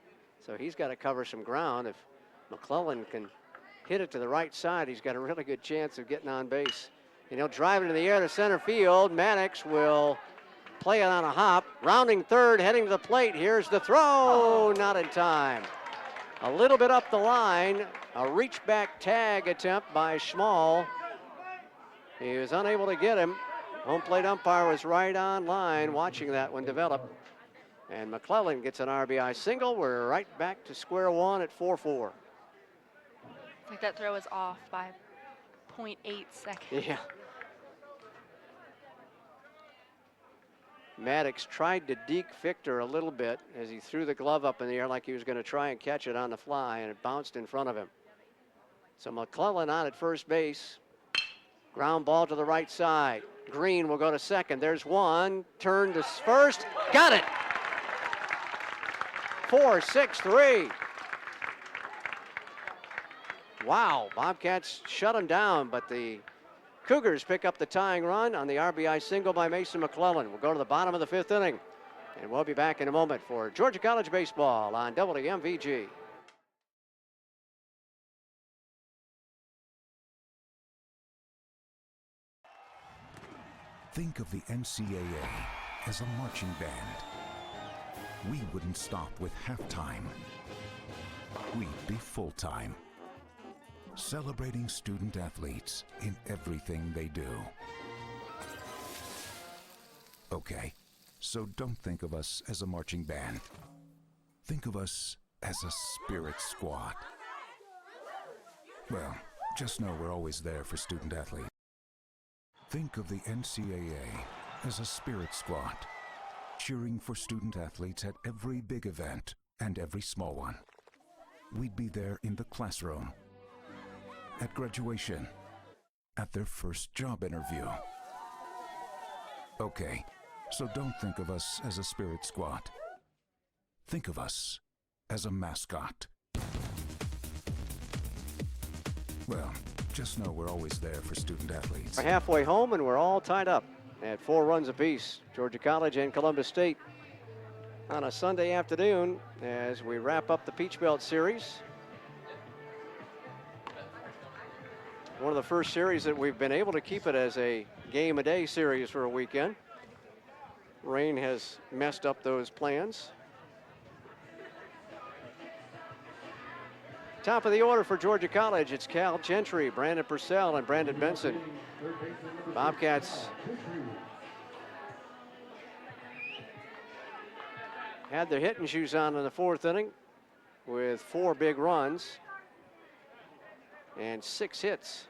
so he's got to cover some ground. If McClellan can hit it to the right side, he's got a really good chance of getting on base. And he'll drive it in the air to center field. Maddox will play it on a hop. Rounding third, heading to the plate. Here's the throw, not in time. A little bit up the line. A reach back tag attempt by Small. He was unable to get him. Home plate umpire was right on line watching that one develop. And McClellan gets an RBI single. We're right back to square one at 4-4. It's like that throw is off by 0.8 seconds. Yeah. Maddox tried to deke Fichter a little bit as he threw the glove up in the air like he was going to try and catch it on the fly, and it bounced in front of him. So McClellan on at first base. Ground ball to the right side. Green will go to second. There's one. Turn to first. Got it. 4-6-3. Wow, Bobcats shut him down, but the Cougars pick up the tying run on the RBI single by Mason McClellan. We'll go to the bottom of the fifth inning, and we'll be back in a moment for Georgia College baseball on WMVG. Think of the NCAA as a marching band. We wouldn't stop with halftime. We'd be full-time, celebrating student athletes in everything they do. Okay, so don't think of us as a marching band. Think of us as a spirit squad. Well, just know we're always there for student athletes. Think of the NCAA as a spirit squad, cheering for student athletes at every big event and every small one. We'd be there in the classroom, at graduation, at their first job interview. Okay, so don't think of us as a spirit squad. Think of us as a mascot. Well, just know we're always there for student athletes. We're halfway home and we're all tied up at 4 runs apiece. Georgia College and Columbus State on a Sunday afternoon as we wrap up the Peach Belt Series. One of the first series that we've been able to keep it as a game-a-day series for a weekend. Rain has messed up those plans. Top of the order for Georgia College, it's Cal Gentry, Brandon Purcell, and Brandon Benson. Bobcats had their hitting shoes on in the 4th inning with 4 big runs and 6 hits.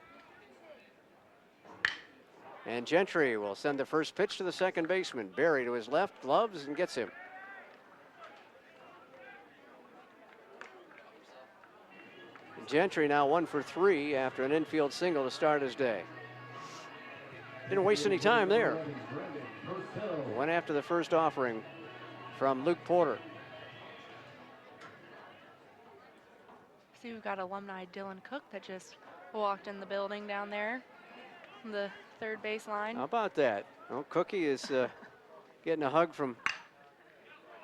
And Gentry will send the first pitch to the second baseman. Barry to his left, gloves, and gets him. Gentry now 1 for 3 after an infield single to start his day. Didn't waste any time there. Went after the first offering from Luke Porter. See, we've got alumni Dylan Cook that just walked in the building down there on the third base line. How about that? Oh, Cookie is getting a hug from.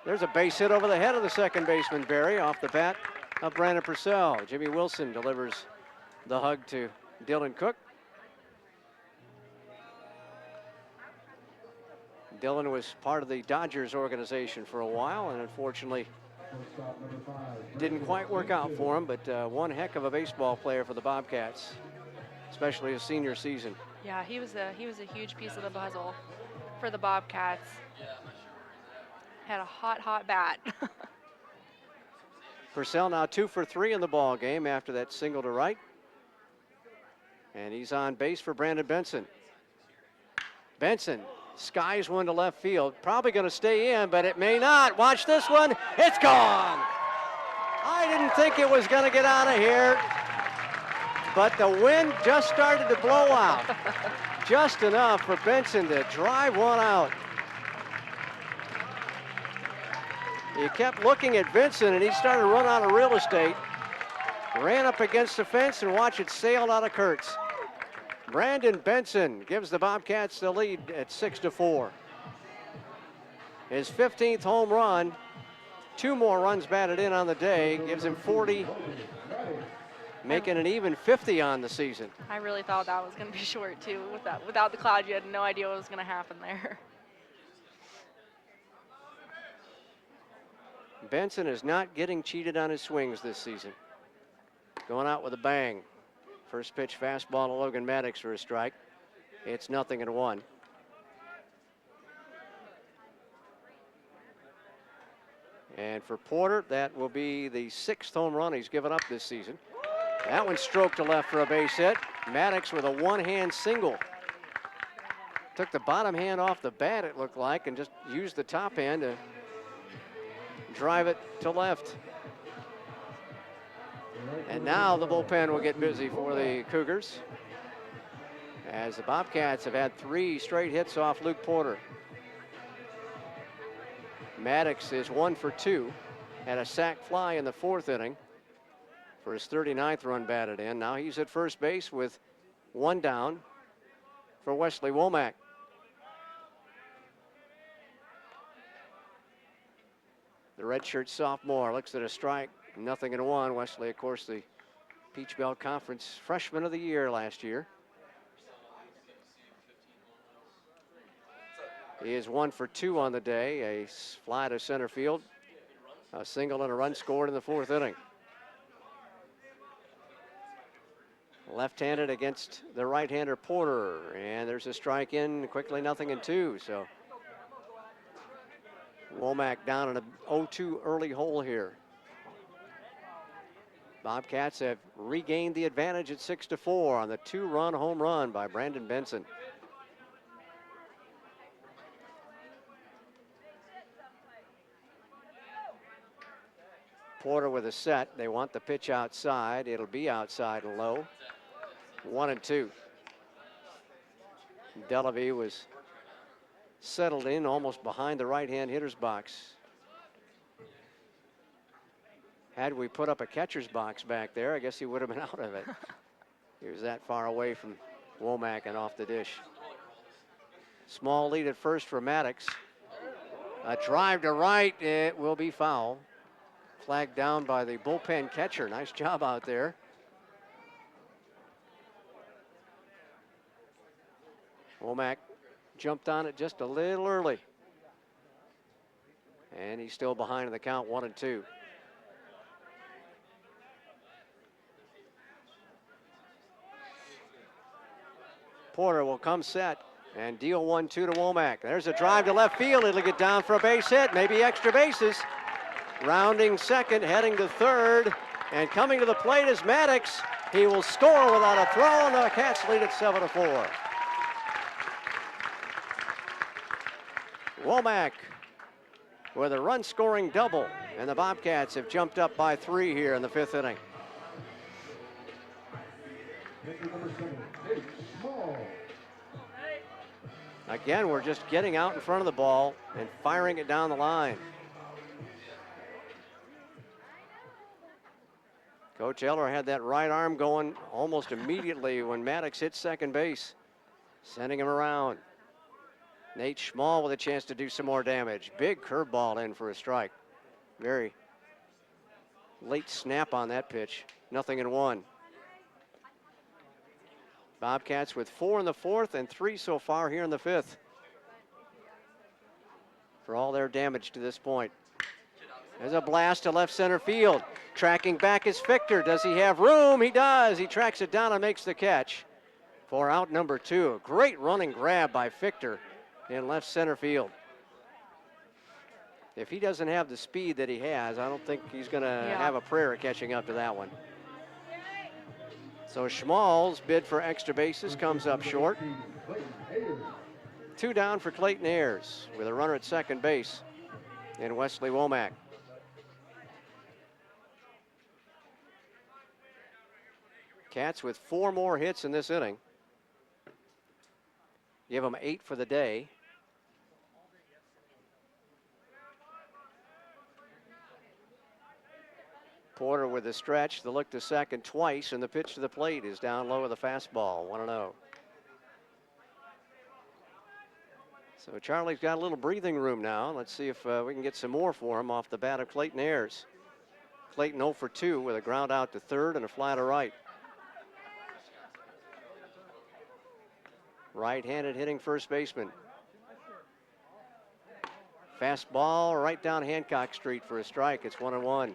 There's a base hit over the head of the second baseman, Barry, off the bat of Brandon Purcell. Jimmy Wilson delivers the hug to Dylan Cook. Dylan was part of the Dodgers organization for a while, and unfortunately didn't quite work out for him, but one heck of a baseball player for the Bobcats, especially his senior season. Yeah, he was a huge piece of the puzzle for the Bobcats. Had a hot bat. Purcell now 2 for 3 in the ball game after that single to right. And he's on base for Brandon Benson. Benson skies one to left field. Probably going to stay in, but it may not. Watch this one. It's gone. I didn't think it was going to get out of here, but the wind just started to blow out. Just enough for Benson to drive one out. He kept looking at Vincent, and he started to run out of real estate. Ran up against the fence, and watch it sail out of Kurtz. Brandon Benson gives the Bobcats the lead at 6-4. His 15th home run, 2 more runs batted in on the day, gives him 40, making an even 50 on the season. I really thought that was going to be short too. Without the cloud, you had no idea what was going to happen there. Benson is not getting cheated on his swings this season. Going out with a bang. First pitch fastball to Logan Maddox for a strike. It's 0-1. And for Porter, that will be the 6th home run he's given up this season. That one stroked to left for a base hit. Maddox with a one-hand single. Took the bottom hand off the bat, it looked like, and just used the top hand to drive it to left. And now the bullpen will get busy for the Cougars, as the Bobcats have had 3 straight hits off Luke Porter. Maddox is 1 for 2. Had a sac fly in the 4th inning for his 39th run batted in. Now he's at first base with 1 down for Wesley Womack. The redshirt sophomore looks at a strike, 0-1. Wesley, of course, the Peach Belt Conference Freshman of the Year last year. He is 1 for 2 on the day, a fly to center field, a single and a run scored in the 4th inning. Left-handed against the right-hander Porter, and there's a strike in, quickly 0-2, so Womack down in a 0-2 early hole here. Bobcats have regained the advantage at 6-4 on the 2-run home run by Brandon Benson. Porter with a set. They want the pitch outside. It'll be outside and low. 1-2. Delavie was settled in almost behind the right-hand hitter's box. Had we put up a catcher's box back there, I guess he would have been out of it. He was that far away from Womack and off the dish. Small lead at first for Maddox. A drive to right, it will be foul. Flagged down by the bullpen catcher. Nice job out there. Womack jumped on it just a little early. And he's still behind in the count, 1-2. Porter will come set and deal 1-2 to Womack. There's a drive to left field. It'll get down for a base hit, maybe extra bases. Rounding second, heading to third, and coming to the plate is Maddox. He will score without a throw, and the Cats lead at 7-4. Womack with a run-scoring double, and the Bobcats have jumped up by 3 here in the 5th inning. Again, we're just getting out in front of the ball and firing it down the line. Coach Eller had that right arm going almost immediately when Maddox hit second base, sending him around. Nate Schmall with a chance to do some more damage. Big curveball in for a strike. Very late snap on that pitch. 0-1. Bobcats with 4 in the 4th and 3 so far here in the 5th. For all their damage to this point. There's a blast to left center field. Tracking back is Fichter. Does he have room? He does. He tracks it down and makes the catch for out number 2. A great running grab by Fichter in left center field. If he doesn't have the speed that he has, I don't think he's going to have a prayer of catching up to that one. So Schmall's bid for extra bases comes up short. 2 down for Clayton Ayers with a runner at second base in Wesley Womack. Cats with 4 more hits in this inning. Give them 8 for the day. Porter with the stretch, the look to second twice, and the pitch to the plate is down low with a fastball, 1-0. So Charlie's got a little breathing room now. Let's see if we can get some more for him off the bat of Clayton Ayers. Clayton 0 for 2 with a ground out to third and a fly to right. Right-handed hitting first baseman. Fastball right down Hancock Street for a strike. It's 1-1.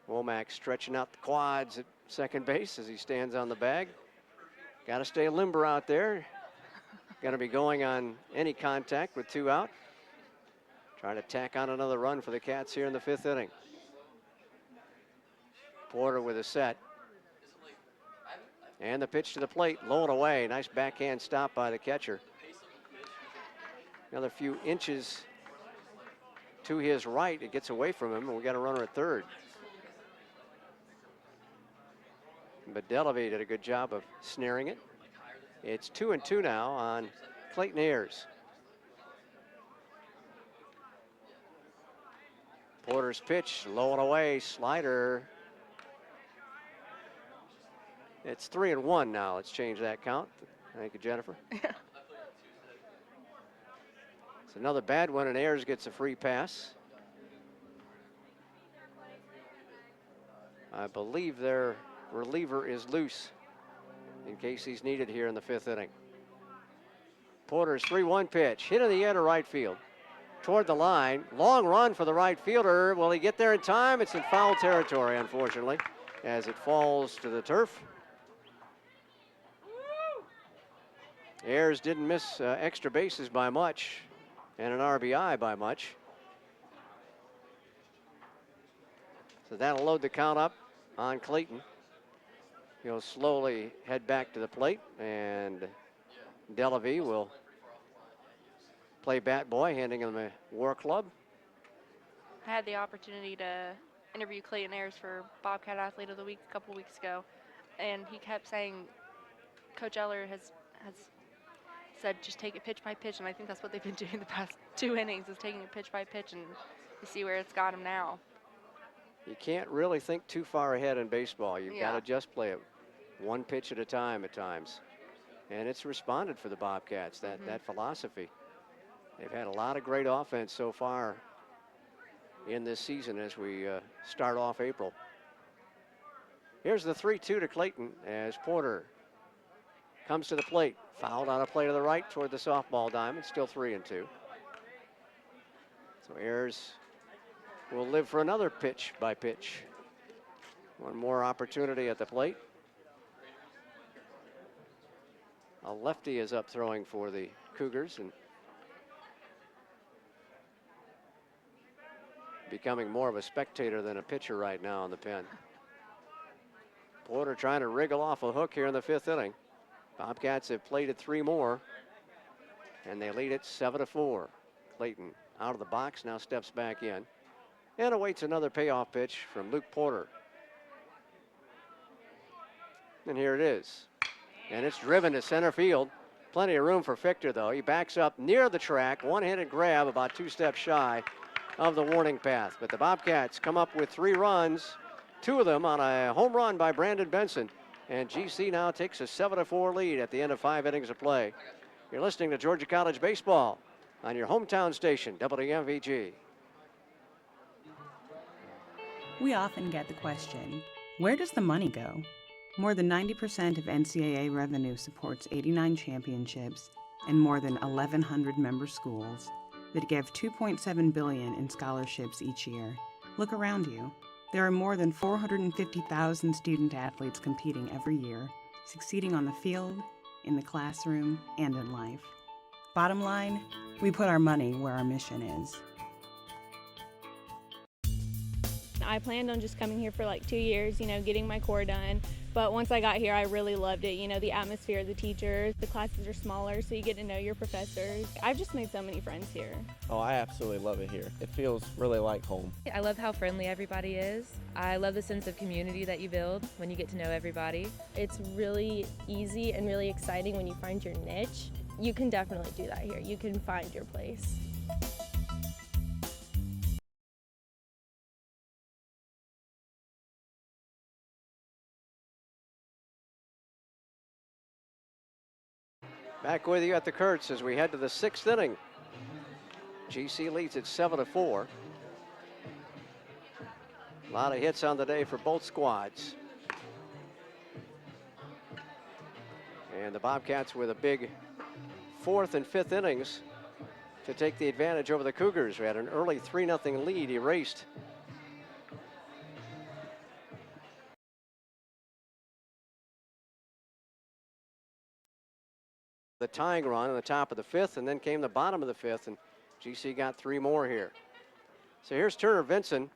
Womack stretching out the quads at second base as he stands on the bag. Got to stay limber out there. Got to be going on any contact with 2 out. Trying to tack on another run for the Cats here in the 5th inning. Porter with a set. And the pitch to the plate, low and away. Nice backhand stop by the catcher. Another few inches to his right. It gets away from him, and we got a runner at third. But Delavie did a good job of snaring it. It's 2-2 now on Clayton Ayers. Porter's pitch, low and away, slider. It's 3-1 now. Let's change that count. Thank you, Jennifer. It's another bad one, and Ayers gets a free pass. I believe their reliever is loose in case he's needed here in the 5th inning. Porter's 3-1 pitch, hit in the air to right field. Toward the line, long run for the right fielder. Will he get there in time? It's in foul territory, unfortunately, as it falls to the turf. Ayers didn't miss extra bases by much and an RBI by much. So that'll load the count up on Clayton. He'll slowly head back to the plate, and Delavie will play bat boy, handing him a war club. I had the opportunity to interview Clayton Ayers for Bobcat Athlete of the Week a couple weeks ago, and he kept saying Coach Eller has said just take it pitch by pitch, and I think that's what they've been doing the past 2 innings, is taking it pitch by pitch, and you see where it's got him now. You can't really think too far ahead in baseball. You've got Yeah. to just play it one pitch at a time at times. And it's responded for the Bobcats, that philosophy. They've had a lot of great offense so far in this season as we start off April. Here's the 3-2 to Clayton as Porter comes to the plate. Fouled on a play to the right toward the softball diamond, still 3-2. So Ayers will live for another pitch by pitch. One more opportunity at the plate. A lefty is up throwing for the Cougars and becoming more of a spectator than a pitcher right now in the pen. Porter trying to wriggle off a hook here in the 5th inning. Bobcats have plated 3 more, and they lead it 7-4. Clayton out of the box, now steps back in and awaits another payoff pitch from Luke Porter. And here it is. And it's driven to center field. Plenty of room for Fichter, though. He backs up near the track, one-handed grab about 2 steps shy of the warning path. But the Bobcats come up with 3 runs, 2 of them on a home run by Brandon Benson. And GC now takes a 7-4 lead at the end of 5 innings of play. You're listening to Georgia College Baseball on your hometown station, WMVG. We often get the question, where does the money go? More than 90% of NCAA revenue supports 89 championships and more than 1,100 member schools that give $2.7 billion in scholarships each year. Look around you. There are more than 450,000 student athletes competing every year, succeeding on the field, in the classroom, and in life. Bottom line, we put our money where our mission is. I planned on just coming here for like 2 years, getting my core done. But once I got here, I really loved it. The atmosphere, the teachers, the classes are smaller, so you get to know your professors. I've just made so many friends here. Oh, I absolutely love it here. It feels really like home. I love how friendly everybody is. I love the sense of community that you build when you get to know everybody. It's really easy and really exciting when you find your niche. You can definitely do that here. You can find your place. Back with you at the Kurtz as we head to the 6th inning. GC leads it 7-4. A lot of hits on the day for both squads. And the Bobcats with a big 4th and 5th innings to take the advantage over the Cougars. We had an early 3-0 lead erased. The tying run in the top of the 5th, and then came the bottom of the 5th, and GC got 3 more here. So here's Turner Vinson.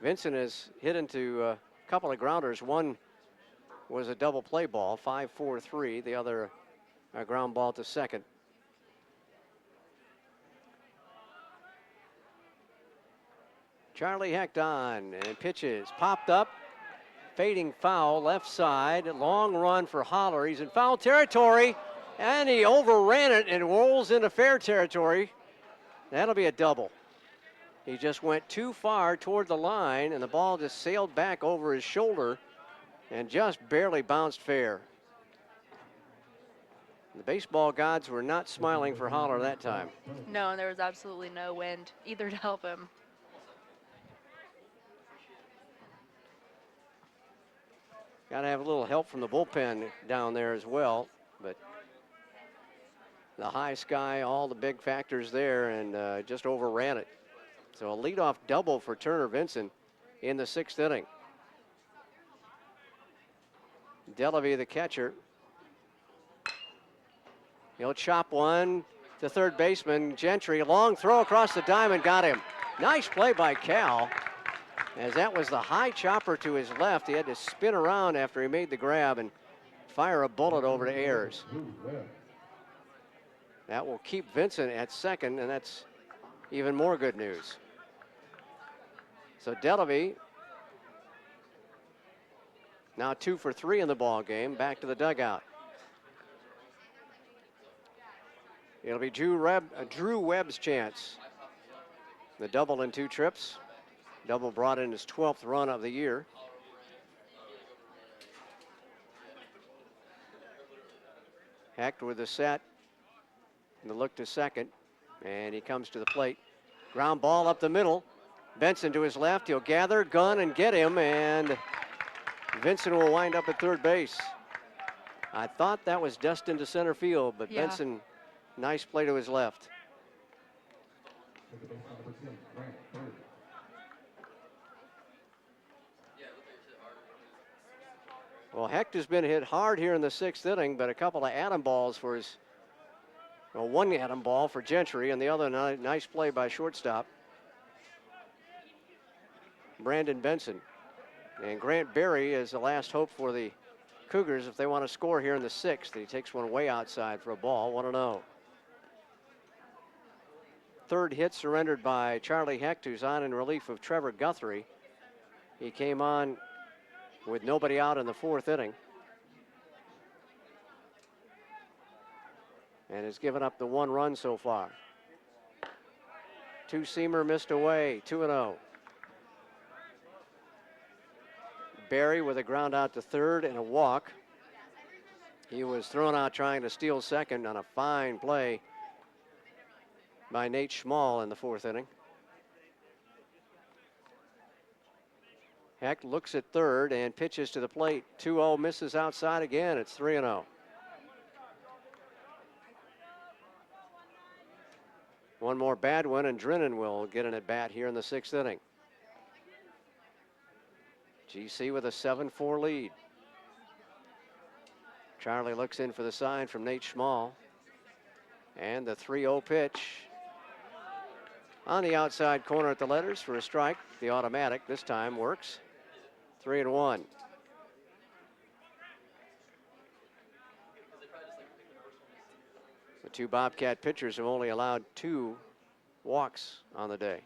Vinson has hit into a couple of grounders. One was a double play ball, 5-4-3. The other a ground ball to second. Charlie Hecht on and pitches, popped up. Fading foul, left side, long run for Holler. He's in foul territory, and he overran it and rolls into fair territory. That'll be a double. He just went too far toward the line, and the ball just sailed back over his shoulder and just barely bounced fair. The baseball gods were not smiling for Holler that time. No, and there was absolutely no wind either to help him. Got to have a little help from the bullpen down there as well, but the high sky, all the big factors there, and just overran it. So a leadoff double for Turner Vinson in the 6th inning. Delavy, the catcher. He'll chop one to third baseman Gentry. Long throw across the diamond, got him. Nice play by Cal, as that was the high chopper to his left. He had to spin around after he made the grab and fire a bullet over to Ayers. That will keep Vincent at second, and that's even more good news. So Delavy now 2 for 3 in the ball game. Back to the dugout. It'll be Drew Webb's chance. The double in 2 trips. Double brought in his 12th run of the year. Hecht with the set. And the look to second. And he comes to the plate. Ground ball up the middle. Benson to his left. He'll gather, gun, and get him. And Vincent will wind up at third base. I thought that was destined to center field, but Yeah. Benson, nice play to his left. Well, Hecht has been hit hard here in the 6th inning, but a couple of atom balls for his, well, one atom ball for Gentry, and the other nice play by shortstop Brandon Benson. And Grant Berry is the last hope for the Cougars if they want to score here in the 6th. He takes one way outside for a ball, 1-0. Third hit surrendered by Charlie Hecht, who's on in relief of Trevor Guthrie. He came on with nobody out in the 4th inning and has given up the 1 run so far. Two-seamer missed away, 2-0. Berry with a ground out to third and a walk. He was thrown out trying to steal second on a fine play by Nate Schmall in the 4th inning. Hecht looks at third and pitches to the plate. 2-0, misses outside again. It's 3-0. One more bad one, and Drennan will get an at-bat here in the 6th inning. GC with a 7-4 lead. Charlie looks in for the sign from Nate Schmall. And the 3-0 pitch on the outside corner at the letters for a strike. The automatic this time works. 3-1. The 2 Bobcat pitchers have only allowed 2 walks on the day.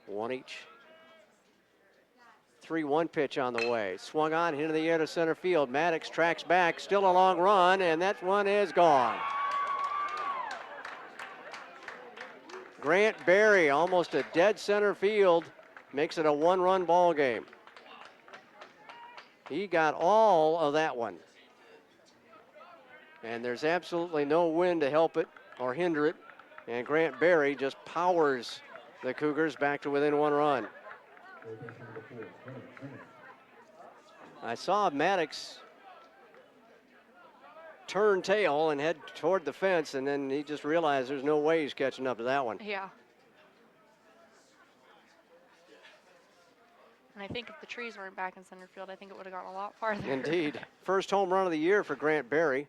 1 each. 3-1 pitch on the way. Swung on, hit in the air to center field. Maddox tracks back, still a long run, and that one is gone. Grant Berry, almost a dead center field, makes it a 1-run ball game. He got all of that one. And there's absolutely no wind to help it or hinder it. And Grant Berry just powers the Cougars back to within 1 run. I saw Maddox turn tail and head toward the fence, and then he just realized there's no way he's catching up to that one. Yeah. And I think if the trees weren't back in center field, I think it would have gone a lot farther. Indeed. First home run of the year for Grant Berry.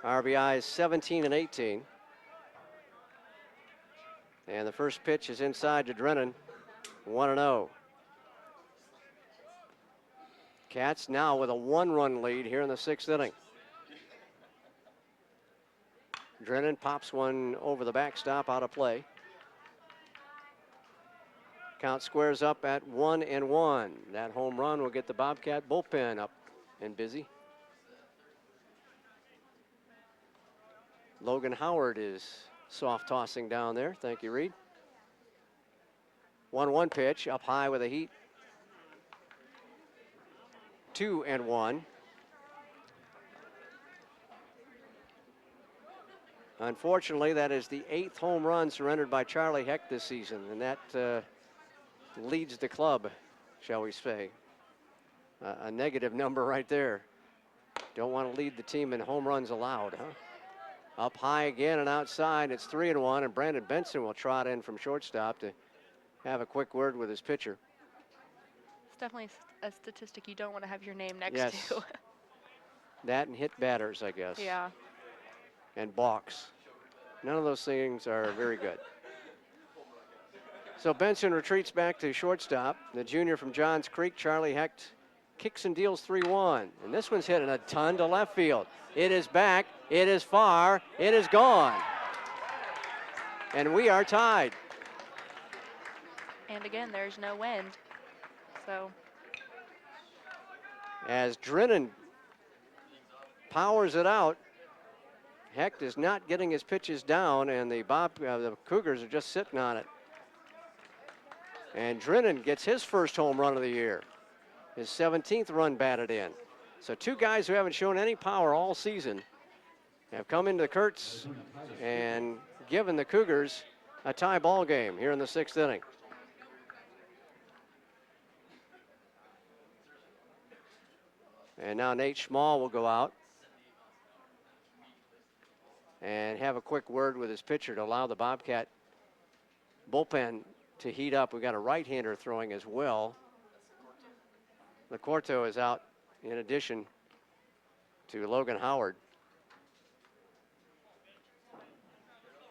RBIs 17 and 18. And the first pitch is inside to Drennan. 1-0. Cats now with a 1-run lead here in the 6th inning. Drennan pops one over the backstop, out of play. Count squares up at 1-1. That home run will get the Bobcat bullpen up and busy. Logan Howard is soft tossing down there. Thank you, Reed. 1-1 pitch up high with a heat. 2-1. Unfortunately, that is the 8th home run surrendered by Charlie Hecht this season, and that leads the club, shall we say. A negative number right there. Don't want to lead the team in home runs allowed, huh? Up high again and outside. It's 3-1, and Brandon Benson will trot in from shortstop to have a quick word with his pitcher. It's definitely a statistic you don't want to have your name next Yes. to. That and hit batters, I guess. Yeah. And balks. None of those things are very good. So Benson retreats back to shortstop. The junior from Johns Creek, Charlie Hecht, kicks and deals 3-1. And this one's hitting a ton to left field. It is back, it is far, it is gone. And we are tied. And again, there's no wind. So As Drennan powers it out, Hecht is not getting his pitches down, and the Cougars are just sitting on it. And Drennan gets his first home run of the year, his 17th run batted in. So two guys who haven't shown any power all season have come into Kurtz and given the Cougars a tie ball game here in the 6th inning. And now Nate Schmall will go out and have a quick word with his pitcher to allow the Bobcat bullpen to heat up. We've got a right-hander throwing as well. LaCorto is out in addition to Logan Howard.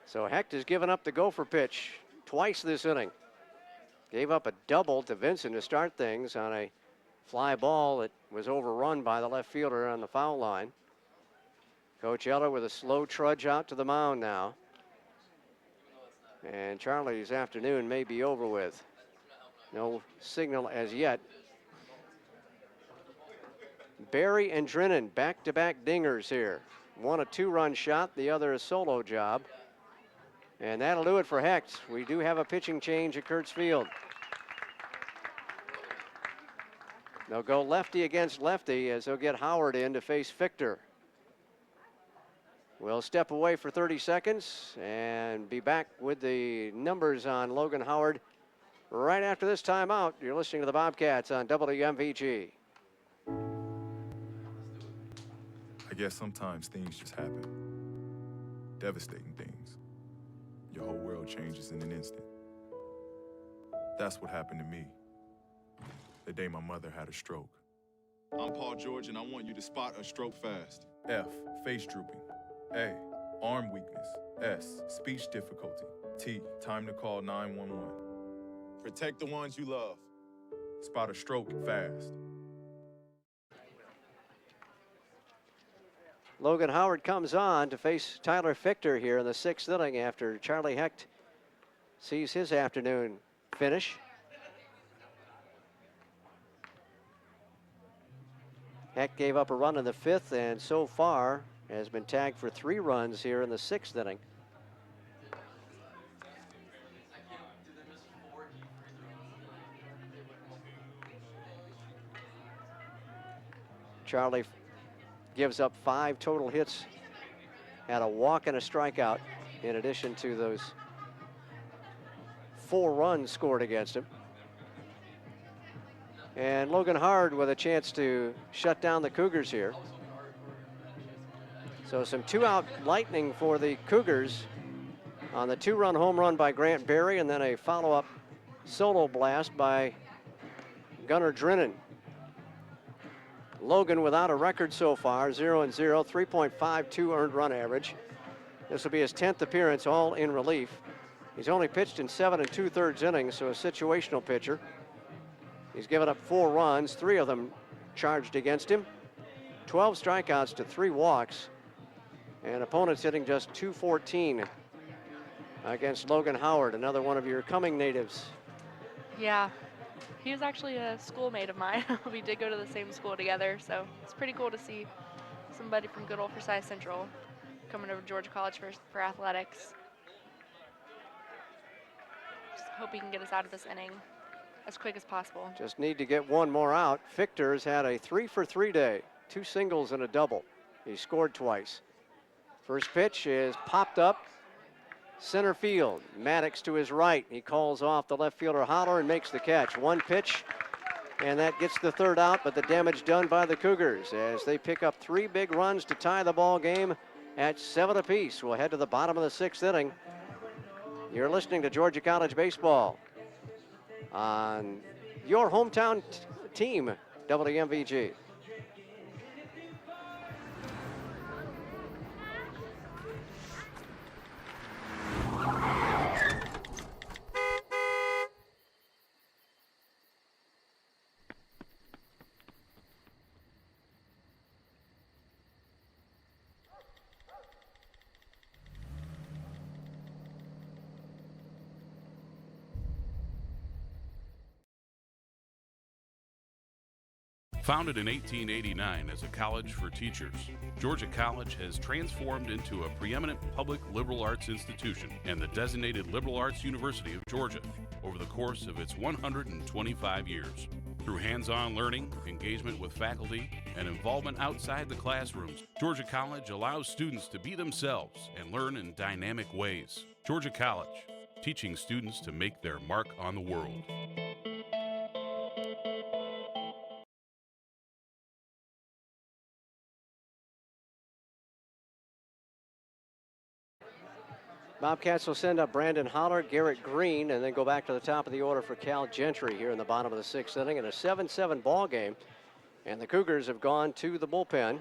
So Hecht has given up the gopher pitch twice this inning. Gave up a double to Vincent to start things on a fly ball that was overrun by the left fielder on the foul line. Coach Eller with a slow trudge out to the mound now. And Charlie's afternoon may be over with. No signal as yet. Barry and Drennan back-to-back dingers here. One a 2-run shot, the other a solo job. And that'll do it for Hecht. We do have a pitching change at Kurtz Field. They'll go lefty against lefty as they'll get Howard in to face Fichter. We'll step away for 30 seconds and be back with the numbers on Logan Howard right after this timeout. You're listening to the Bobcats on WMVG. I guess sometimes things just happen. Devastating things. Your whole world changes in an instant. That's what happened to me the day my mother had a stroke. I'm Paul George, and I want you to spot a stroke fast. F, face drooping. A, arm weakness. S, speech difficulty. T, time to call 911. Protect the ones you love. Spot a stroke fast. Logan Howard comes on to face Tyler Fichter here in the 6th inning after Charlie Hecht sees his afternoon finish. Hecht gave up a run in the 5th and so far has been tagged for 3 runs here in the 6th inning. Charlie gives up 5 total hits, had a walk and a strikeout in addition to those 4 runs scored against him. And Logan Howard with a chance to shut down the Cougars here. So some 2-out lightning for the Cougars on the 2-run home run by Grant Berry and then a follow-up solo blast by Gunnar Drennan. Logan without a record so far, 0-0, 3.52 earned run average. This will be his 10th appearance, all in relief. He's only pitched in 7 2/3 innings, so a situational pitcher. He's given up 4 runs, 3 of them charged against him, 12 strikeouts to 3 walks, and opponents hitting just .214 against Logan Howard, another one of your coming natives. Yeah, he was actually a schoolmate of mine. We did go to the same school together, so it's pretty cool to see somebody from good old Forsyth Central coming over to Georgia College for athletics. Just hope he can get us out of this inning as quick as possible. Just need to get 1 more out. Fichter's had a 3-for-3 day, 2 singles and a double. He scored twice. First pitch is popped up center field. Maddox to his right. He calls off the left fielder Holler and makes the catch. 1 pitch, and that gets the 3rd out, but the damage done by the Cougars as they pick up 3 big runs to tie the ball game at 7 apiece. We'll head to the bottom of the 6th inning. You're listening to Georgia College Baseball on your hometown team, WMVG. Founded in 1889 as a college for teachers, Georgia College has transformed into a preeminent public liberal arts institution and the designated liberal arts university of Georgia over the course of its 125 years. Through hands-on learning, engagement with faculty, and involvement outside the classrooms, Georgia College allows students to be themselves and learn in dynamic ways. Georgia College, teaching students to make their mark on the world. Bobcats will send up Brandon Holler, Garrett Green, and then go back to the top of the order for Cal Gentry here in the bottom of the 6th inning in a 7-7 ball game. And the Cougars have gone to the bullpen.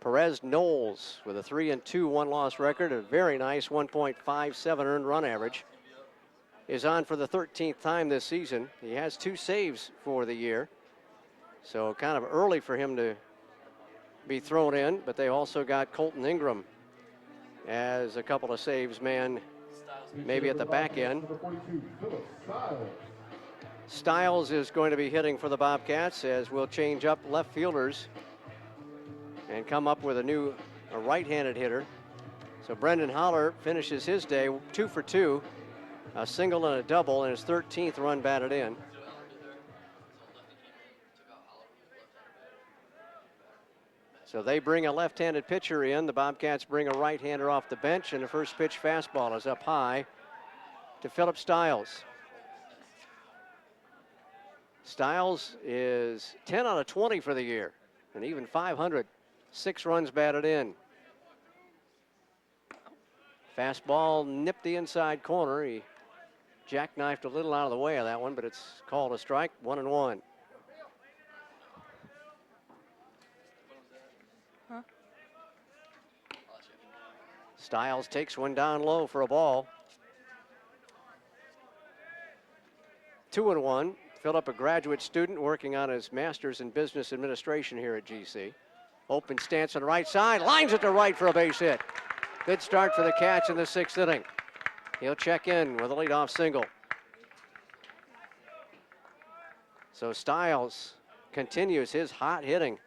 Perez Knowles with a 3-2 one-loss record, a very nice 1.57 earned run average, is on for the 13th time this season. He has 2 saves for the year, so kind of early for him to be thrown in, but they also got Colton Ingram as a couple of saves man, maybe at the back end. Stiles is going to be hitting for the Bobcats, as we'll change up left fielders and come up with a right-handed hitter. So Brendan Holler finishes his day 2 for 2, a single and a double, and his 13th run batted in. So they bring a left-handed pitcher in. The Bobcats bring a right-hander off the bench, and the first pitch fastball is up high to Philip Stiles. Stiles is 10 out of 20 for the year, and even 500, 6 runs batted in. Fastball nipped the inside corner. He jackknifed a little out of the way of that one, but it's called a strike, 1-1. Stiles takes one down low for a ball. 2-1. Philip, a graduate student working on his master's in business administration here at GC. Open stance on the right side, lines it to right for a base hit. Good start for the Cats in the 6th inning. He'll check in with a leadoff single. So Stiles continues his hot hitting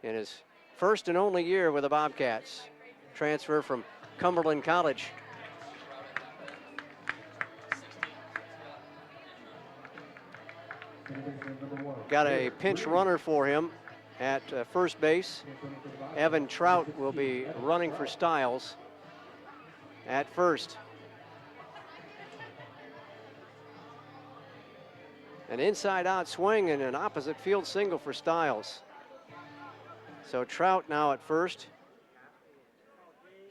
in his first and only year with the Bobcats. Transfer from Cumberland College. Got a pinch runner for him at first base. Evan Trout will be running for Stiles at first. An inside-out swing and an opposite field single for Stiles. So Trout now at first.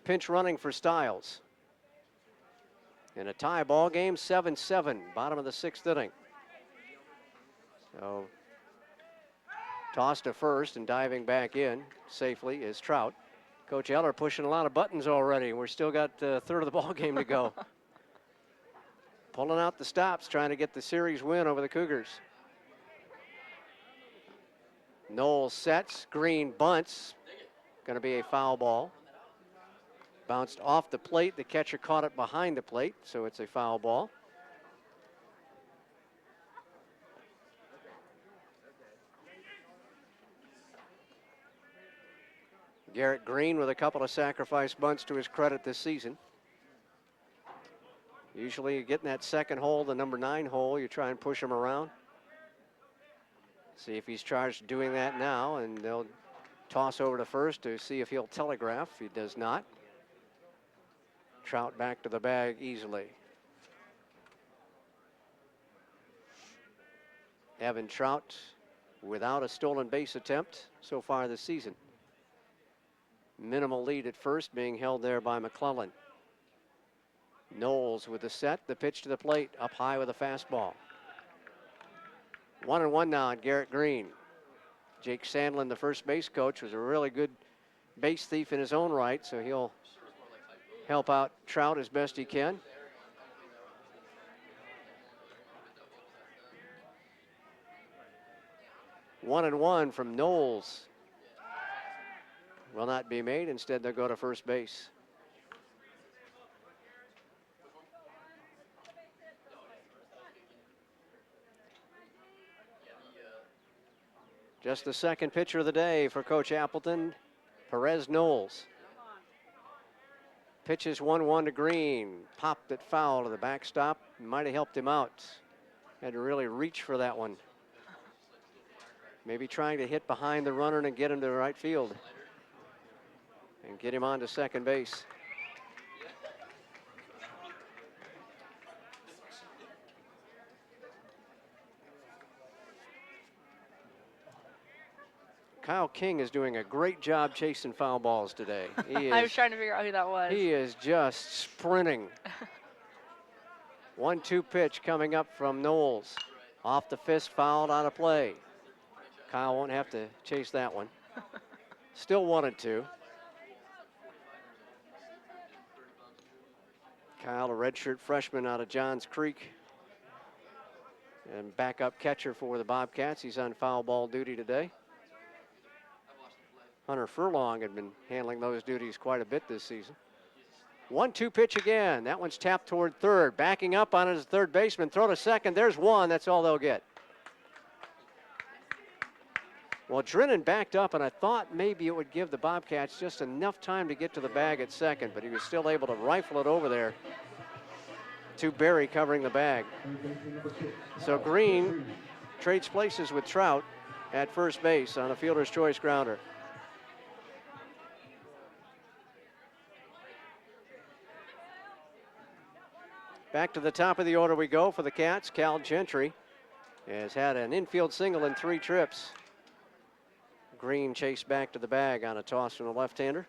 Pinch running for Stiles. In a tie ball game, 7-7, bottom of the 6th inning. So toss to first and diving back in safely is Trout. Coach Eller pushing a lot of buttons already. We're still got a third of the ball game to go. Pulling out the stops, trying to get the series win over the Cougars. Knowles sets, Green bunts. Going to be a foul ball. Bounced off the plate. The catcher caught it behind the plate, so it's a foul ball. Garrett Green with a couple of sacrifice bunts to his credit this season. Usually getting that second hole, the number 9 hole, you try and push him around. See if he's charged doing that now, and they'll toss over to first to see if he'll telegraph. He does not. Trout back to the bag easily. Evan Trout without a stolen base attempt so far this season. Minimal lead at first, being held there by McClellan. Knowles with the set, the pitch to the plate, up high with a fastball. 1-1 now on Garrett Green. Jake Sandlin, the first base coach, was a really good base thief in his own right, so he'll help out Trout as best he can. One and one from Knowles will not be made. Instead, they'll go to first base. Just the second pitcher of the day for Coach Appleton, Perez Knowles. Pitches 1-1 to Green. Popped it foul to the backstop. Might have helped him out. Had to really reach for that one. Maybe trying to hit behind the runner and get him to the right field. And get him on to second base. Kyle King is doing a great job chasing foul balls today. I was trying to figure out who that was. He is just sprinting. 1-2 pitch coming up from Knowles. Off the fist, fouled on a play. Kyle won't have to chase that one. Still 1-2. Kyle, a redshirt freshman out of Johns Creek. And backup catcher for the Bobcats. He's on foul ball duty today. Hunter Furlong had been handling those duties quite a bit this season. 1-2 pitch again. That one's tapped toward third. Backing up on his third baseman. Throw to second. There's one. That's all they'll get. Well, Drennan backed up, and I thought maybe it would give the Bobcats just enough time to get to the bag at second, but he was still able to rifle it over there to Berry covering the bag. So Green trades places with Trout at first base on a fielder's choice grounder. Back to the top of the order we go for the Cats. Cal Gentry has had an infield single in 3 trips. Green chased back to the bag on a toss from the left-hander.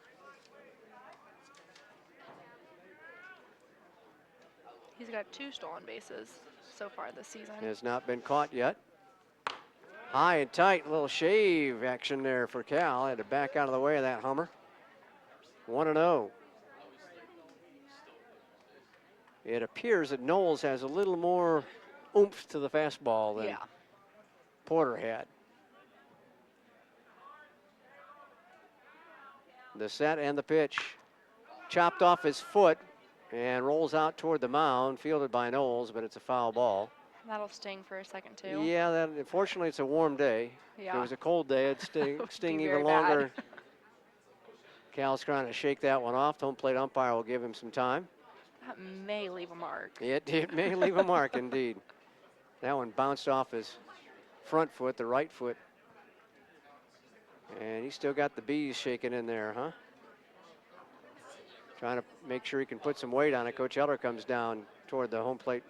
He's got 2 stolen bases so far this season. Has not been caught yet. High and tight, little shave action there for Cal. Had to back out of the way of that Hummer. 1-0. It appears that Knowles has a little more oomph to the fastball than Porter had. The set and the pitch. Chopped off his foot and rolls out toward the mound, fielded by Knowles, but it's a foul ball. That'll sting for a second, too. Yeah, unfortunately, it's a warm day. Yeah. If it was a cold day, it'd sting even very longer. Cal's trying to shake that one off. Home plate umpire will give him some time. That may leave a mark. It may leave a mark, indeed. That one bounced off his front foot, the right foot. And he's still got the bees shaking in there, huh? Trying to make sure he can put some weight on it. Coach Eller comes down toward the home plate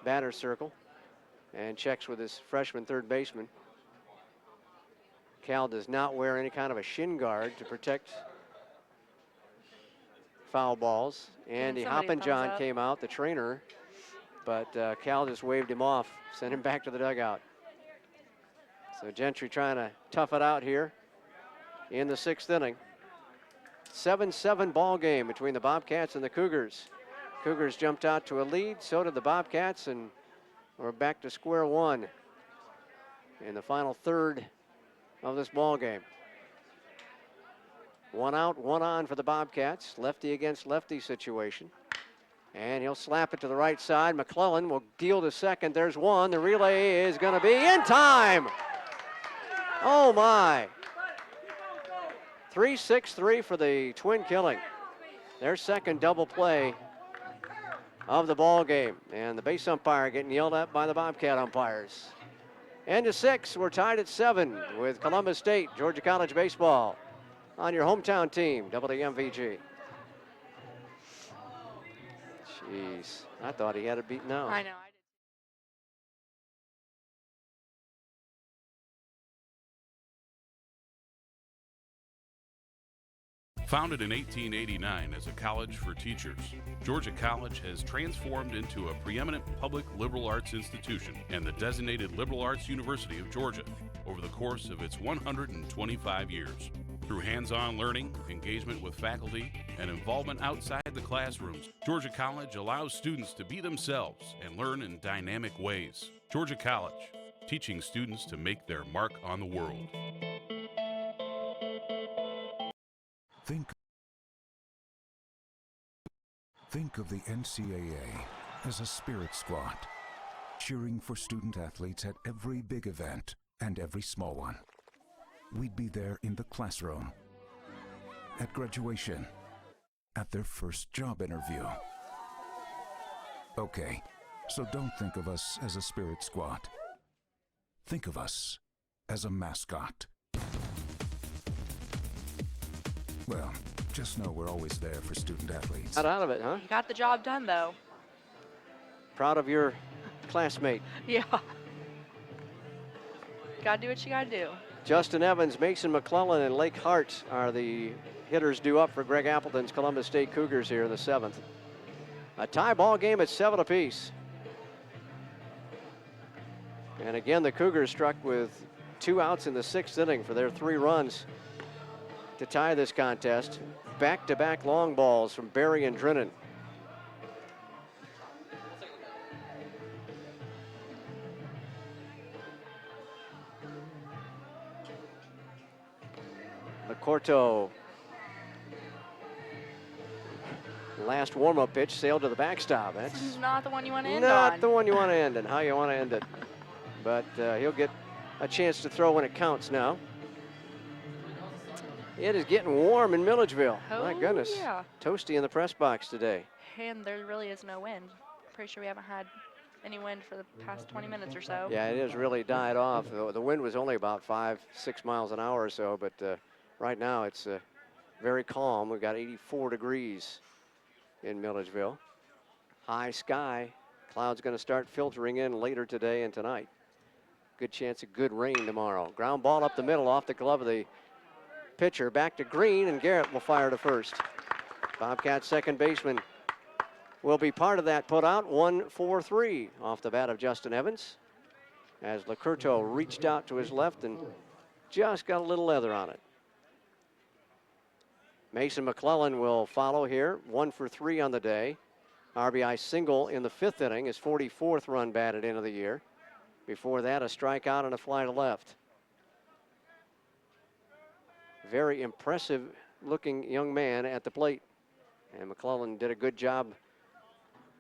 batter circle and checks with his freshman third baseman. Cal does not wear any kind of a shin guard to protect foul balls. Andy Hoppenjohn came out, the trainer, but Cal just waved him off, sent him back to the dugout. So Gentry trying to tough it out here in the 6th inning. 7-7 ball game between the Bobcats and the Cougars. Cougars jumped out to a lead, so did the Bobcats, and we're back to square one in the final third of this ball game. 1 out, 1 on for the Bobcats. Lefty against lefty situation. And he'll slap it to the right side. McClellan will deal to second. There's one. The relay is going to be in time. Oh, my. 3-6-3 for the Twin Killing. Their second double play of the ball game. And the base umpire getting yelled at by the Bobcat umpires. End of 6. We're tied at 7 with Columbus State, Georgia College baseball on your hometown team, WMVG. Jeez, I thought he had it beaten out. I know. Founded in 1889 as a college for teachers, Georgia College has transformed into a preeminent public liberal arts institution and the designated liberal arts university of Georgia over the course of its 125 years. Through hands-on learning, engagement with faculty, and involvement outside the classrooms, Georgia College allows students to be themselves and learn in dynamic ways. Georgia College, teaching students to make their mark on the world. Think of the NCAA as a spirit squad, cheering for student athletes at every big event and every small one. We'd be there in the classroom, at graduation, at their first job interview. Okay, so don't think of us as a spirit squad. Think of us as a mascot. Well, just know we're always there for student athletes. Not out of it, huh? You got the job done, though. Proud of your classmate. Yeah. Gotta do what you gotta do. Justin Evans, Mason McClellan, and Lake Hart are the hitters due up for Greg Appleton's Columbus State Cougars here in the 7th. A tie ball game at 7 apiece. And again, the Cougars struck with 2 outs in the 6th inning for their 3 runs to tie this contest. Back-to-back long balls from Barry and Drennan. Corto. Last warm-up pitch sailed to the backstop. That's not the one you want to end on. Not the one you want to end and how you want to end it. But he'll get a chance to throw when it counts now. It is getting warm in Milledgeville. Oh, my goodness. Yeah. Toasty in the press box today. And there really is no wind. Pretty sure we haven't had any wind for the past 20 minutes or so. Yeah, it has really died off. The wind was only about 5-6 miles an hour or so, but right now it's very calm. We've got 84 degrees in Milledgeville. High sky. Clouds going to start filtering in later today and tonight. Good chance of good rain tomorrow. Ground ball up the middle off the glove of the pitcher. Back to Green, and Garrett will fire to first. Bobcats second baseman will be part of that put out. 1-4-3 off the bat of Justin Evans as Lacurto reached out to his left and just got a little leather on it. Mason McClellan will follow here, 1 for 3 on the day. RBI single in the 5th inning, his 44th run batted into the year. Before that, a strikeout and a fly to left. Very impressive looking young man at the plate. And McClellan did a good job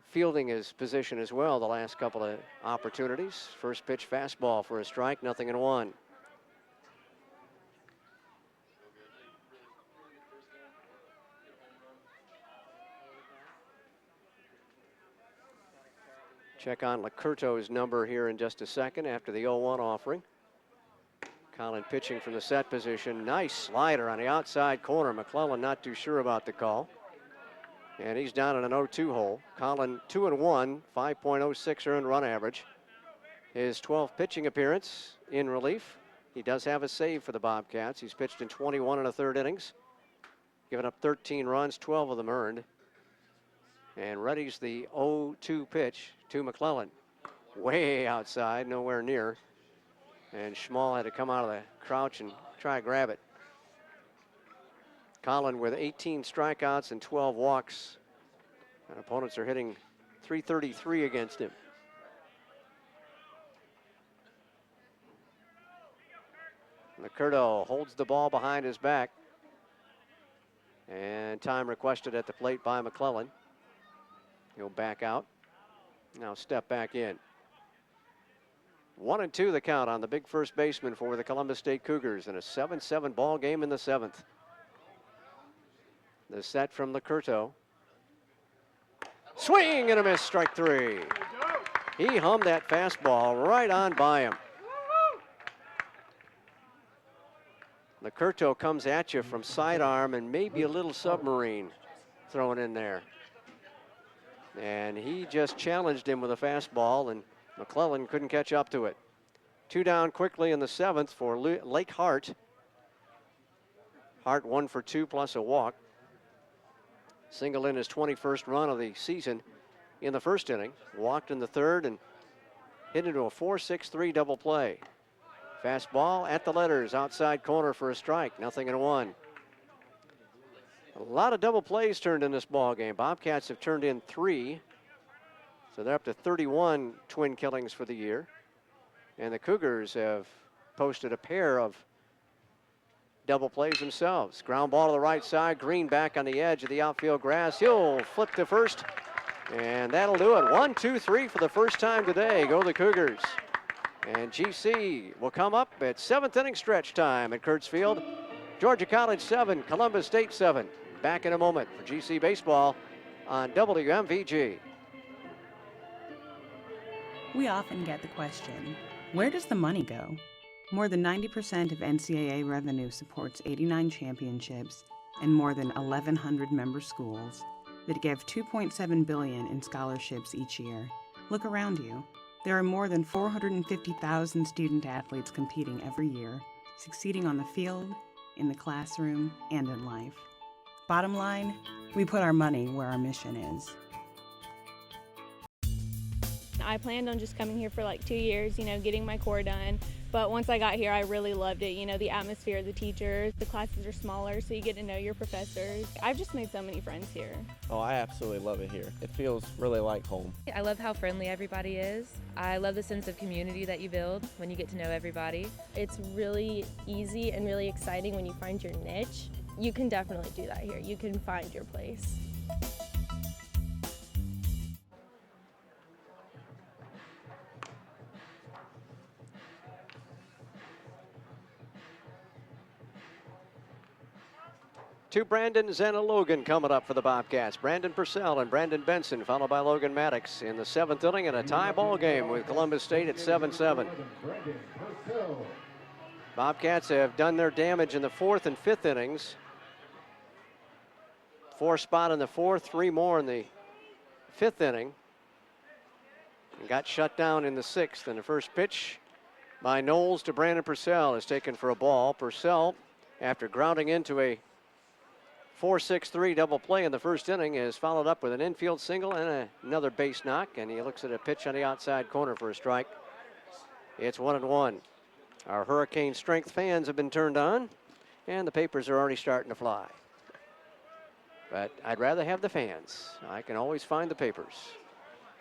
fielding his position as well the last couple of opportunities. First pitch fastball for a strike, 0-1. Check on Lacurto's number here in just a second after the 0-1 offering. Colin pitching from the set position. Nice slider on the outside corner. McClellan not too sure about the call. And he's down in an 0-2 hole. Colin 2-1, 5.06 earned run average. His 12th pitching appearance in relief. He does have a save for the Bobcats. He's pitched in 21 1/3 innings. Given up 13 runs, 12 of them earned. And readies the 0-2 pitch to McClellan. Way outside, nowhere near. And Schmall had to come out of the crouch and try to grab it. Colin with 18 strikeouts and 12 walks. And opponents are hitting .333 against him. Lacurto holds the ball behind his back. And time requested at the plate by McClellan. He'll back out. Now step back in. 1-2 the count on the big first baseman for the Columbus State Cougars in a 7-7 ball game in the 7th. The set from Lacurto. Swing and a miss, strike 3. He hummed that fastball right on by him. Lacurto comes at you from sidearm and maybe a little submarine thrown in there. And he just challenged him with a fastball, and McClellan couldn't catch up to it. 2 down quickly in the 7th for Lake Hart. Hart 1 for 2 plus a walk. Singled in his 21st run of the season in the first inning. Walked in the third and hit into a 4-6-3 double play. Fastball at the letters, outside corner for a strike, 0-1. A lot of double plays turned in this ball game. Bobcats have turned in 3, so they're up to 31 twin killings for the year. And the Cougars have posted a pair of double plays themselves. Ground ball to the right side, Green back on the edge of the outfield grass. He'll flip to first, and that'll do it. 1, 2, 3 for the first time today. Go the Cougars. And GC will come up at 7th inning stretch time at Kurtz Field. Georgia College 7, Columbus State 7. Back in a moment for GC Baseball on WMVG. We often get the question, where does the money go? More than 90% of NCAA revenue supports 89 championships and more than 1,100 member schools that give $2.7 billion in scholarships each year. Look around you. There are more than 450,000 student athletes competing every year, succeeding on the field, in the classroom, and in life. Bottom line, we put our money where our mission is. I planned on just coming here for like 2 years, getting my core done. But once I got here, I really loved it. The atmosphere, the teachers, the classes are smaller, so you get to know your professors. I've just made so many friends here. Oh, I absolutely love it here. It feels really like home. I love how friendly everybody is. I love the sense of community that you build when you get to know everybody. It's really easy and really exciting when you find your niche. You can definitely do that here. You can find your place. Two Brandons and a Logan coming up for the Bobcats. Brandon Purcell and Brandon Benson, followed by Logan Maddox in the 7th inning in a tie ball game with Columbus State at 7-7. Bobcats have done their damage in the 4th and 5th innings. 4 spot in the 4th, 3 more in the 5th inning. And got shut down in the 6th. And the first pitch by Knowles to Brandon Purcell is taken for a ball. Purcell, after grounding into a 4-6-3 double play in the first inning, is followed up with an infield single and another base knock, and he looks at a pitch on the outside corner for a strike. It's 1-1. Our hurricane strength fans have been turned on, and the papers are already starting to fly. But I'd rather have the fans. I can always find the papers.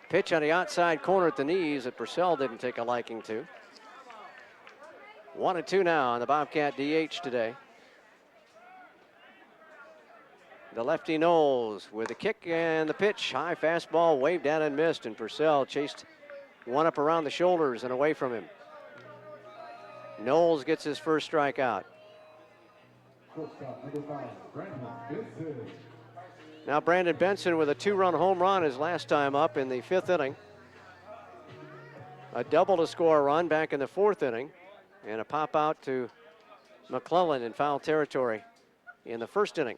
Pitch on the outside corner at the knees that Purcell didn't take a liking to. 1-2 now on the Bobcat DH today. The lefty Knowles with the kick and the pitch. High fastball waved at and missed, and Purcell chased one up around the shoulders and away from him. Knowles gets his first strikeout. Now Brandon Benson with a 2-run home run his last time up in the 5th inning. A double to score a run back in the 4th inning, and a pop out to McClellan in foul territory in the 1st inning.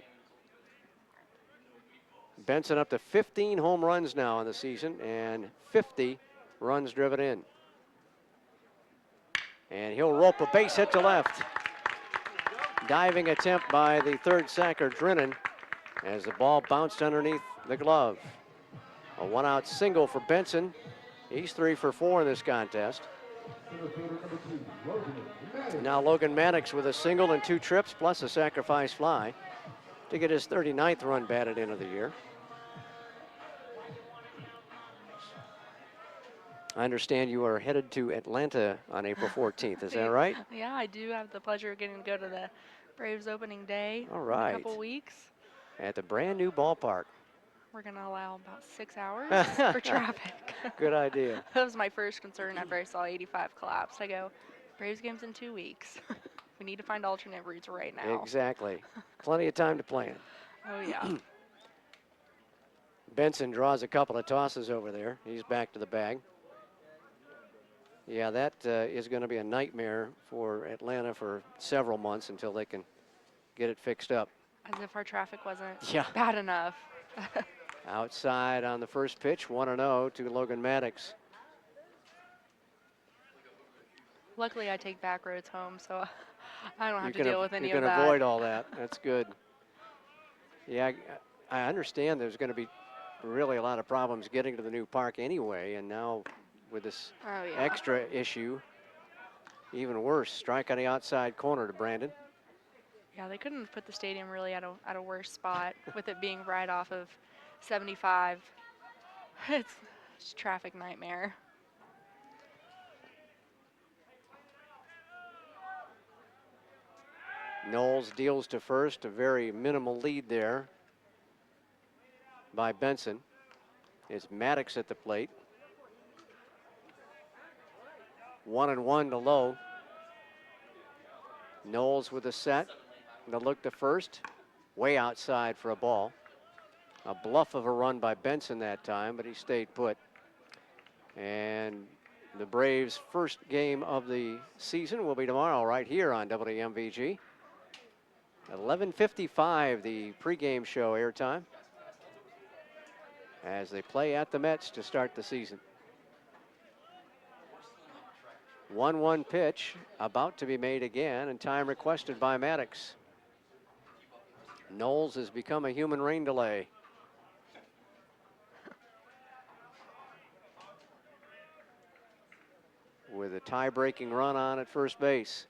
Benson up to 15 home runs now in the season and 50 runs driven in. And he'll rope a base hit to left. Diving attempt by the 3rd sacker, Drennan, as the ball bounced underneath the glove. A 1-out single for Benson. He's 3 for 4 in this contest. Now Logan Maddox with a single and 2 trips plus a sacrifice fly to get his 39th run batted in of the year. I understand you are headed to Atlanta on April 14th. Is that right? Yeah, I do have the pleasure of getting to go to the Braves opening day All right. in a couple weeks. At the brand new ballpark. We're going to allow about 6 hours for traffic. Good idea. That was my first concern after I saw 85 collapse. I go, Braves game's in 2 weeks. We need to find alternate routes right now. Exactly. Plenty of time to plan. Oh, yeah. Benson draws a couple of tosses over there. He's back to the bag. Yeah, that is going to be a nightmare for Atlanta for several months until they can get it fixed up. As if our traffic wasn't Yeah. bad enough. Outside on the first pitch, 1-0 to Logan Maddox. Luckily, I take back roads home, so I don't have to can deal with any you of can that. avoid all that. That's good. Yeah, I understand there's going to be really a lot of problems getting to the new park anyway, and now with this extra issue, even worse. Strike on the outside corner to Brandon. Yeah, they couldn't have put the stadium really at a worse spot with it being right off of 75. It's just a traffic nightmare. Knowles deals to first, a very minimal lead there by Benson. It's Maddox at the plate. 1-1 to Lowe. Knowles with a set. The look to first. Way outside for a ball. A bluff of a run by Benson that time, but he stayed put. And the Braves' first game of the season will be tomorrow right here on WMVG. 11:55, the pregame show airtime, as they play at the Mets to start the season. 1-1 pitch about to be made again, and time requested by Maddox. Knowles has become a human rain delay. With a tie-breaking run on at first base.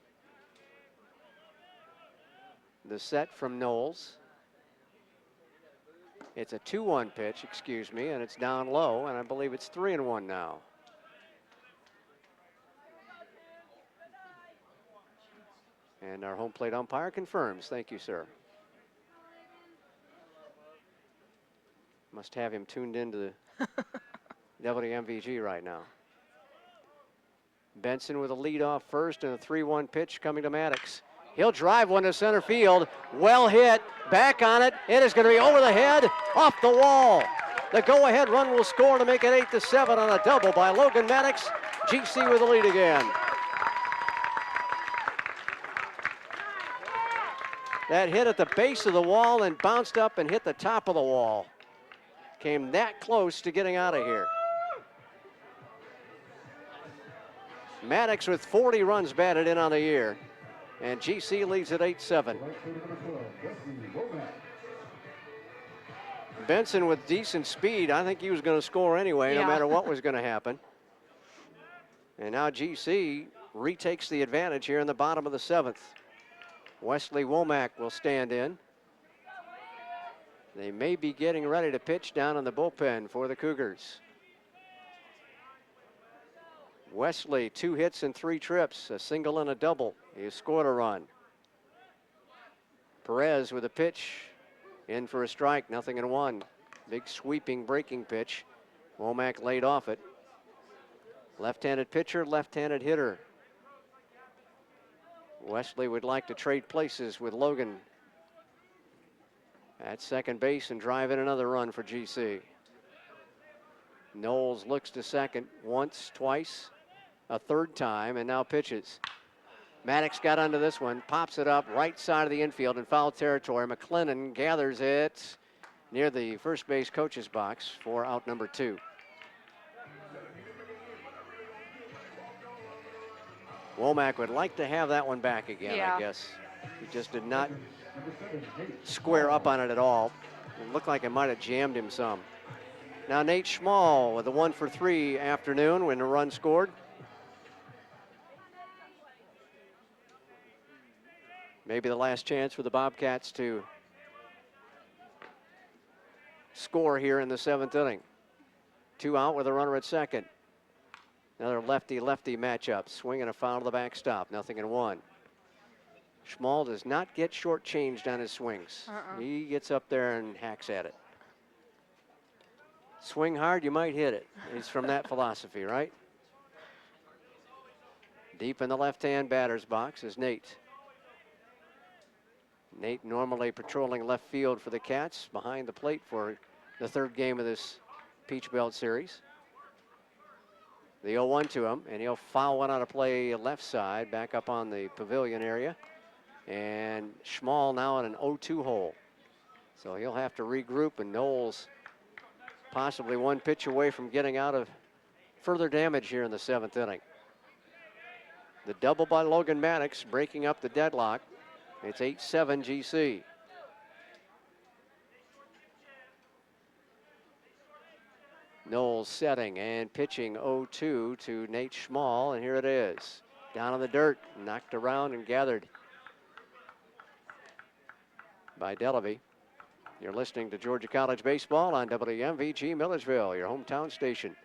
The set from Knowles. It's a 2-1 pitch, excuse me, and it's down low, and I believe it's 3-1 now. And our home plate umpire confirms. Thank you, sir. Must have him tuned into the WMVG right now. Benson with a lead off first and a 3-1 pitch coming to Maddox. He'll drive one to center field. Well hit. Back on it. It is going to be over the head, off the wall. The go-ahead run will score to make it 8-7 on a double by Logan Maddox. GC with the lead again. That hit at the base of the wall and bounced up and hit the top of the wall. Came that close to getting out of here. Maddox with 40 runs batted in on the year. And GC leads at 8-7. Benson with decent speed. I think he was going to score anyway, no matter what was going to happen. And now GC retakes the advantage here in the bottom of the 7th. Wesley Womack will stand in. They may be getting ready to pitch down in the bullpen for the Cougars. Wesley, 2 hits and 3 trips, a single and a double. He scored a run. Perez with a pitch, in for a strike, 0-1. Big sweeping breaking pitch. Womack laid off it. Left-handed pitcher, left-handed hitter. Wesley would like to trade places with Logan at second base and drive in another run for GC. Knowles looks to second once, twice, a third time, and now pitches. Maddox got onto this one, pops it up right side of the infield in foul territory. McLennan gathers it near the first base coach's box for out number 2. Womack would like to have that one back again, I guess. He just did not square up on it at all. It looked like it might have jammed him some. Now Nate Schmall with a 1-for-3 afternoon when the run scored. Maybe the last chance for the Bobcats to score here in the 7th inning. 2 out with a runner at second. Another lefty-lefty matchup. Swing and a foul to the backstop. 0-1. Schmall does not get shortchanged on his swings. He gets up there and hacks at it. Swing hard, you might hit it. He's from that philosophy, right? Deep in the left-hand batter's box is Nate. Nate normally patrolling left field for the Cats, behind the plate for the 3rd game of this Peach Belt Series. The 0-1 to him, and he'll foul one out of play left side, back up on the pavilion area. And Schmall now in an 0-2 hole. So he'll have to regroup, and Knowles possibly 1 pitch away from getting out of further damage here in the 7th inning. The double by Logan Maddox breaking up the deadlock. It's 8-7 GC. Knowles setting and pitching 0-2 to Nate Schmall, and here it is. Down in the dirt, knocked around and gathered by Delavy. You're listening to Georgia College Baseball on WMVG Milledgeville, your hometown station.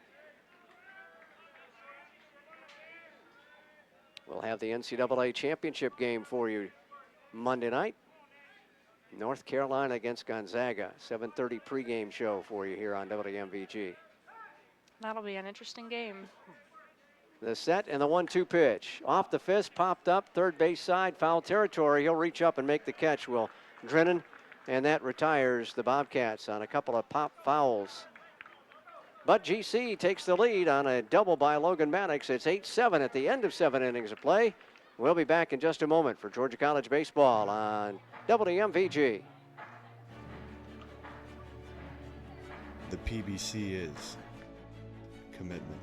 We'll have the NCAA championship game for you Monday night. North Carolina against Gonzaga. 7:30 pregame show for you here on WMVG. That'll be an interesting game. The set and the 1-2 pitch. Off the fist, popped up, third base side, foul territory. He'll reach up and make the catch, Will Drennan, and that retires the Bobcats on a couple of pop fouls. But GC takes the lead on a double by Logan Maddox. It's 8-7 at the end of 7 innings of play. We'll be back in just a moment for Georgia College Baseball on WMVG. The PBC is commitment.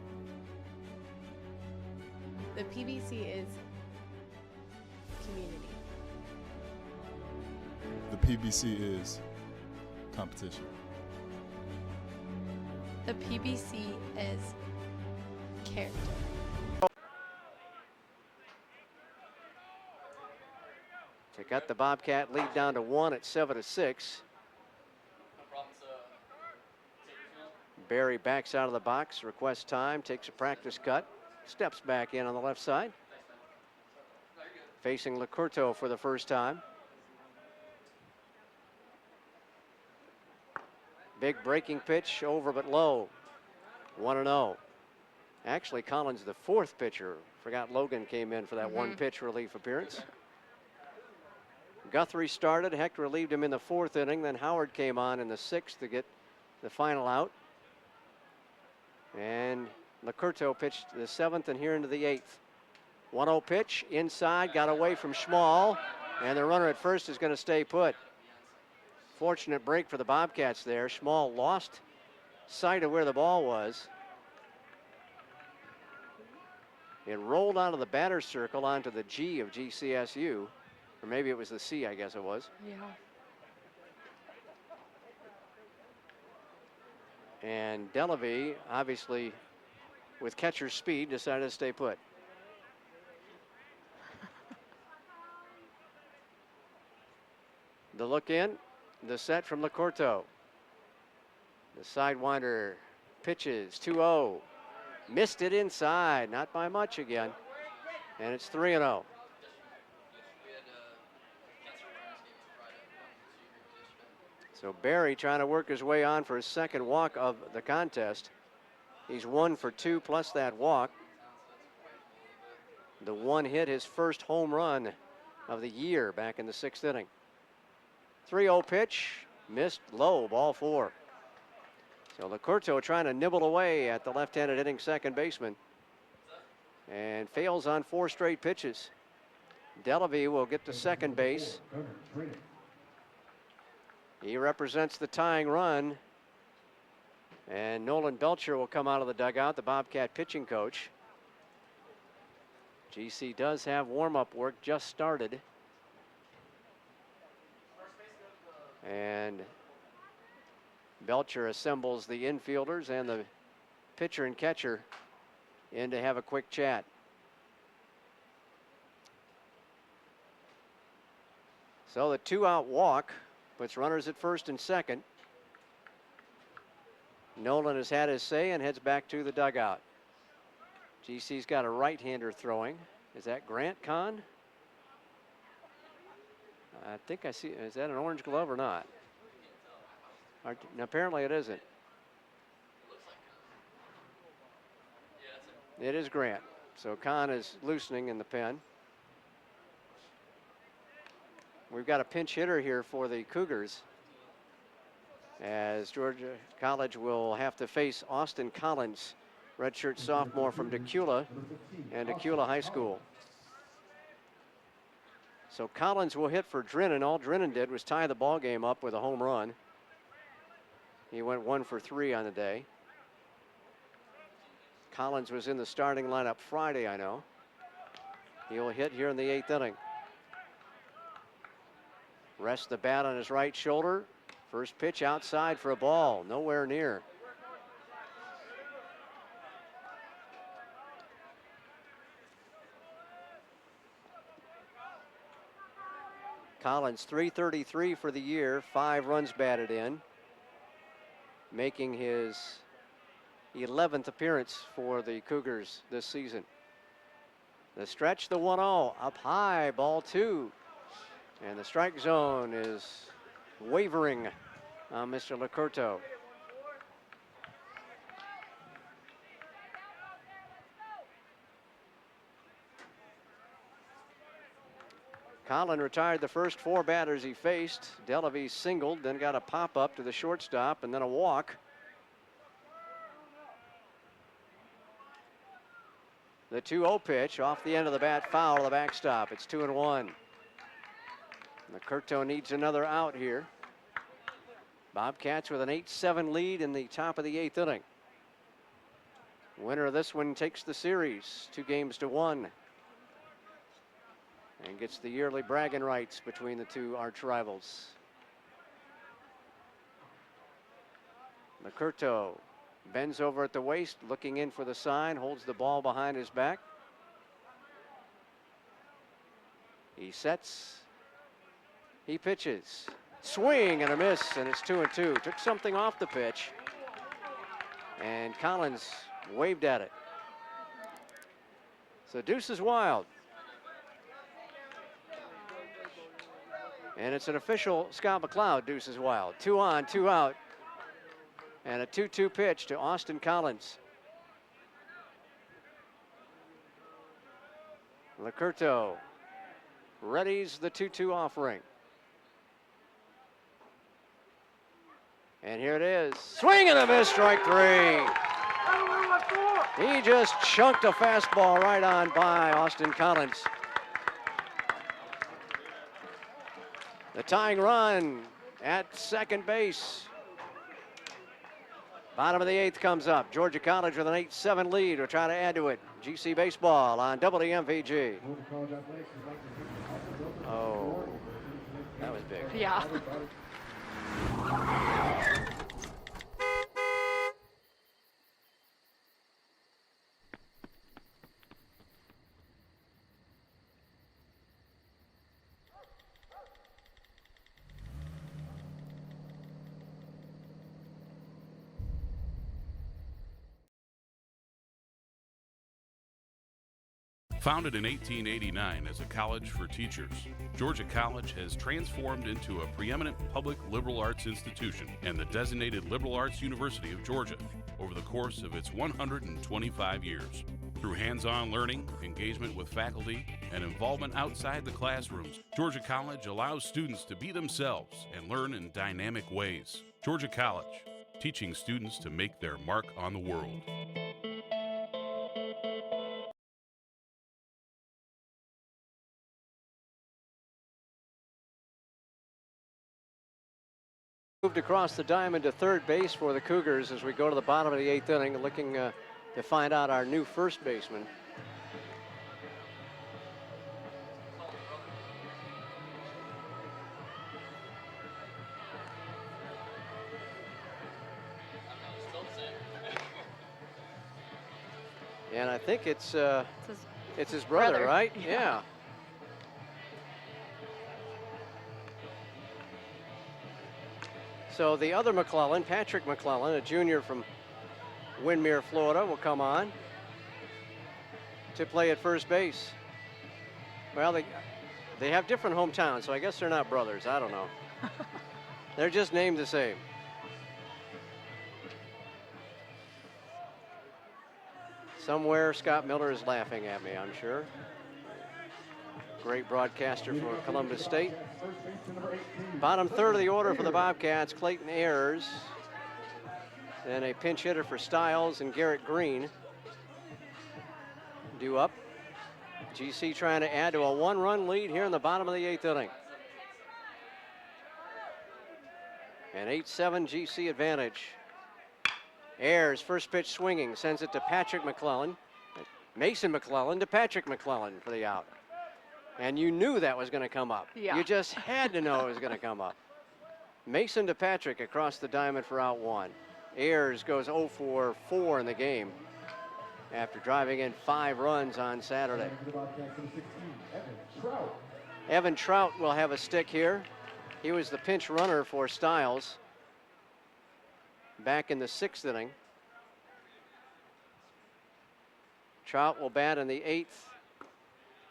The PBC is community. The PBC is competition. The PBC is character. To cut the Bobcat lead down to 1 at 7-6. Barry backs out of the box, requests time, takes a practice cut, steps back in on the left side. Facing Licurto for the first time. Big breaking pitch, over but low. 1-0. Actually, Collins, the fourth pitcher. Forgot Logan came in for that one pitch relief appearance. Guthrie started. Hector relieved him in the 4th inning. Then Howard came on in the 6th to get the final out. And Licurto pitched the 7th and here into the 8th. 1-0 pitch inside, got away from Schmall, and the runner at first is going to stay put. Fortunate break for the Bobcats there. Schmall lost sight of where the ball was. It rolled onto the batter's circle onto the G of GCSU, or maybe it was the C, I guess it was. Yeah. And Delavy, obviously with catcher's speed, decided to stay put. The look in, the set from Licurto. The sidewinder pitches 2-0. Missed it inside, not by much again. And it's 3-0. So Barry trying to work his way on for his second walk of the contest. He's 1 for 2 plus that walk. The one hit his first home run of the year back in the 6th inning. 3-0 pitch, missed low, ball 4. So Licurto trying to nibble away at the left-handed hitting second baseman and fails on 4 straight pitches. Delavy will get to second base. He represents the tying run. And Nolan Belcher will come out of the dugout, the Bobcat pitching coach. GC does have warm-up work just started. And Belcher assembles the infielders and the pitcher and catcher in to have a quick chat. So the 2-out walk puts runners at first and second. Nolan has had his say and heads back to the dugout. GC's got a right-hander throwing. Is that Grant Kahn? I think I see. Is that an orange glove or not? Apparently it isn't. It is Grant. So Kahn is loosening in the pen. We've got a pinch hitter here for the Cougars, as Georgia College will have to face Austin Collins, redshirt sophomore from Decula and Decula High School. So Collins will hit for Drennan. All Drennan did was tie the ball game up with a home run. He went 1 for 3 on the day. Collins was in the starting lineup Friday, I know. He'll hit here in the 8th inning. Rests the bat on his right shoulder. First pitch outside for a ball, nowhere near. Collins, 333 for the year, 5 runs batted in, making his 11th appearance for the Cougars this season. The stretch, the 1-0, up high, ball 2. And the strike zone is wavering on Mr. Licurto. Collin retired the first 4 batters he faced. Delavie singled, then got a pop-up to the shortstop, and then a walk. The 2-0 pitch off the end of the bat, foul to the backstop. It's 2-1. Licurto needs another out here. Bobcats with an 8-7 lead in the top of the 8th inning. Winner of this one takes the series, 2-1. And gets the yearly bragging rights between the two arch rivals. Licurto bends over at the waist, looking in for the sign, holds the ball behind his back. He sets, he pitches. Swing and a miss, and it's 2-2. Took something off the pitch, and Collins waved at it. So deuce is wild. And it's an official Scott McLeod deuce is wild. 2 on, 2 out. And a 2-2 pitch to Austin Collins. Licurto readies the 2-2 offering. And here it is. Swing and a miss, strike 3. He just chunked a fastball right on by Austin Collins. The tying run at second base. Bottom of the 8th comes up. Georgia College with an 8-7 lead. We'll try to add to it. GC Baseball on WMVG. Oh, that was big. Yeah. Founded in 1889 as a college for teachers, Georgia College has transformed into a preeminent public liberal arts institution and the designated liberal arts university of Georgia over the course of its 125 years. Through hands-on learning, engagement with faculty, and involvement outside the classrooms, Georgia College allows students to be themselves and learn in dynamic ways. Georgia College, teaching students to make their mark on the world. Moved across the diamond to third base for the Cougars as we go to the bottom of the 8th inning, looking to find out our new first baseman. And I think it's his brother, right? Yeah. So the other McClellan, Patrick McClellan, a junior from Windermere, Florida, will come on to play at first base. Well, they have different hometowns, so I guess they're not brothers. I don't know. They're just named the same. Somewhere Scott Miller is laughing at me, I'm sure. Great broadcaster for Columbus State. Bottom third of the order for the Bobcats, Clayton Ayers. Then a pinch hitter for Stiles and Garrett Green. Due up. GC trying to add to a 1-run lead here in the bottom of the 8th inning. An 8-7 GC advantage. Ayers, first pitch swinging, sends it to Patrick McClellan. Mason McClellan to Patrick McClellan for the out. And you knew that was going to come up. Yeah. You just had to know it was going to come up. Mason to Patrick across the diamond for out 1. Ayers goes 0 for 4 in the game after driving in 5 runs on Saturday. Evan Trout will have a stick here. He was the pinch runner for Stiles back in the 6th inning. Trout will bat in the 8th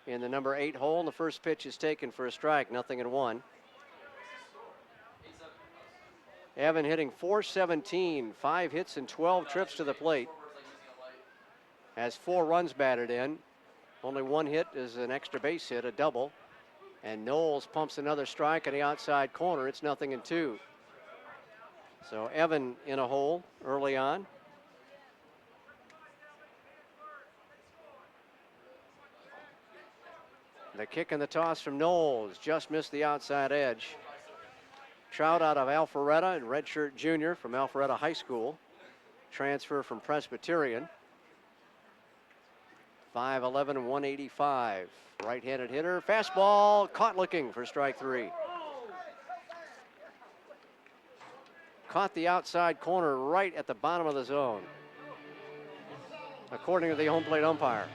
in the number 8 hole, and the first pitch is taken for a strike, 0-1. Evan hitting .417, 5 hits and 12 trips to the plate. Has 4 runs batted in. Only 1 hit is an extra base hit, a double. And Knowles pumps another strike at the outside corner. It's 0-2. So Evan in a hole early on. The kick and the toss from Knowles just missed the outside edge. Trout out of Alpharetta, and redshirt junior from Alpharetta High School. Transfer from Presbyterian. 5'11", 185. Right-handed hitter. Fastball caught looking for strike 3. Caught the outside corner right at the bottom of the zone, according to the home plate umpire.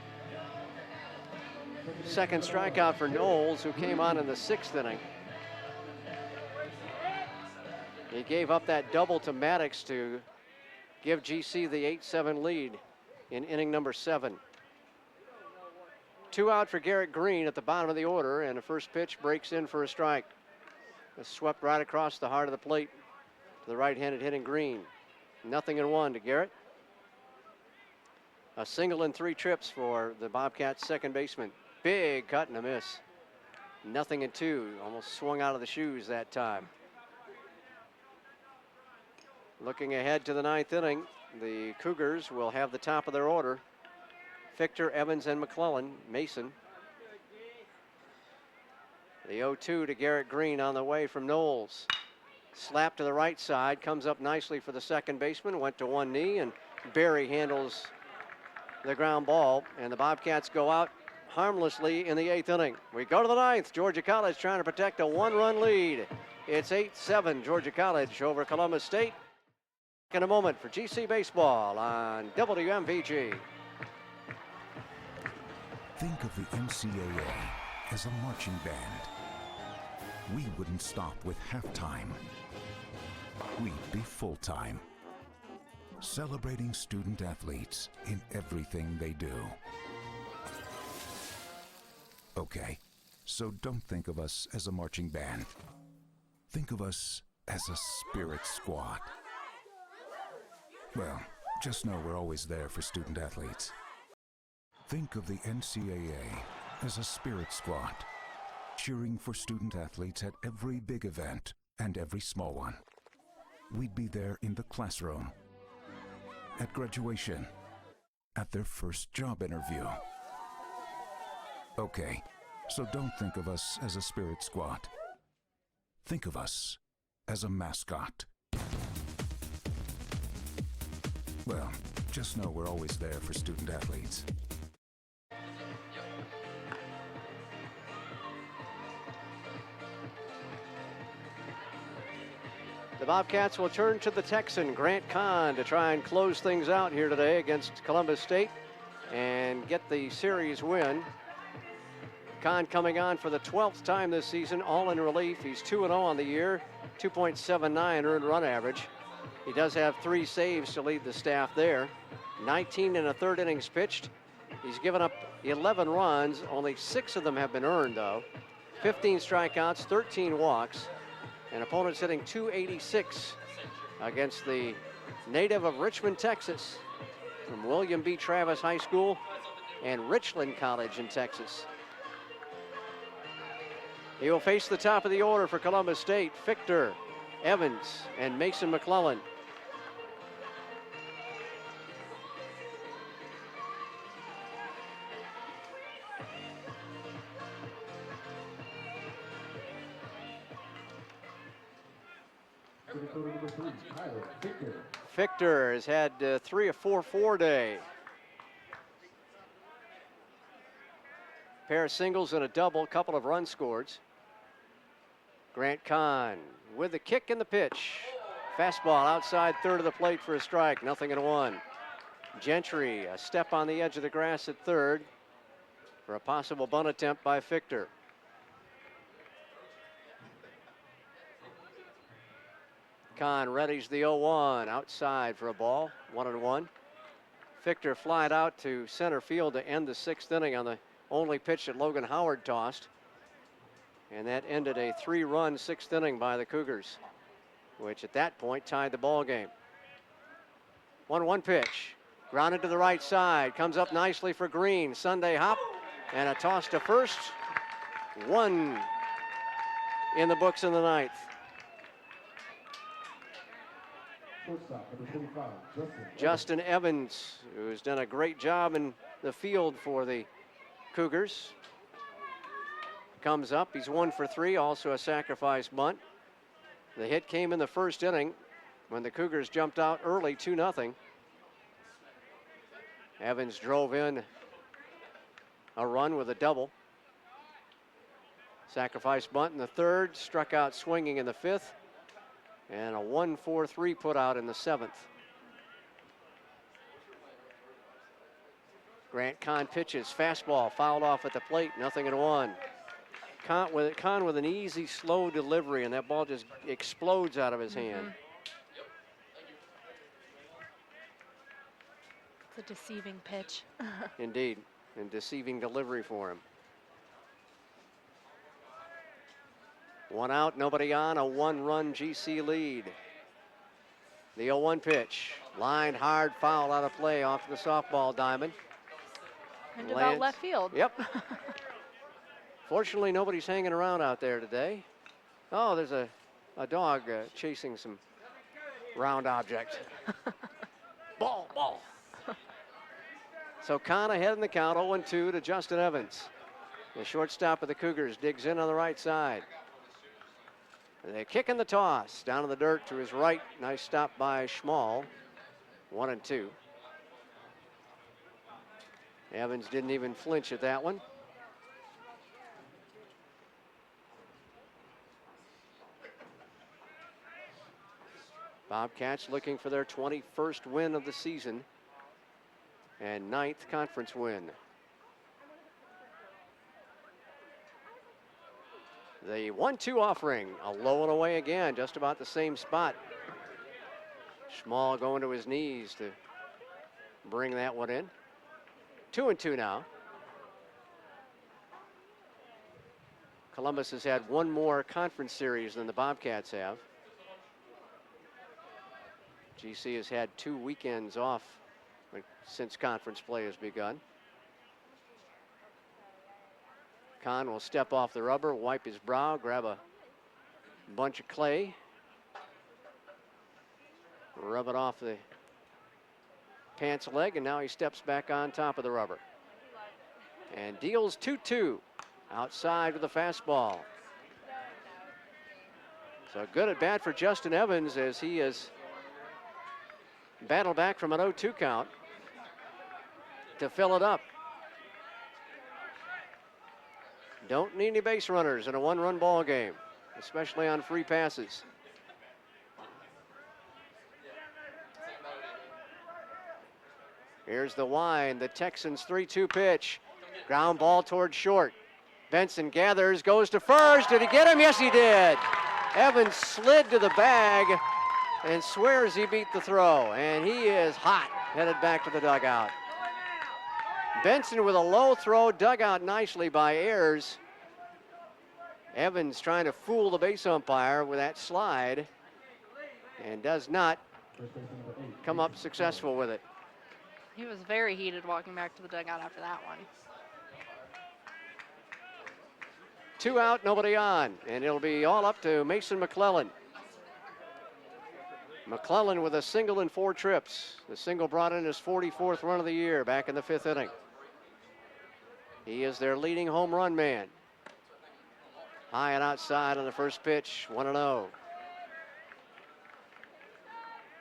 Second strikeout for Knowles, who came on in the 6th inning. He gave up that double to Maddox to give GC the 8-7 lead in inning number 7. 2 out for Garrett Green at the bottom of the order, and the first pitch breaks in for a strike. It's swept right across the heart of the plate to the right-handed hitting Green. 0-1 to Garrett. A single and 3 trips for the Bobcats second baseman. Big cut and a miss. 0-2. Almost swung out of the shoes that time. Looking ahead to the 9th inning, the Cougars will have the top of their order. Fichter, Evans, and McClellan. Mason. The 0-2 to Garrett Green on the way from Knowles. Slap to the right side, comes up nicely for the second baseman, went to one knee, and Barry handles the ground ball, and the Bobcats go out harmlessly in the 8th inning. We go to the 9th. Georgia College trying to protect a 1-run lead. It's 8-7 Georgia College over Columbus State. In a moment for GC Baseball on WMVG. Think of the NCAA as a marching band. We wouldn't stop with halftime. We'd be full-time, celebrating student athletes in everything they do. Okay, so don't think of us as a marching band. Think of us as a spirit squad. Well, just know we're always there for student athletes. Think of the NCAA as a spirit squad, cheering for student athletes at every big event and every small one. We'd be there in the classroom, at graduation, at their first job interview. Okay, so don't think of us as a spirit squad. Think of us as a mascot. Well, just know we're always there for student athletes. The Bobcats will turn to the Texan, Grant Kahn, to try and close things out here today against Columbus State and get the series win. Kahn coming on for the 12th time this season, all in relief. He's 2-0 on the year, 2.79 earned run average. He does have 3 saves to lead the staff there. 19 and a third innings pitched. He's given up 11 runs. Only 6 of them have been earned, though. 15 strikeouts, 13 walks. And opponents hitting .286 against the native of Richmond, Texas, from William B. Travis High School and Richland College in Texas. He will face the top of the order for Columbus State. Fichter, Evans, and Mason McClellan. Fichter has had 3 of 4 day. Pair of singles and a double, couple of runs scored. Grant Kahn with the kick and the pitch. Fastball outside third of the plate for a strike, 0-1. Gentry, a step on the edge of the grass at third for a possible bunt attempt by Fichter. Kahn readies the 0-1 outside for a ball, 1-1. Fichter flied out to center field to end the 6th inning on the only pitch that Logan Howard tossed. And that ended a 3-run 6th inning by the Cougars, which at that point tied the ball game. 1-1 pitch, grounded to the right side, comes up nicely for Green. Sunday hop and a toss to first. 1 in the books in the 9th. Justin Evans, who's done a great job in the field for the Cougars, comes up. He's 1 for 3, also a sacrifice bunt. The hit came in the 1st inning when the Cougars jumped out early, 2-0. Evans drove in a run with a double. Sacrifice bunt in the 3rd, struck out swinging in the 5th, and a 1-4-3 put out in the 7th. Grant Kahn pitches, fastball fouled off at the plate, 0-1. Kahn with an easy, slow delivery, and that ball just explodes out of his hand. It's a deceiving pitch. Indeed, and deceiving delivery for him. 1 out, nobody on, a 1-run GC lead. The 0-1 pitch, lined hard, foul out of play off the softball diamond. And about left field. Yep. Fortunately, nobody's hanging around out there today. Oh, there's a dog chasing some round object. Ball. So Kahn ahead in the count, 0-2 to Justin Evans. The shortstop of the Cougars digs in on the right side. They kick in the toss, down in the dirt to his right. Nice stop by Schmall, 1-2. Evans didn't even flinch at that one. Bobcats looking for their 21st win of the season and 9th conference win. The 1-2 offering, a low and away again, just about the same spot. Schmall going to his knees to bring that one in. 2-2 now. Columbus has had one more conference series than the Bobcats have. GC has had 2 weekends off since conference play has begun. Kahn will step off the rubber, wipe his brow, grab a bunch of clay, rub it off the pants leg, and now he steps back on top of the rubber and deals 2-2 outside with a fastball. So good at bat for Justin Evans as he has battled back from an 0-2 count to fill it up. Don't need any base runners in a 1-run ball game, especially on free passes. Here's the wind, the Texans 3-2 pitch. Ground ball toward short. Benson gathers, goes to first. Did he get him? Yes, he did. Evans slid to the bag and swears he beat the throw, and he is hot, headed back to the dugout. Benson with a low throw, dug out nicely by Ayers. Evans trying to fool the base umpire with that slide and does not come up successful with it. He was very heated walking back to the dugout after that one. 2 out, nobody on, and it'll be all up to Mason McClellan. McClellan with a single in 4 trips. The single brought in his 44th run of the year back in the 5th inning. He is their leading home run man. High and outside on the first pitch, 1-0.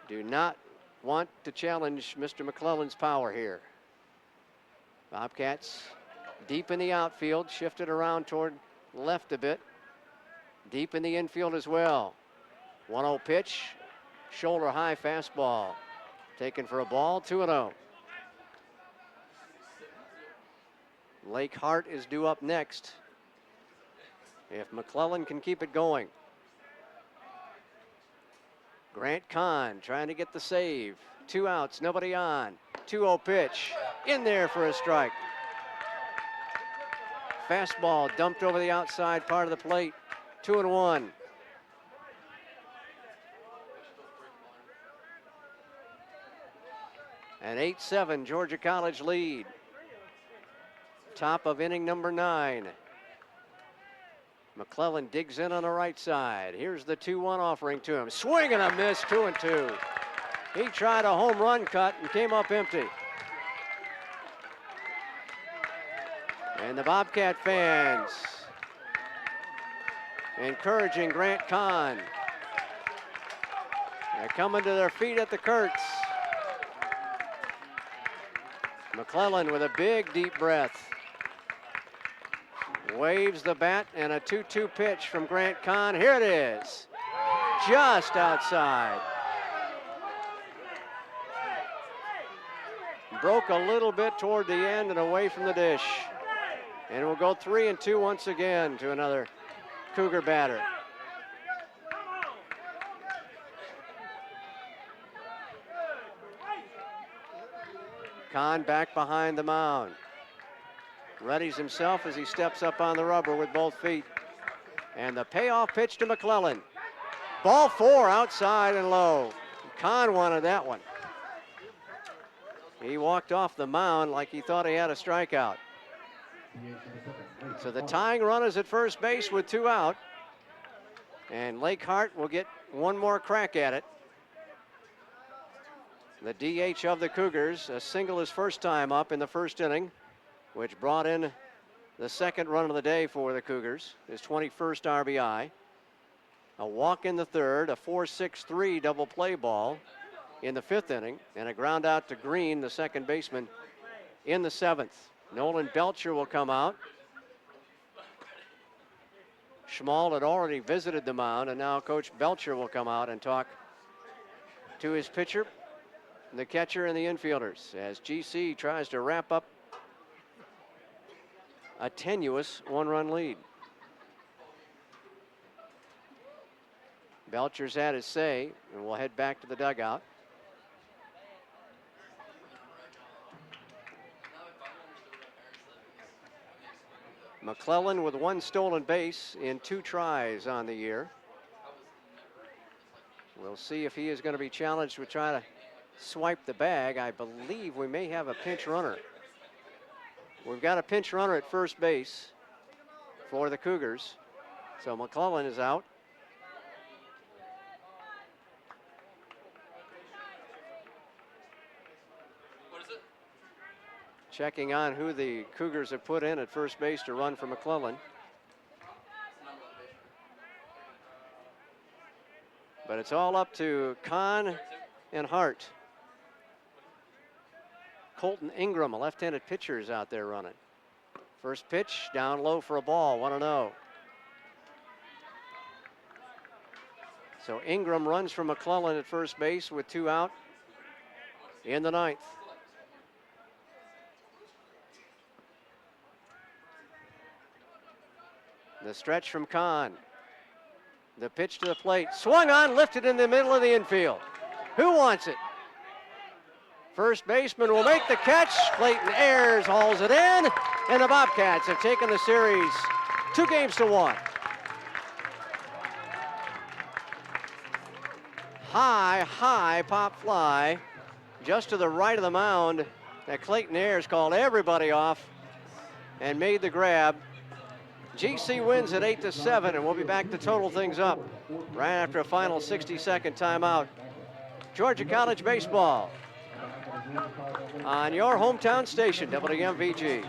Do not want to challenge Mr. McClellan's power here. Bobcats Deep in the outfield, shifted around toward left a bit. Deep in the infield as well. 1-0 pitch, shoulder high fastball. Taken for a ball, 2-0. Lake Hart is due up next if McClellan can keep it going. Grant Kahn trying to get the save. 2 outs, nobody on. 2-0 pitch, in there for a strike. Fastball dumped over the outside part of the plate. 2-1. An 8-7 Georgia College lead. Top of inning number 9. McClellan digs in on the right side. Here's the 2-1 offering to him. Swing and a miss, 2-2. He tried a home run cut and came up empty. And the Bobcat fans encouraging Grant Kahn. They're coming to their feet at the Kurtz. McClellan with a big deep breath. Waves the bat and a 2-2 pitch from Grant Kahn. Here it is, just outside. Broke a little bit toward the end and away from the dish. And we'll go 3-2 once again to another Cougar batter. Kahn back behind the mound. Readies himself as he steps up on the rubber with both feet. And the payoff pitch to McClellan. Ball 4 outside and low. Kahn wanted that one. He walked off the mound like he thought he had a strikeout. So the tying run is at first base with 2 out. And Lake Hart will get one more crack at it. The DH of the Cougars, a single his first time up in the first inning, which brought in the second run of the day for the Cougars, his 21st RBI. A walk in the third, a 4-6-3 double play ball in the 5th inning, and a ground out to Green, the second baseman, in the 7th. Nolan Belcher will come out. Schmal had already visited the mound, and now Coach Belcher will come out and talk to his pitcher, the catcher, and the infielders as GC tries to wrap up a tenuous 1-run lead. Belcher's had his say, and we'll head back to the dugout. McClellan with 1 stolen base in 2 tries on the year. We'll see if he is going to be challenged with trying to swipe the bag. I believe we may have a pinch runner. We've got a pinch runner at first base for the Cougars. So McClellan is out. Checking on who the Cougars have put in at first base to run for McClellan. But it's all up to Kahn and Hart. Colton Ingram, a left-handed pitcher, is out there running. First pitch, down low for a ball, 1-0. So Ingram runs for McClellan at first base with 2 out in the 9th. The stretch from Kahn. The pitch to the plate. Swung on, lifted in the middle of the infield. Who wants it? First baseman will make the catch. Clayton Ayers hauls it in. And the Bobcats have taken the series 2-1. High pop fly. Just to the right of the mound. That Clayton Ayers called everybody off and made the grab. GC wins at 8-7, and we'll be back to total things up right after a final 60-second timeout. Georgia College baseball on your hometown station, WMVG.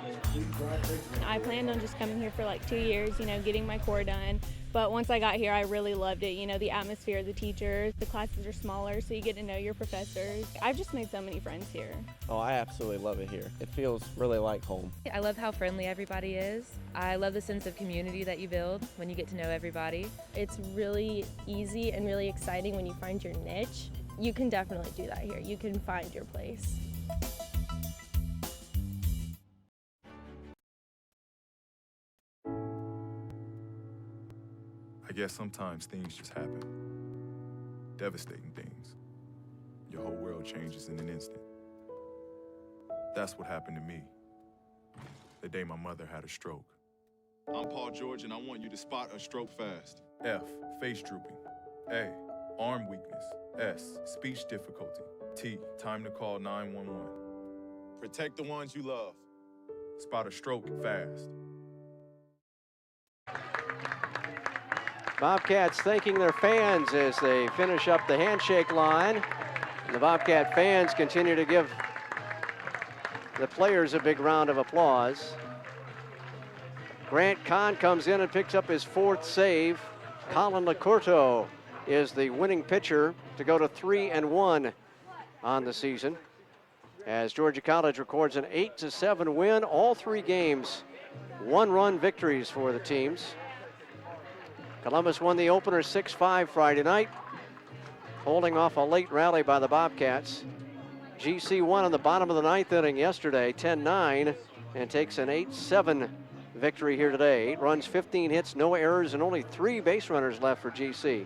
I planned on just coming here for like 2 years, getting my core done. But once I got here, I really loved it. You know, the atmosphere, the teachers, the classes are smaller, so you get to know your professors. I've just made so many friends here. Oh, I absolutely love it here. It feels really like home. I love how friendly everybody is. I love the sense of community that you build when you get to know everybody. It's really easy and really exciting when you find your niche. You can definitely do that here. You can find your place. I guess sometimes things just happen. Devastating things. Your whole world changes in an instant. That's what happened to me the day my mother had a stroke. I'm Paul George, and I want you to spot a stroke fast. F, face drooping. A, arm weakness. S, speech difficulty. T, time to call 911. Protect the ones you love. Spot a stroke fast. Bobcats thanking their fans as they finish up the handshake line. And the Bobcat fans continue to give the players a big round of applause. Grant Kahn comes in and picks up his 4th save. Colin LaCourteau is the winning pitcher to go to 3-1 on the season, as Georgia College records an 8-7 win. All 3 games, 1-run victories for the teams. Columbus won the opener 6-5 Friday night, holding off a late rally by the Bobcats. GC won in the bottom of the 9th inning yesterday, 10-9, and takes an 8-7 victory here today. 8 runs, 15 hits, no errors, and only 3 base runners left for GC.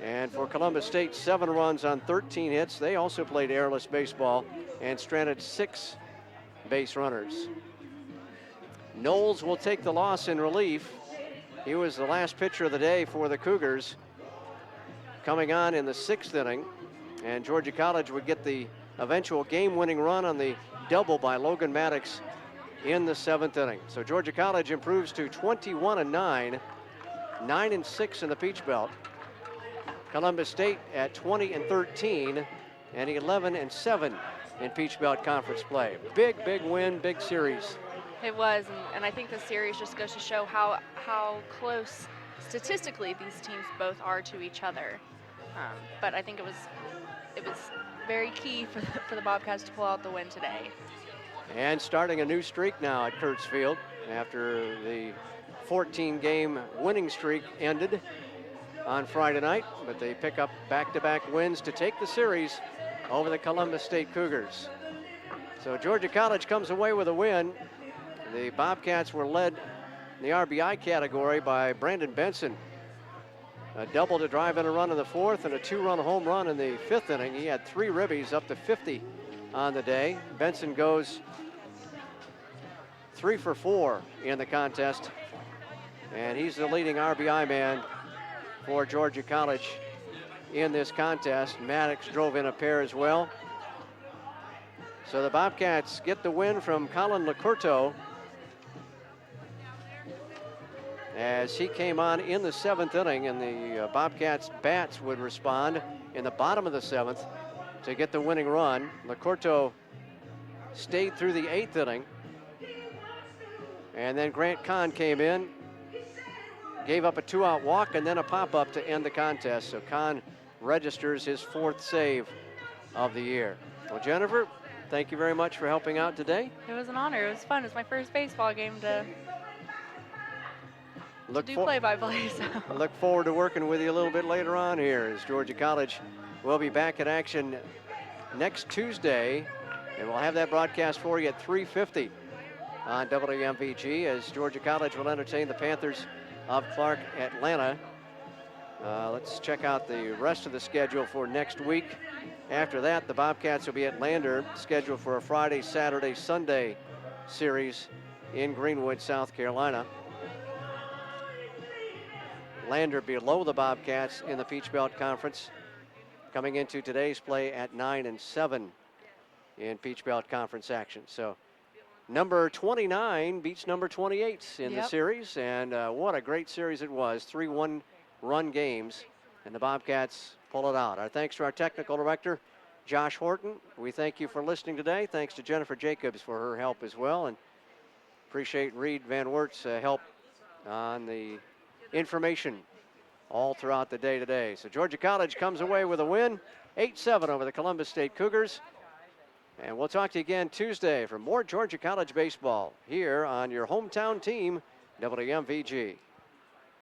And for Columbus State, 7 runs on 13 hits. They also played airless baseball and stranded 6 base runners. Knowles will take the loss in relief. He was the last pitcher of the day for the Cougars, coming on in the 6th inning. And Georgia College would get the eventual game-winning run on the double by Logan Maddox in the 7th inning. So Georgia College improves to 21-9, 9-6 in the Peach Belt. Columbus State at 20-13 and 11-7 in Peach Belt Conference play. Big win, big series. It was, and I think the series just goes to show how close statistically these teams both are to each other. But I think it was very key for the Bobcats to pull out the win today. And starting a new streak now at Kurtz Field after the 14-game winning streak ended on Friday night, but they pick up back-to-back wins to take the series over the Columbus State Cougars. So Georgia College comes away with a win. The Bobcats were led in the RBI category by Brandon Benson. A double to drive in a run in the 4th and a 2-run home run in the 5th inning. He had 3 ribbies, up to 50 on the day. Benson goes 3 for 4 in the contest, and he's the leading RBI man for Georgia College in this contest. Maddox drove in a pair as well. So the Bobcats get the win from Colin LaCourteau as he came on in the 7th inning, and the Bobcats bats would respond in the bottom of the 7th to get the winning run. LaCourteau stayed through the 8th inning, and then Grant Kahn came in, gave up a 2-out walk and then a pop-up to end the contest. So Kahn registers his 4th save of the year. Well, Jennifer, thank you very much for helping out today. It was an honor. It was fun. It was my first baseball game to do play-by-play. So. I look forward to working with you a little bit later on here, as Georgia College will be back in action next Tuesday, and we'll have that broadcast for you at 3:50 on WMVG, as Georgia College will entertain the Panthers of Clark Atlanta. Let's check out the rest of the schedule for next week. After that, the Bobcats will be at Lander, scheduled for a Friday, Saturday, Sunday series in Greenwood, South Carolina. Lander below the Bobcats in the Peach Belt Conference, coming into today's play at 9-7 in Peach Belt Conference action. So number 29 beats number 28 in the series, and what a great series it was. 3 one-run games, and the Bobcats pull it out. Our thanks to our technical director, Josh Horton. We thank you for listening today. Thanks to Jennifer Jacobs for her help as well, and appreciate Reed Van Wert's help on the information all throughout the day today. So Georgia College comes away with a win, 8-7 over the Columbus State Cougars. And we'll talk to you again Tuesday for more Georgia College baseball here on your hometown team, WMVG.